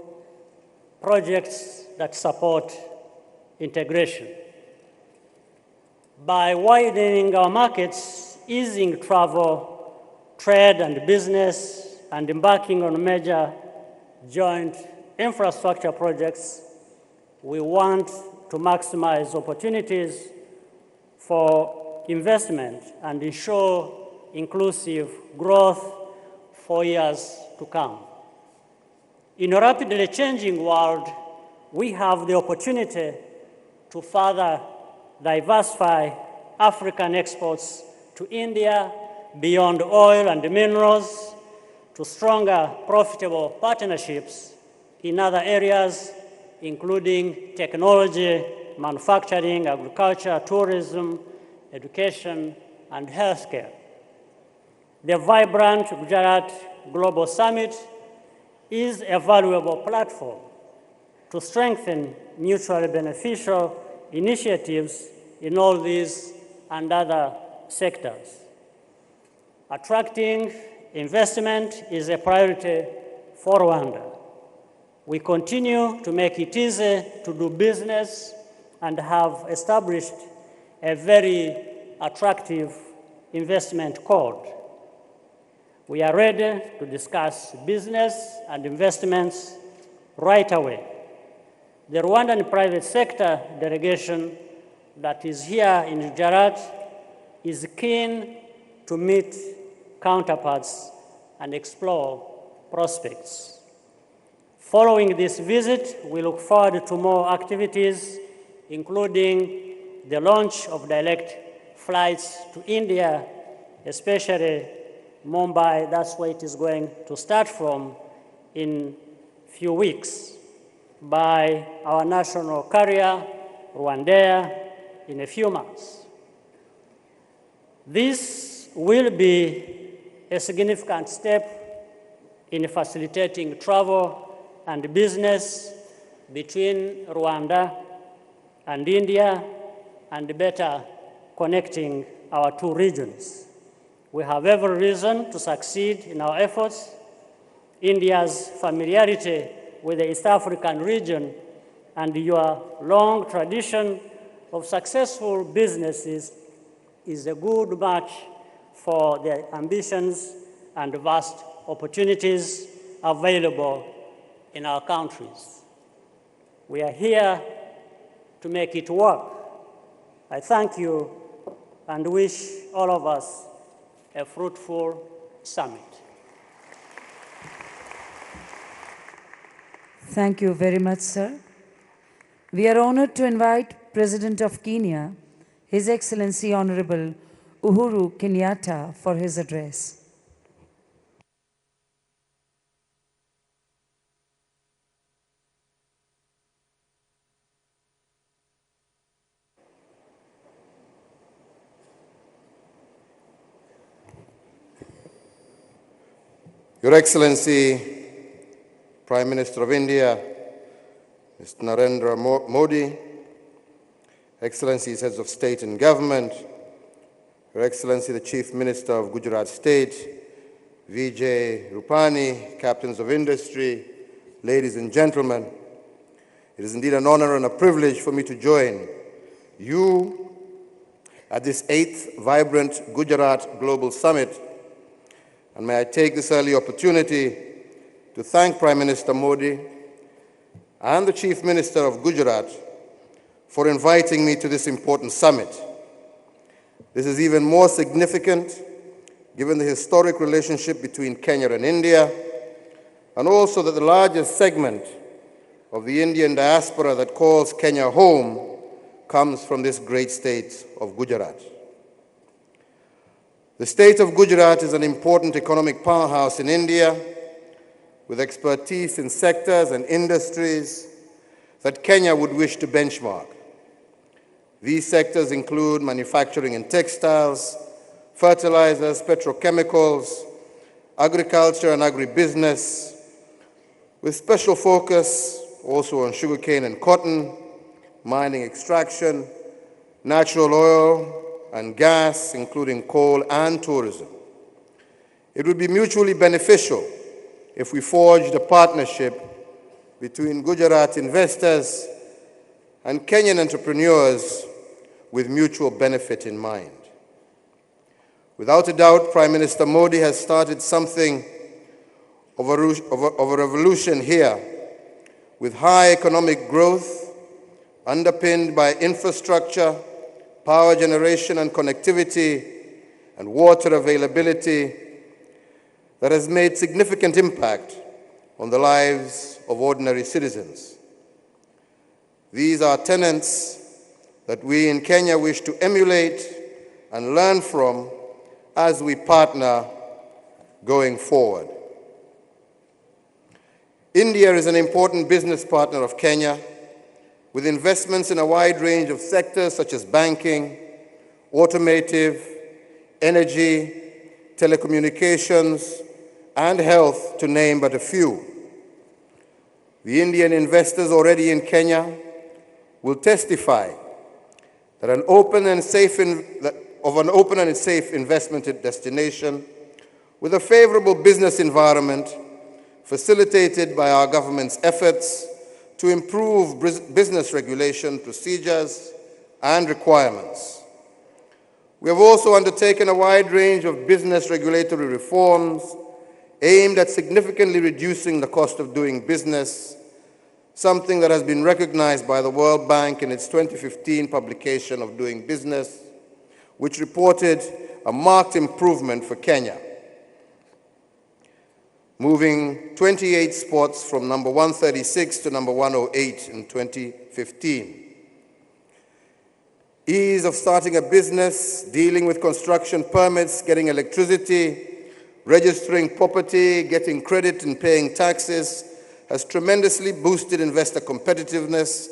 projects that support integration. By widening our markets, easing travel, trade and business, and embarking on major joint infrastructure projects, we want to maximize opportunities for investment and ensure inclusive growth for years to come. In a rapidly changing world, we have the opportunity to further diversify African exports to India beyond oil and minerals, to stronger, profitable partnerships in other areas, including technology, manufacturing, agriculture, tourism, education, and healthcare. The vibrant Gujarat Global Summit is a valuable platform to strengthen mutually beneficial initiatives in all these and other sectors. Attracting investment is a priority for Rwanda. We continue to make it easy to do business and have established a very attractive investment code. We are ready to discuss business and investments right away. The Rwandan private sector delegation that is here in Gujarat is keen to meet counterparts and explore prospects. Following this visit, we look forward to more activities, including the launch of direct flights to India, especially Mumbai. That's where it is going to start from in a few weeks, by our national carrier, Rwandair, in a few months. This will be a significant step in facilitating travel and business between Rwanda and India, and better connecting our two regions. We have every reason to succeed in our efforts. India's familiarity with the East African region and your long tradition of successful businesses is a good match for the ambitions and vast opportunities available in our countries. We are here to make it work. I thank you and wish all of us a fruitful summit. Thank you very much, sir. We are honored to invite President of Kenya, His Excellency Honorable Uhuru Kenyatta, for his address. Your Excellency, Prime Minister of India, Mr. Narendra Modi, Excellencies, Heads of State and Government, Your Excellency, the Chief Minister of Gujarat State, Vijay Rupani, Captains of Industry, ladies and gentlemen, it is indeed an honor and a privilege for me to join you at this 8th Vibrant Gujarat Global Summit. And may I take this early opportunity to thank Prime Minister Modi and the Chief Minister of Gujarat for inviting me to this important summit. This is even more significant given the historic relationship between Kenya and India, and also that the largest segment of the Indian diaspora that calls Kenya home comes from this great state of Gujarat. The state of Gujarat is an important economic powerhouse in India, with expertise in sectors and industries that Kenya would wish to benchmark. These sectors include manufacturing and textiles, fertilizers, petrochemicals, agriculture and agribusiness, with special focus also on sugarcane and cotton, mining extraction, natural oil and gas, including coal and tourism. It would be mutually beneficial if we forged a partnership between Gujarat investors and Kenyan entrepreneurs with mutual benefit in mind. Without a doubt, Prime Minister Modi has started something of a revolution here, with high economic growth underpinned by infrastructure, power generation and connectivity, and water availability that has made significant impact on the lives of ordinary citizens. These are tenets that we in Kenya wish to emulate and learn from as we partner going forward. India is an important business partner of Kenya, with investments in a wide range of sectors such as banking, automotive, energy, telecommunications, and health, to name but a few. The Indian investors already in Kenya will testify that an open and safe investment destination with a favorable business environment facilitated by our government's efforts to improve business regulation procedures and requirements. We have also undertaken a wide range of business regulatory reforms aimed at significantly reducing the cost of doing business, something that has been recognized by the World Bank in its 2015 publication of Doing Business, which reported a marked improvement for Kenya, moving 28 spots from number 136 to number 108 in 2015. Ease of starting a business, dealing with construction permits, getting electricity, registering property, getting credit and paying taxes has tremendously boosted investor competitiveness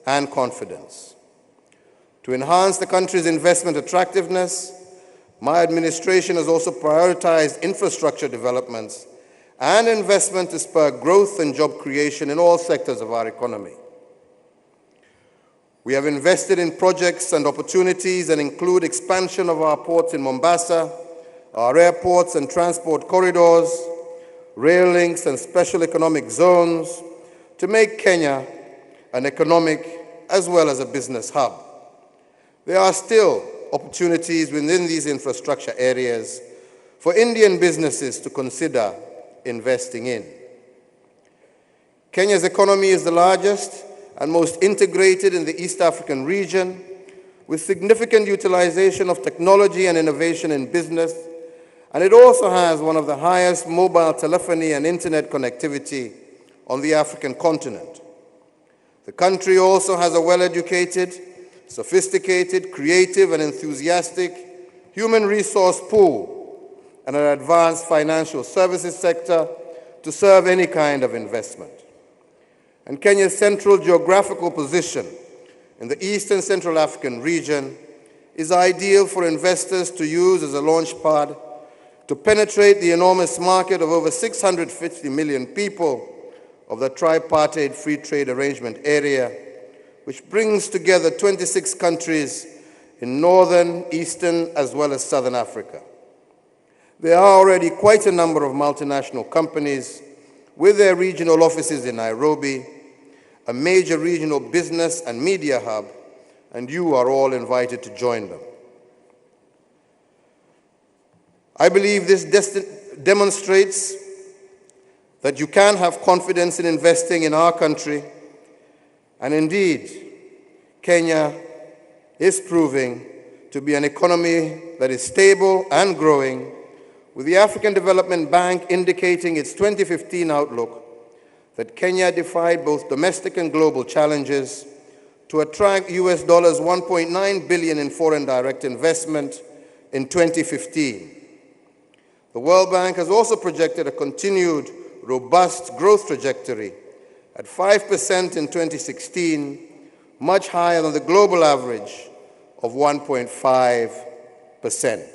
and confidence. To enhance the country's investment attractiveness, my administration has also prioritized infrastructure developments and investment to spur growth and job creation in all sectors of our economy. We have invested in projects and opportunities that include expansion of our ports in Mombasa, our airports and transport corridors, rail links and special economic zones to make Kenya an economic as well as a business hub. There are still opportunities within these infrastructure areas for Indian businesses to consider investing in. Kenya's economy is the largest and most integrated in the East African region, with significant utilization of technology and innovation in business, and it also has one of the highest mobile telephony and internet connectivity on the African continent. The country also has a well-educated, sophisticated, creative, and enthusiastic human resource pool and an advanced financial services sector to serve any kind of investment. And Kenya's central geographical position in the East and Central African region is ideal for investors to use as a launch pad to penetrate the enormous market of over 650 million people of the tripartite free trade arrangement area, which brings together 26 countries in northern, eastern, as well as southern Africa. There are already quite a number of multinational companies with their regional offices in Nairobi, a major regional business and media hub, and you are all invited to join them. I believe this demonstrates that you can have confidence in investing in our country, and indeed, Kenya is proving to be an economy that is stable and growing, with the African Development Bank indicating its 2015 outlook that Kenya defied both domestic and global challenges to attract US $1.9 billion in foreign direct investment in 2015. The World Bank has also projected a continued robust growth trajectory at 5% in 2016, much higher than the global average of 1.5%.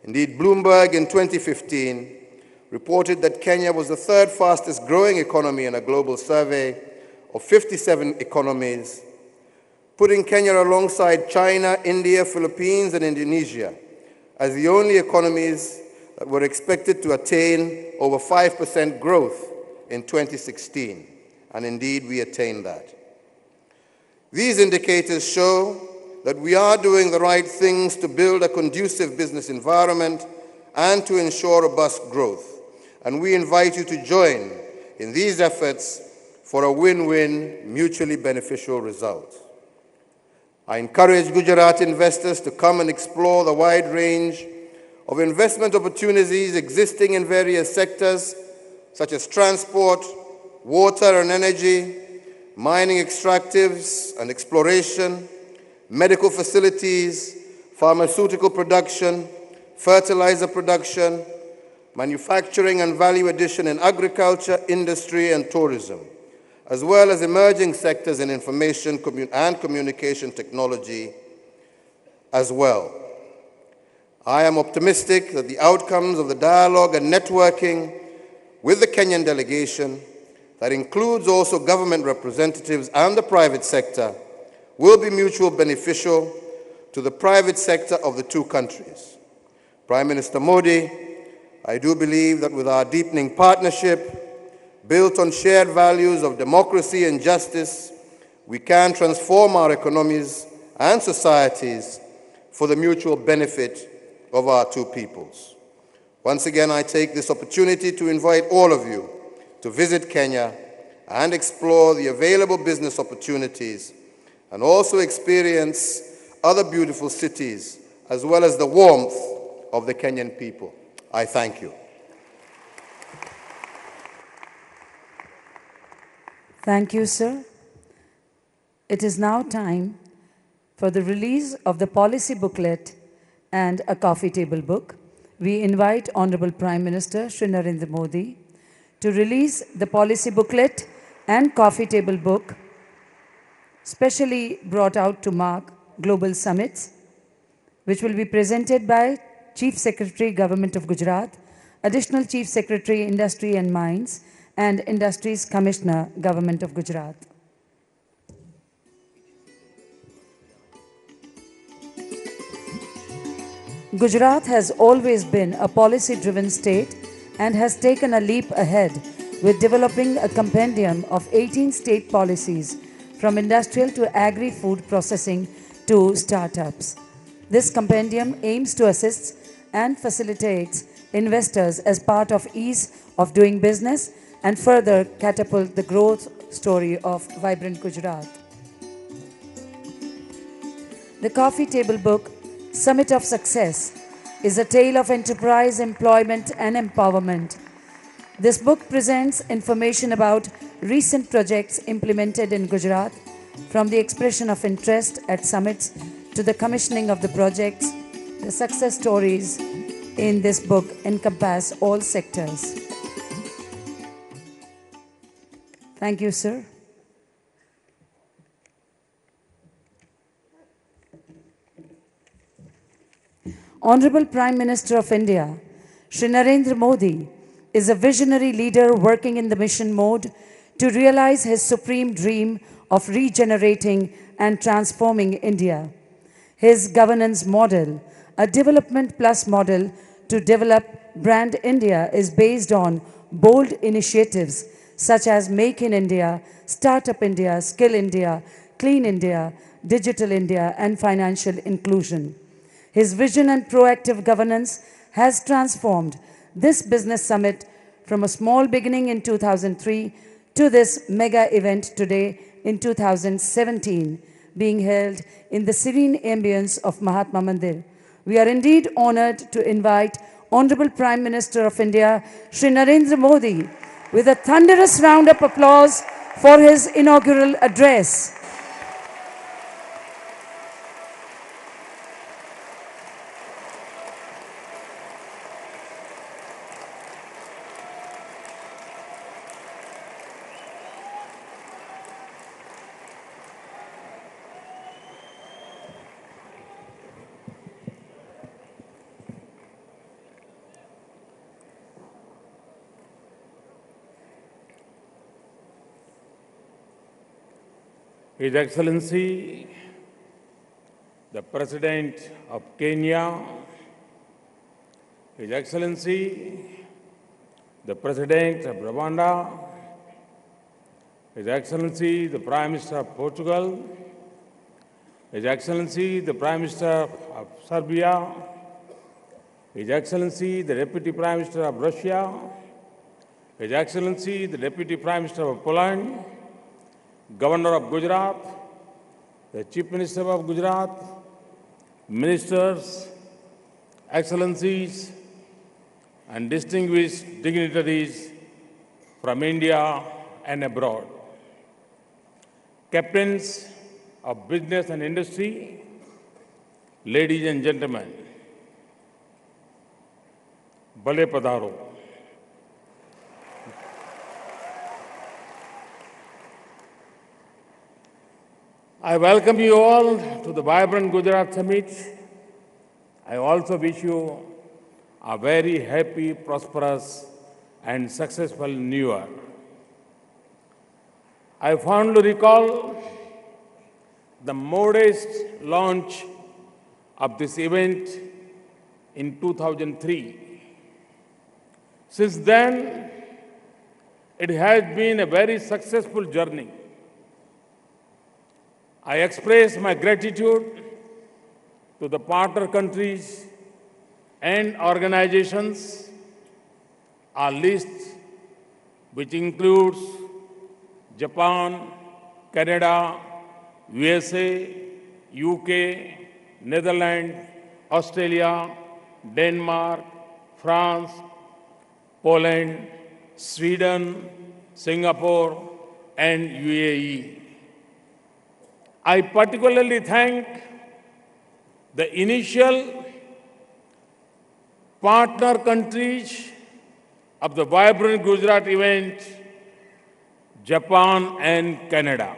Indeed, Bloomberg in 2015 reported that Kenya was the third fastest growing economy in a global survey of 57 economies, putting Kenya alongside China, India, Philippines, and Indonesia as the only economies that were expected to attain over 5% growth in 2016. And indeed, we attained that. These indicators show that we are doing the right things to build a conducive business environment and to ensure robust growth. And we invite you to join in these efforts for a win-win, mutually beneficial result. I encourage Gujarat investors to come and explore the wide range of investment opportunities existing in various sectors such as transport, water and energy, mining extractives and exploration, medical facilities, pharmaceutical production, fertilizer production, manufacturing and value addition in agriculture, industry and tourism, as well as emerging sectors in information and communication technology as well. I am optimistic that the outcomes of the dialogue and networking with the Kenyan delegation, that includes also government representatives and the private sector, will be mutually beneficial to the private sector of the two countries. Prime Minister Modi, I do believe that with our deepening partnership, built on shared values of democracy and justice, we can transform our economies and societies for the mutual benefit of our two peoples. Once again, I take this opportunity to invite all of you to visit Kenya and explore the available business opportunities and also experience other beautiful cities as well as the warmth of the Kenyan people. I thank you. Thank you, sir. It is now time for the release of the policy booklet and a coffee table book. We invite Honorable Prime Minister Shri Narendra Modi to release the policy booklet and coffee table book, specially brought out to mark global summits, which will be presented by Chief Secretary, Government of Gujarat, Additional Chief Secretary, Industry and Mines, and Industries Commissioner, Government of Gujarat. Gujarat has always been a policy-driven state and has taken a leap ahead with developing a compendium of 18 state policies from industrial to agri-food processing to startups. This compendium aims to assist and facilitates investors as part of ease of doing business and further catapult the growth story of vibrant Gujarat. The coffee table book, Summit of Success, is a tale of enterprise, employment and empowerment. This book presents information about recent projects implemented in Gujarat, from the expression of interest at summits to the commissioning of the projects. The success stories in this book encompass all sectors. Thank you, sir. Honorable Prime Minister of India, Shri Narendra Modi, is a visionary leader working in the mission mode to realize his supreme dream of regenerating and transforming India. His governance model, a development plus model to develop brand India, is based on bold initiatives such as Make in India, Startup India, Skill India, Clean India, Digital India, and financial inclusion. His vision and proactive governance has transformed this business summit from a small beginning in 2003 to this mega event today in 2017, being held in the serene ambience of Mahatma Mandir. We are indeed honored to invite Honorable Prime Minister of India, Shri Narendra Modi, with a thunderous round of applause for his inaugural address. His Excellency, the President of Kenya, His Excellency, the President of Rwanda, His Excellency, the Prime Minister of Portugal, His Excellency, the Prime Minister of Serbia, His Excellency, the Deputy Prime Minister of Russia, His Excellency, the Deputy Prime Minister of Poland, Governor of Gujarat, the Chief Minister of Gujarat, ministers, excellencies, and distinguished dignitaries from India and abroad, captains of business and industry, ladies and gentlemen, Bale Padharo. I welcome you all to the vibrant Gujarat Summit. I also wish you a very happy, prosperous, and successful New Year. I fondly recall the modest launch of this event in 2003. Since then, it has been a very successful journey. I express my gratitude to the partner countries and organizations. Our list, which includes Japan, Canada, USA, UK, Netherlands, Australia, Denmark, France, Poland, Sweden, Singapore, and UAE. I particularly thank the initial partner countries of the vibrant Gujarat event, Japan and Canada.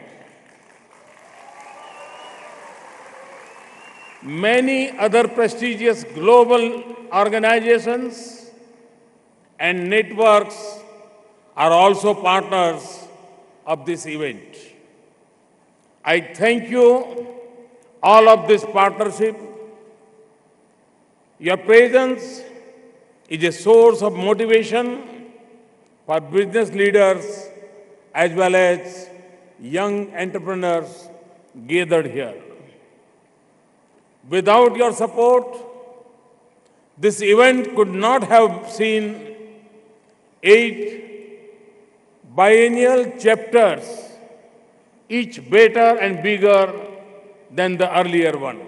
Many other prestigious global organizations and networks are also partners of this event. I thank you all of this partnership. Your presence is a source of motivation for business leaders as well as young entrepreneurs gathered here. Without your support, this event could not have seen 8 biennial chapters, each better and bigger than the earlier one.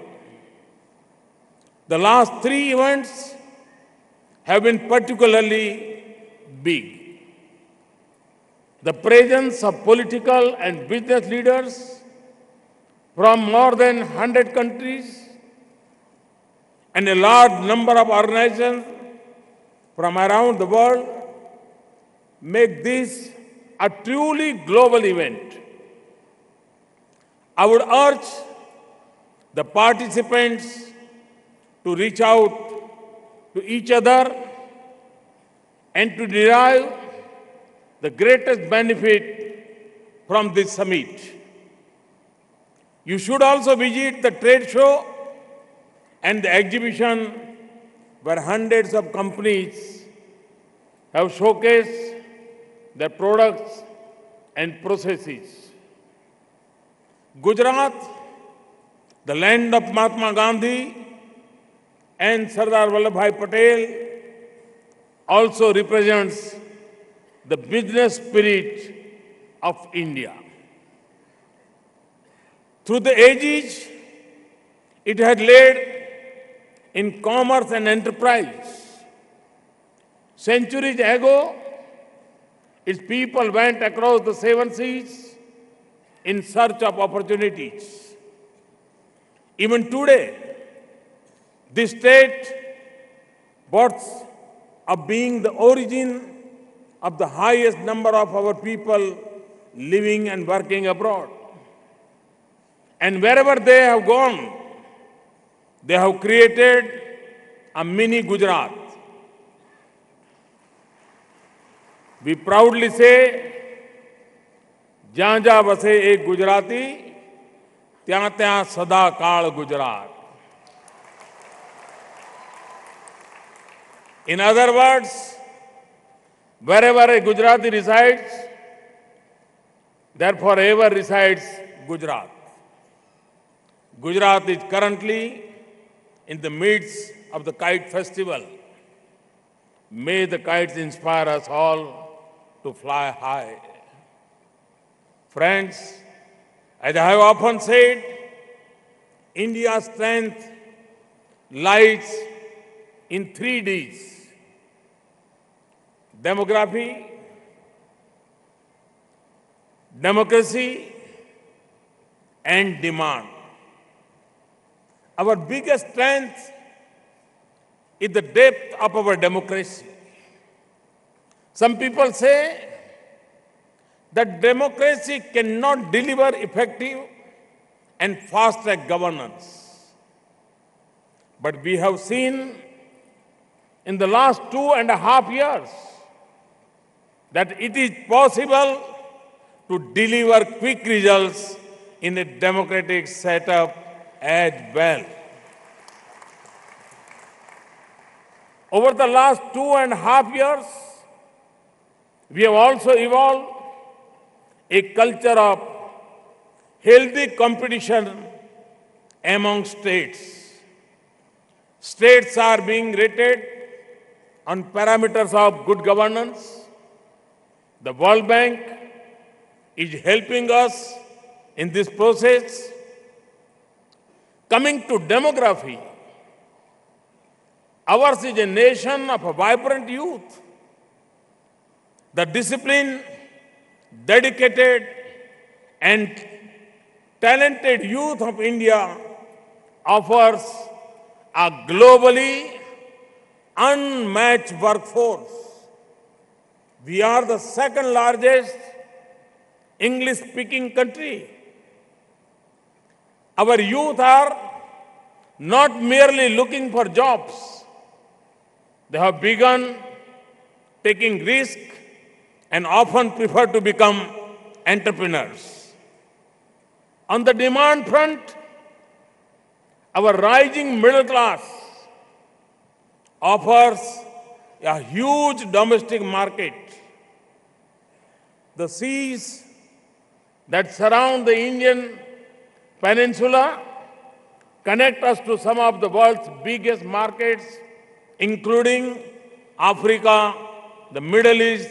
The last 3 events have been particularly big. The presence of political and business leaders from more than 100 countries and a large number of organizations from around the world make this a truly global event. I would urge the participants to reach out to each other and to derive the greatest benefit from this summit. You should also visit the trade show and the exhibition where hundreds of companies have showcased their products and processes. Gujarat, the land of Mahatma Gandhi and Sardar Vallabhbhai Patel, also represents the business spirit of India. Through the ages, it had led in commerce and enterprise. Centuries ago, its people went across the 7 seas in search of opportunities. Even today, this state boasts of being the origin of the highest number of our people living and working abroad. And wherever they have gone, they have created a mini Gujarat. We proudly say, જ્યાં જ્યાં વસે એક ગુજરાતી, ત્યાં ત્યાં સદા કાળ Gujarat. In other words, wherever a Gujarati resides, there forever resides Gujarat. Gujarat is currently in the midst of the Kite Festival. May the kites inspire us all to fly high. Friends, as I have often said, India's strength lies in 3 Ds: demography, democracy, and demand. Our biggest strength is the depth of our democracy. Some people say that democracy cannot deliver effective and fast-track governance. But we have seen in the last 2.5 years that it is possible to deliver quick results in a democratic setup as well. Over the last 2.5 years, we have also evolved a culture of healthy competition among states. States are being rated on parameters of good governance. The World Bank is helping us in this process. Coming to demography, ours is a nation of a vibrant youth. The disciplined, dedicated, and talented youth of India offers a globally unmatched workforce. We are the second largest English-speaking country. Our youth are not merely looking for jobs. They have begun taking risks and often prefer to become entrepreneurs. On the demand front, our rising middle class offers a huge domestic market. The seas that surround the Indian peninsula connect us to some of the world's biggest markets, including Africa, the Middle East,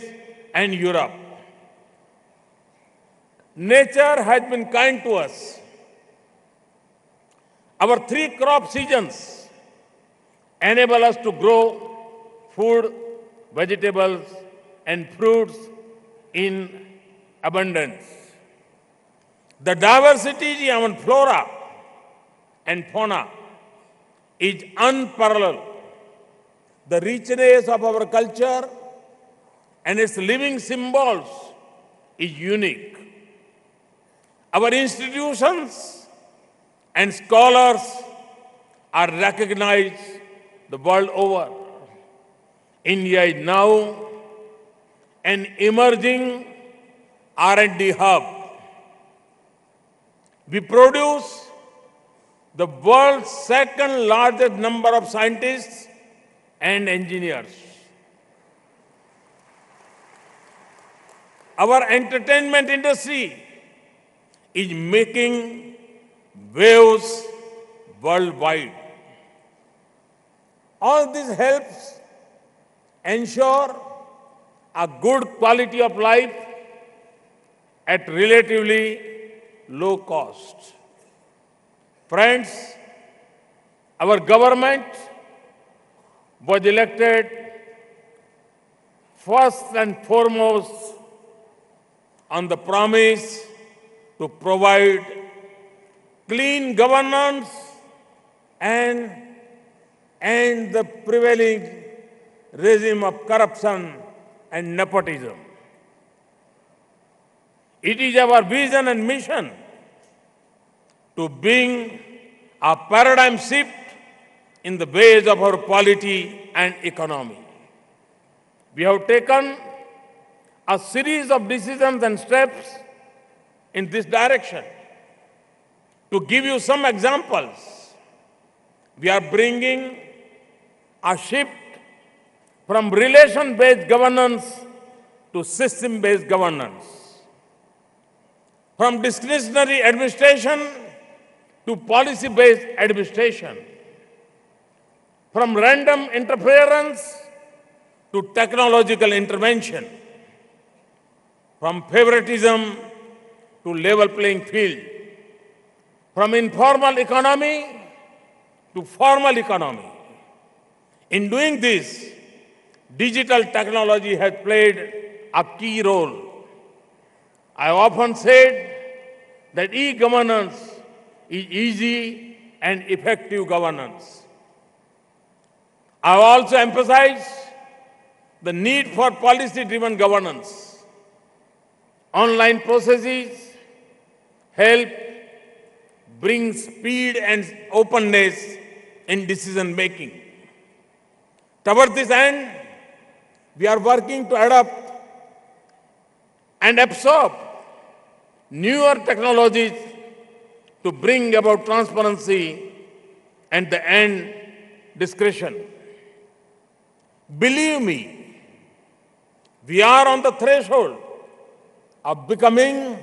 and Europe. Nature has been kind to us. Our 3 crop seasons enable us to grow food, vegetables, and fruits in abundance. The diversity in flora and fauna is unparalleled. The richness of our culture and its living symbols is unique. Our institutions and scholars are recognized the world over. India is now an emerging R&D hub. We produce the world's second largest number of scientists and engineers. Our entertainment industry is making waves worldwide. All this helps ensure a good quality of life at relatively low cost. Friends, our government was elected first and foremost on the promise to provide clean governance and end the prevailing regime of corruption and nepotism. It is our vision and mission to bring a paradigm shift in the ways of our polity and economy. We have taken a series of decisions and steps in this direction. To give you some examples, we are bringing a shift from relation-based governance to system-based governance, from discretionary administration to policy-based administration, from random interference to technological intervention, from favoritism to level playing field, from informal economy to formal economy. In doing this, digital technology has played a key role. I often said that e-governance is easy and effective governance. I also emphasize the need for policy-driven governance. Online processes help bring speed and openness in decision-making. Towards this end, we are working to adopt and absorb newer technologies to bring about transparency and the end discretion. Believe me, we are on the threshold of becoming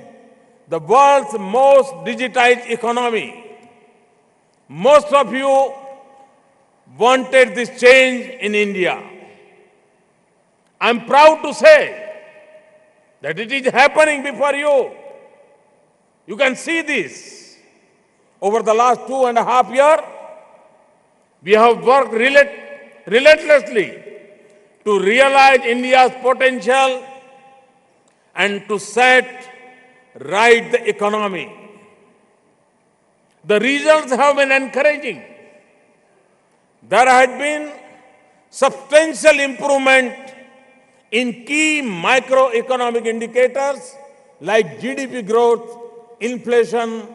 the world's most digitized economy. Most of you wanted this change in India. I'm proud to say that it is happening before you. You can see this. Over the last 2.5 years, we have worked relentlessly to realize India's potential and to set right the economy. The results have been encouraging. There had been substantial improvement in key microeconomic indicators like GDP growth, inflation,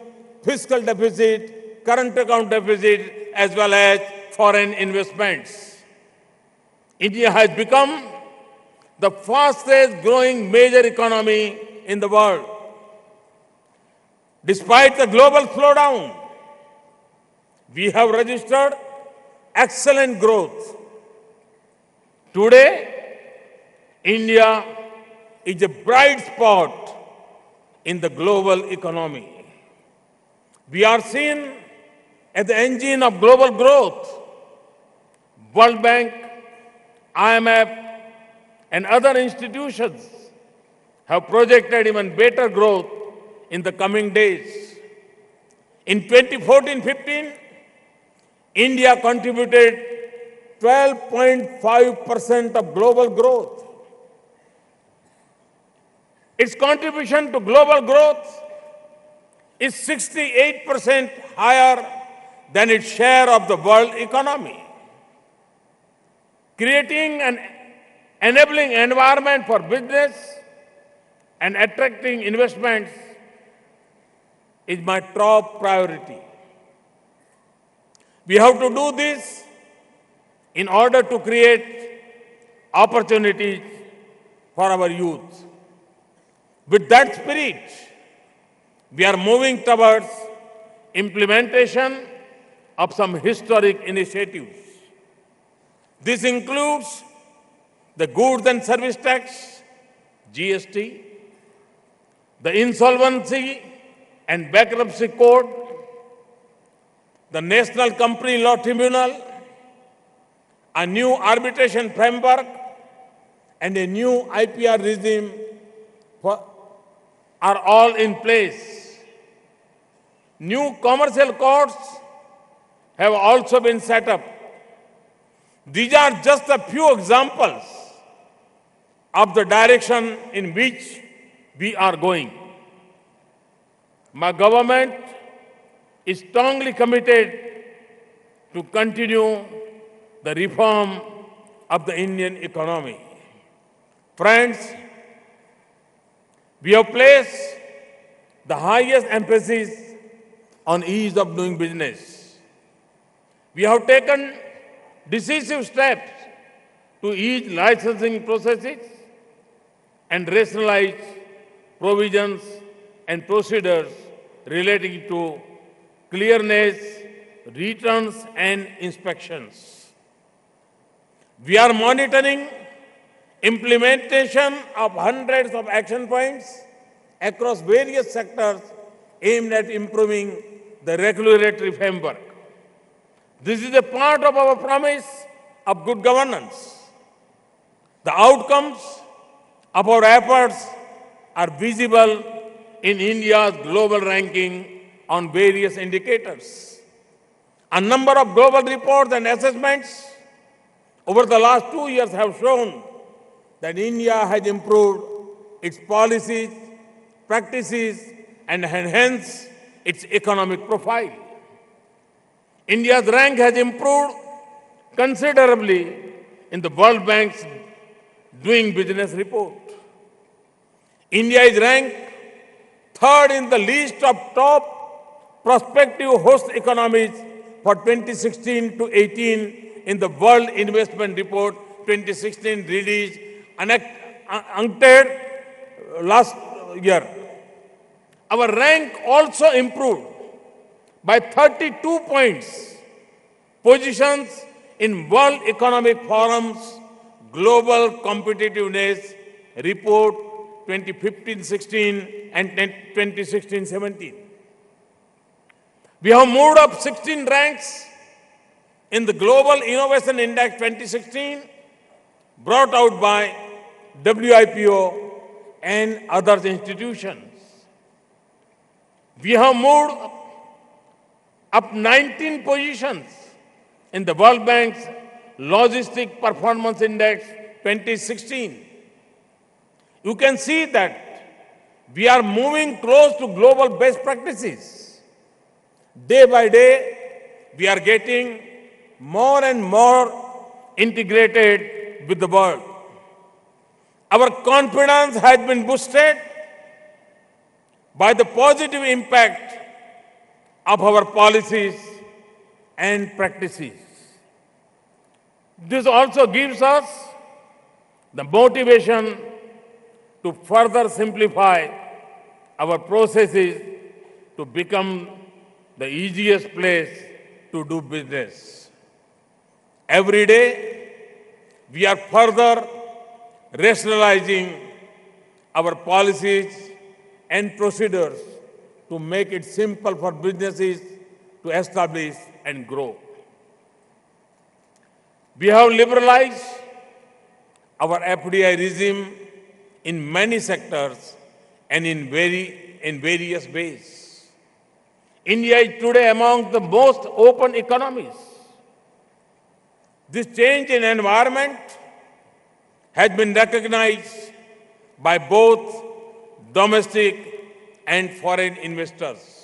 fiscal deficit, current account deficit, as well as foreign investments. India has become the fastest growing major economy in the world. Despite the global slowdown, we have registered excellent growth. Today, India is a bright spot in the global economy. We are seen as the engine of global growth. World Bank, IMF, and other institutions have projected even better growth in the coming days. In 2014-15, India contributed 12.5% of global growth. Its contribution to global growth is 68% higher than its share of the world economy. Creating an enabling environment for business and attracting investments is my top priority. We have to do this in order to create opportunities for our youth. With that spirit, we are moving towards implementation of some historic initiatives. This includes the Goods and Service Tax, GST, the Insolvency and Bankruptcy Code, the National Company Law Tribunal, a new arbitration framework, and a new IPR regime are all in place. New commercial courts have also been set up. These are just a few examples of the direction in which we are going. My government is strongly committed to continue the reform of the Indian economy. Friends, we have placed the highest emphasis on ease of doing business. We have taken decisive steps to ease licensing processes and rationalize provisions and procedures relating to clearness, returns, and inspections. We are monitoring implementation of hundreds of action points across various sectors aimed at improving the regulatory framework. This is a part of our promise of good governance. The outcomes of our efforts are visible in India's global ranking on various indicators. A number of global reports and assessments over the last 2 years have shown that India has improved its policies, practices, and enhanced its economic profile. India's rank has improved considerably in the World Bank's Doing Business report. India is ranked third in the list of top prospective host economies for 2016 to 18 in the World Investment Report 2016 released UNCTAD last year. Our rank also improved by 32 points, positions in World Economic Forum's Global Competitiveness Report 2015-16 and 2016-17. We have moved up 16 ranks in the Global Innovation Index 2016 brought out by WIPO and other institutions. We have moved up 19 positions in the World Bank's Logistic Performance Index 2016. You can see that we are moving close to global best practices. Day by day, we are getting more and more integrated with the world. Our confidence has been boosted by the positive impact of our policies and practices. This also gives us the motivation to further simplify our processes to become the easiest place to do business. Every day, we are further rationalizing our policies and procedures to make it simple for businesses to establish and grow. We have liberalized our FDI regime in many sectors and in various ways. India is today among the most open economies. This change in environment has been recognized by both domestic and foreign investors.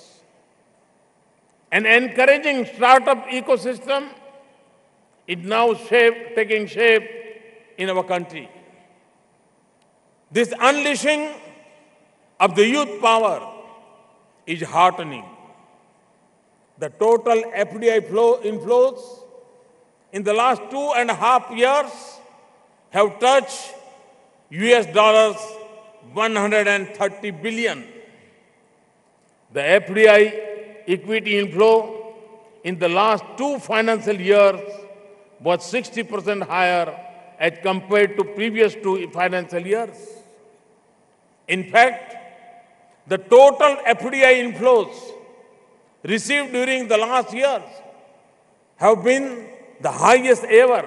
An encouraging startup ecosystem is now taking shape in our country. This unleashing of the youth power is heartening. The total FDI inflows in the last 2.5 years have touched $130 billion. The FDI equity inflow in the last 2 financial years was 60% higher as compared to previous 2 financial years. In fact, the total FDI inflows received during the last years have been the highest ever.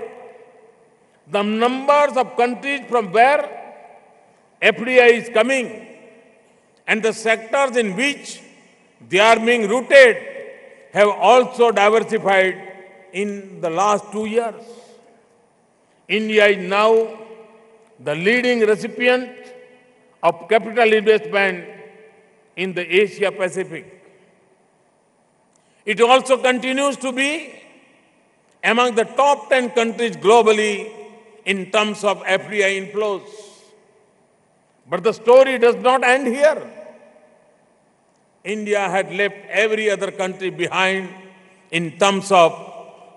The numbers of countries from where FDI is coming and the sectors in which they are being rooted have also diversified in the last 2 years. India is now the leading recipient of capital investment in the Asia Pacific. It also continues to be among the top 10 countries globally in terms of FDI inflows. But the story does not end here. India had left every other country behind in terms of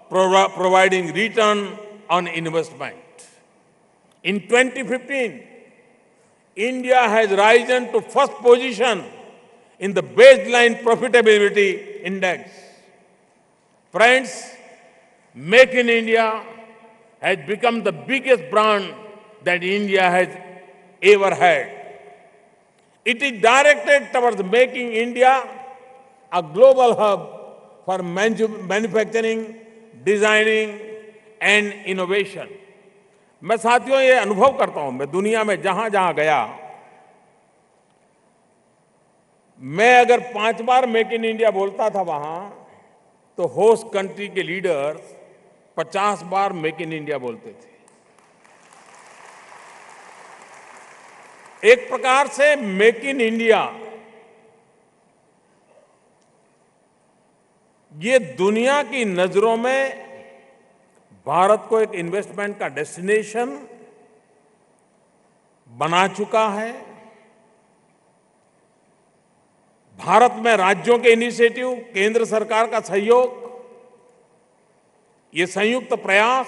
providing return on investment. In 2015, India has risen to first position in the baseline profitability index. Friends, Make in India has become the biggest brand that India has ever had. It is directed towards making India a global hub for manufacturing, designing and innovation. मैं साथियों ये अनुभव करता हूं, मैं दुनिया में जहां जहां गया मैं अगर 5 बार मेक इन इंडिया बोलता था वहां, तो होस्ट कंट्री के leaders 50 bar make in India बोलते थे। एक प्रकार से मेक इन इंडिया ये दुनिया की नजरों में भारत को एक इन्वेस्टमेंट का डेस्टिनेशन बना चुका है। भारत में राज्यों के इनिशिएटिव, केंद्र सरकार का सहयोग, ये संयुक्त प्रयास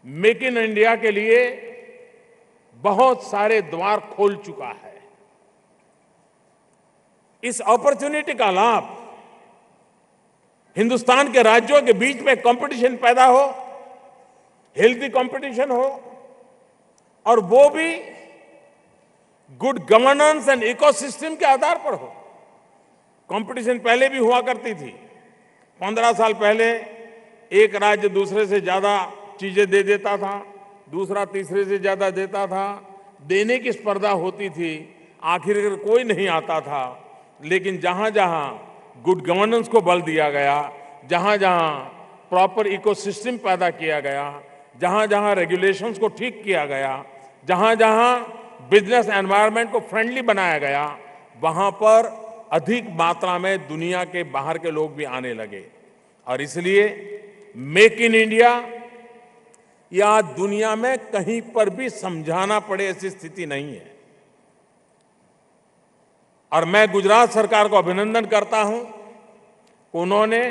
मेक इन इंडिया के लिए बहुत सारे द्वार खोल चुका है। इस अपॉर्चुनिटी का लाभ हिंदुस्तान के राज्यों के बीच में कंपटीशन पैदा हो, हेल्दी कंपटीशन हो, और वो भी गुड गवर्नेंस एंड इकोसिस्टम के आधार पर हो। कंपटीशन पहले भी हुआ करती थी। 15 साल पहले एक राज्य दूसरे से ज्यादा चीजें दे देता था, दूसरा तीसरे से ज्यादा देता था, देने की स्पर्धा होती थी, आखिर कोई नहीं आता था। लेकिन जहां जहां गुड गवर्नेंस को बल दिया गया, जहां जहां प्रॉपर इकोसिस्टम पैदा किया गया, जहां जहां रेगुलेशंस को ठीक किया गया, जहां जहां बिजनेस एनवायरनमेंट को फ्रेंडली बनाया गया, वहां पर अधिक मात्रा में दुनिया के बाहर के लोग भी आने लगे। और इसलिए मेक इन इंडिया या दुनिया में कहीं पर भी समझाना पड़े ऐसी स्थिति नहीं है। और मैं गुजरात सरकार को अभिनंदन करता हूं, उन्होंने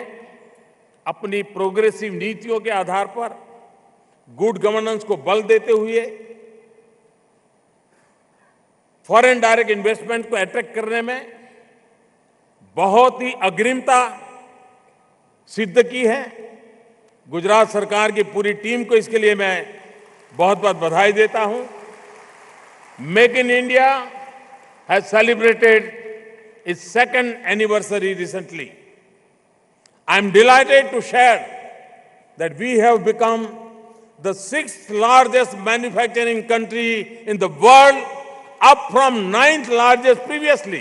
अपनी प्रोग्रेसिव नीतियों के आधार पर गुड गवर्नेंस को बल देते हुए फॉरेन डायरेक्ट इन्वेस्टमेंट को अट्रैक्ट करने में बहुत ही अग्रिमता सिद्ध की है। गुजरात सरकार की पूरी टीम को इसके लिए मैं बहुत बहुत बधाई देता हूं। Make in India has celebrated its second anniversary recently. I am delighted to share that we have become the 6th largest manufacturing country in the world, up from 9th largest previously.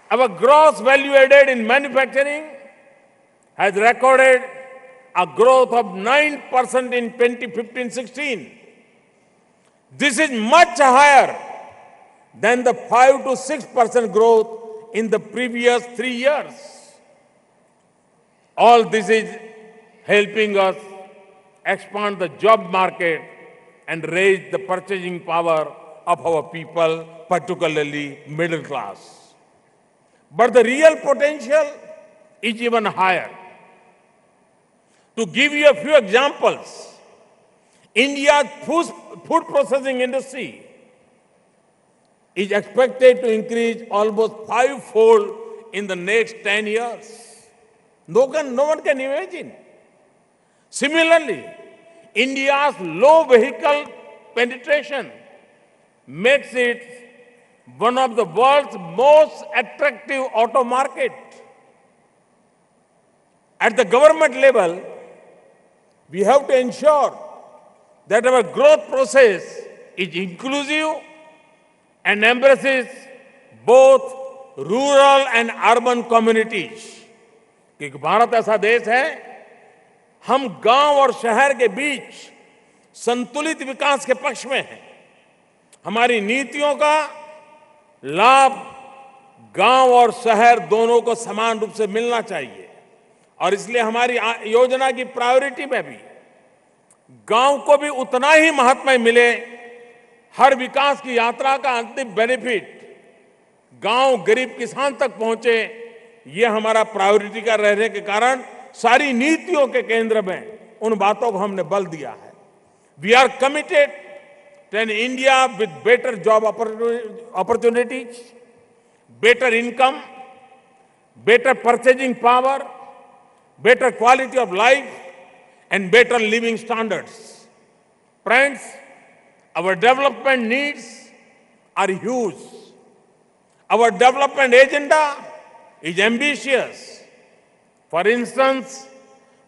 Our gross value added in manufacturing has recorded a growth of 9% in 2015-16. This is much higher than the 5 to 6% growth in the previous 3 years. All this is helping us expand the job market and raise the purchasing power of our people, particularly middle class. But the real potential is even higher. To give you a few examples, India's food processing industry is expected to increase almost 5-fold in the next 10 years. No one can imagine. Similarly, India's low vehicle penetration makes it one of the world's most attractive auto market. At the government level, we have to ensure that our growth process is inclusive and embraces both rural and urban communities. क्योंकि भारत ऐसा देश है, हम गांव और शहर के बीच संतुलित विकास के पक्ष में हैं। हमारी नीतियों का लाभ गांव और शहर दोनों को समान रूप से मिलना चाहिए। और इसलिए हमारी योजना की प्रायोरिटी में भी गांव को भी उतना ही महत्व मिले। हर विकास की यात्रा का अंतिम बेनिफिट गांव गरीब किसान तक पहुंचे, ये हमारा प्रायोरिटी का रहने के कारण सारी नीतियों के केंद्र में उन बातों को हमने बल दिया है। We are committed to an India with better job opportunities, better income, better purchasing power, better quality of life, and better living standards. Friends, our development needs are huge. Our development agenda is ambitious. For instance,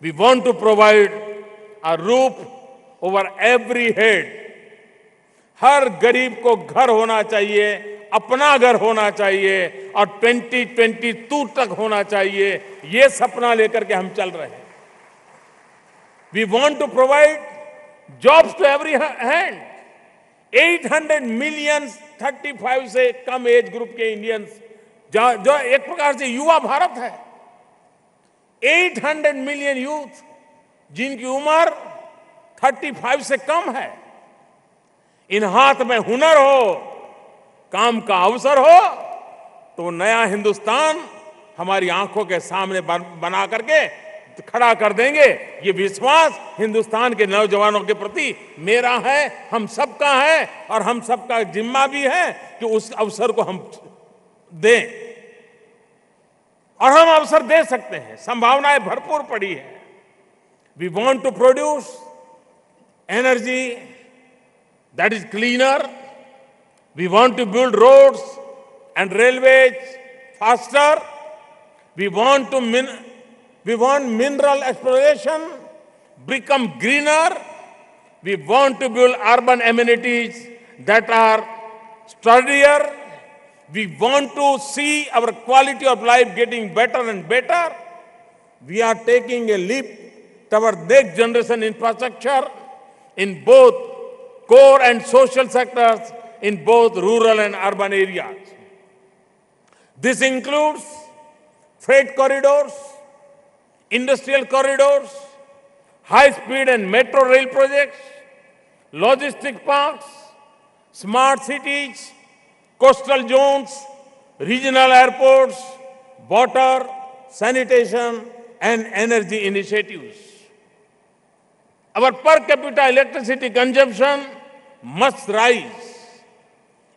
we want to provide a roof over every head, हर गरीब को घर होना चाहिए, अपना घर होना चाहिए और 2022 तक होना चाहिए। ये सपना लेकर के हम चल रहे हैं। We want to provide jobs to every hand. 800 million 35 से कम एज ग्रुप के इंडियंस, जो एक प्रकार से युवा भारत है। 800 मिलियन यूथ जिनकी उम्र 35 से कम है। इन हाथ में हुनर हो, काम का अवसर हो, तो नया हिंदुस्तान हमारी आंखों के सामने बना करके खड़ा कर देंगे। ये विश्वास हिंदुस्तान के नौजवानों के प्रति मेरा है, हम सबका है और हम सबका जिम्मा भी है कि उस अवसर को हम दें। और हम अवसर दे सकते हैं, संभावनाएं भरपूर पड़ी है। We want to produce energy that is cleaner, we want to build roads and railways faster, we want mineral exploration become greener. We want to build urban amenities that are sturdier. We want to see our quality of life getting better and better. We are taking a leap toward next generation infrastructure in both core and social sectors in both rural and urban areas. This includes freight corridors, industrial corridors, high-speed and metro rail projects, logistic parks, smart cities, coastal zones, regional airports, water, sanitation, and energy initiatives. Our per capita electricity consumption must rise.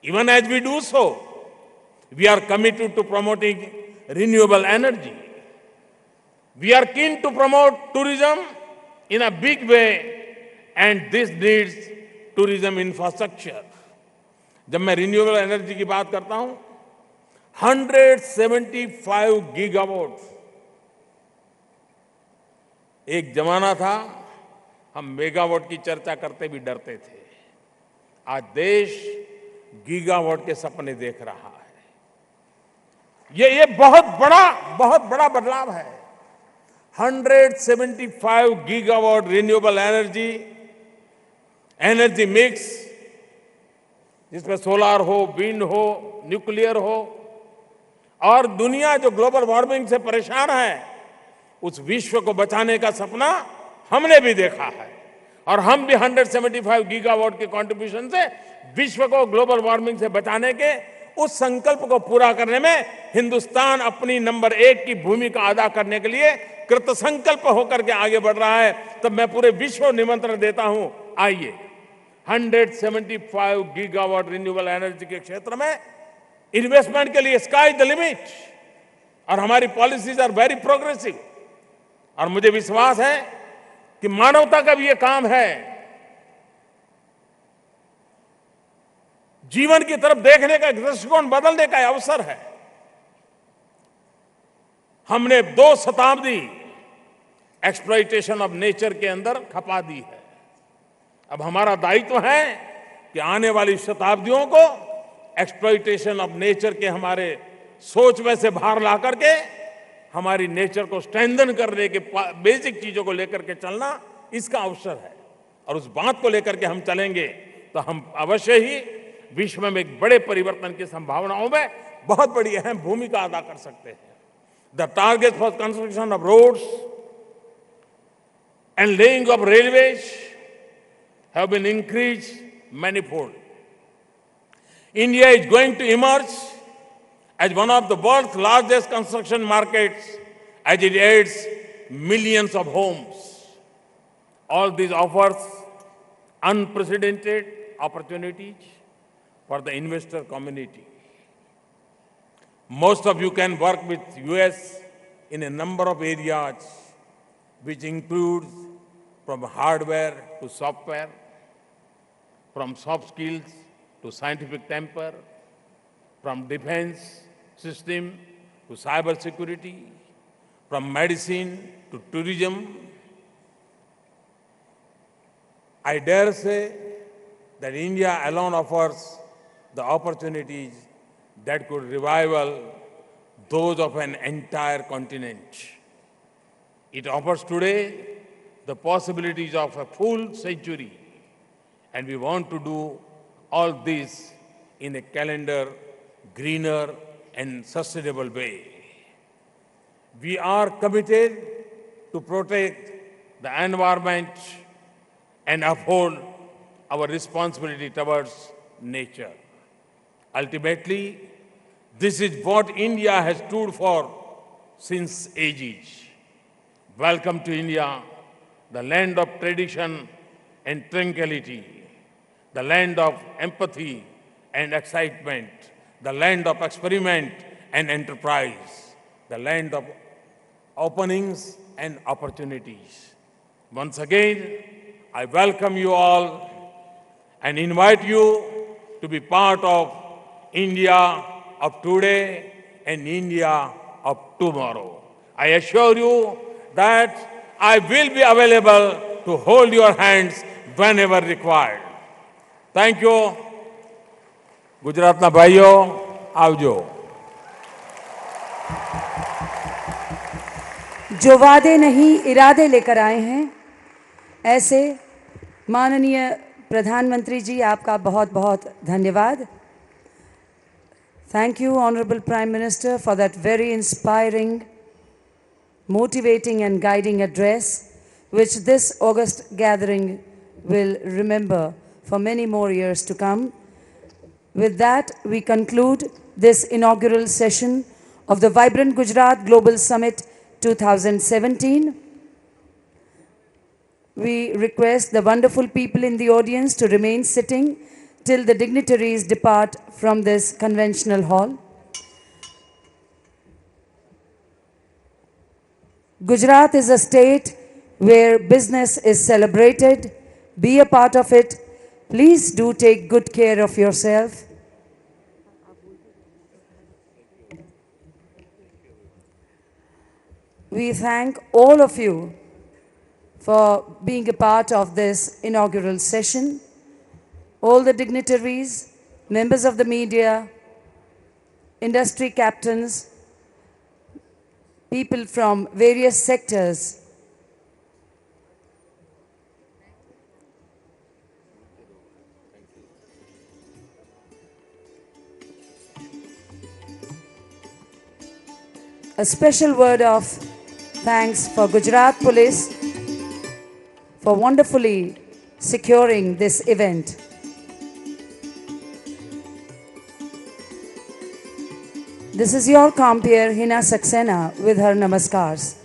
Even as we do so, we are committed to promoting renewable energy. We are keen to promote tourism in a big way, and this needs tourism infrastructure. जब मैं renewable energy की बात करता हूं, 175 gigawatt. एक जमाना था हम मेगावाट की चर्चा करते भी डरते थे। आज देश गीगावाट के सपने देख रहा है। ये बहुत बड़ा बदलाव है। 175 गीगावाट रिन्यूएबल एनर्जी मिक्स, जिसमें सोलार हो, विंड हो, न्यूक्लियर हो, और दुनिया जो ग्लोबल वार्मिंग से परेशान है, उस विश्व को बचाने का सपना हमने भी देखा है। और हम भी 175 गीगावाट के कंट्रीब्यूशन से विश्व को ग्लोबल वार्मिंग से बचाने के उस संकल्प को पूरा करने में हिंदुस्तान अपनी नंबर 1 की भूमिका अदा करने के लिए कृत संकल्प होकर के आगे बढ़ रहा है। तब मैं पूरे विश्व को निमंत्रण देता हूं, आइए 175 गीगावाट रिन्यूएबल एनर्जी के क्षेत्र में इन्वेस्टमेंट के लिए स्काई द लिमिट, और हमारी पॉलिसीज आर वेरी प्रोग्रेसिव। और मुझे विश्वास है कि मानवता का भी ये काम है, जीवन की तरफ देखने का दृष्टिकोण बदलने का अवसर है। हमने 2 शताब्दी एक्सप्लॉइटेशन ऑफ नेचर के अंदर खपा दी है। अब हमारा दायित्व है कि आने वाली शताब्दियों को एक्सप्लॉइटेशन ऑफ नेचर के हमारे सोच में से बाहर ला करके हमारी नेचर को स्ट्रेंथन करने के बेसिक चीजों को लेकर के चलना इसका अवसर है। और उस बात को लेकर के हम चलेंगे तो हम अवश्य ही विश्व में एक बड़े परिवर्तन की संभावनाओं में बहुत बड़ी अहम भूमिका अदा कर सकते हैं। The target for construction of roads and laying of railways have been increased manifold. India is going to emerge as one of the world's largest construction markets as it adds millions of homes. All this offers unprecedented opportunities for the investor community. Most of you can work with US in a number of areas, which includes from hardware to software, from soft skills to scientific temper, from defense system to cyber security, from medicine to tourism. I dare say that India alone offers the opportunities that could revival those of an entire continent. It offers today the possibilities of a full century, and we want to do all this in a calendar, greener and sustainable way. We are committed to protect the environment and uphold our responsibility towards nature. Ultimately, this is what India has stood for since ages. Welcome to India, the land of tradition and tranquility, the land of empathy and excitement, the land of experiment and enterprise, the land of openings and opportunities. Once again, I welcome you all and invite you to be part of India of today and India of tomorrow. I assure you that I will be available to hold your hands whenever required. Thank you. Gujaratna bhaiyo, avjo. जो वादे नहीं इरादे लेकर आए हैं, ऐसे माननीय प्रधानमंत्री जी, आपका बहुत बहुत धन्यवाद. Thank you, Honorable Prime Minister, for that very inspiring, motivating and guiding address, which this August gathering will remember for many more years to come. With that, we conclude this inaugural session of the Vibrant Gujarat Global Summit 2017. We request the wonderful people in the audience to remain sitting till the dignitaries depart from this conventional hall. Gujarat is a state where business is celebrated. Be a part of it. Please do take good care of yourself. We thank all of you for being a part of this inaugural session. All the dignitaries, members of the media, industry captains, people from various sectors. A special word of thanks for Gujarat Police for wonderfully securing this event. This is your compeer Hina Saxena with her namaskars.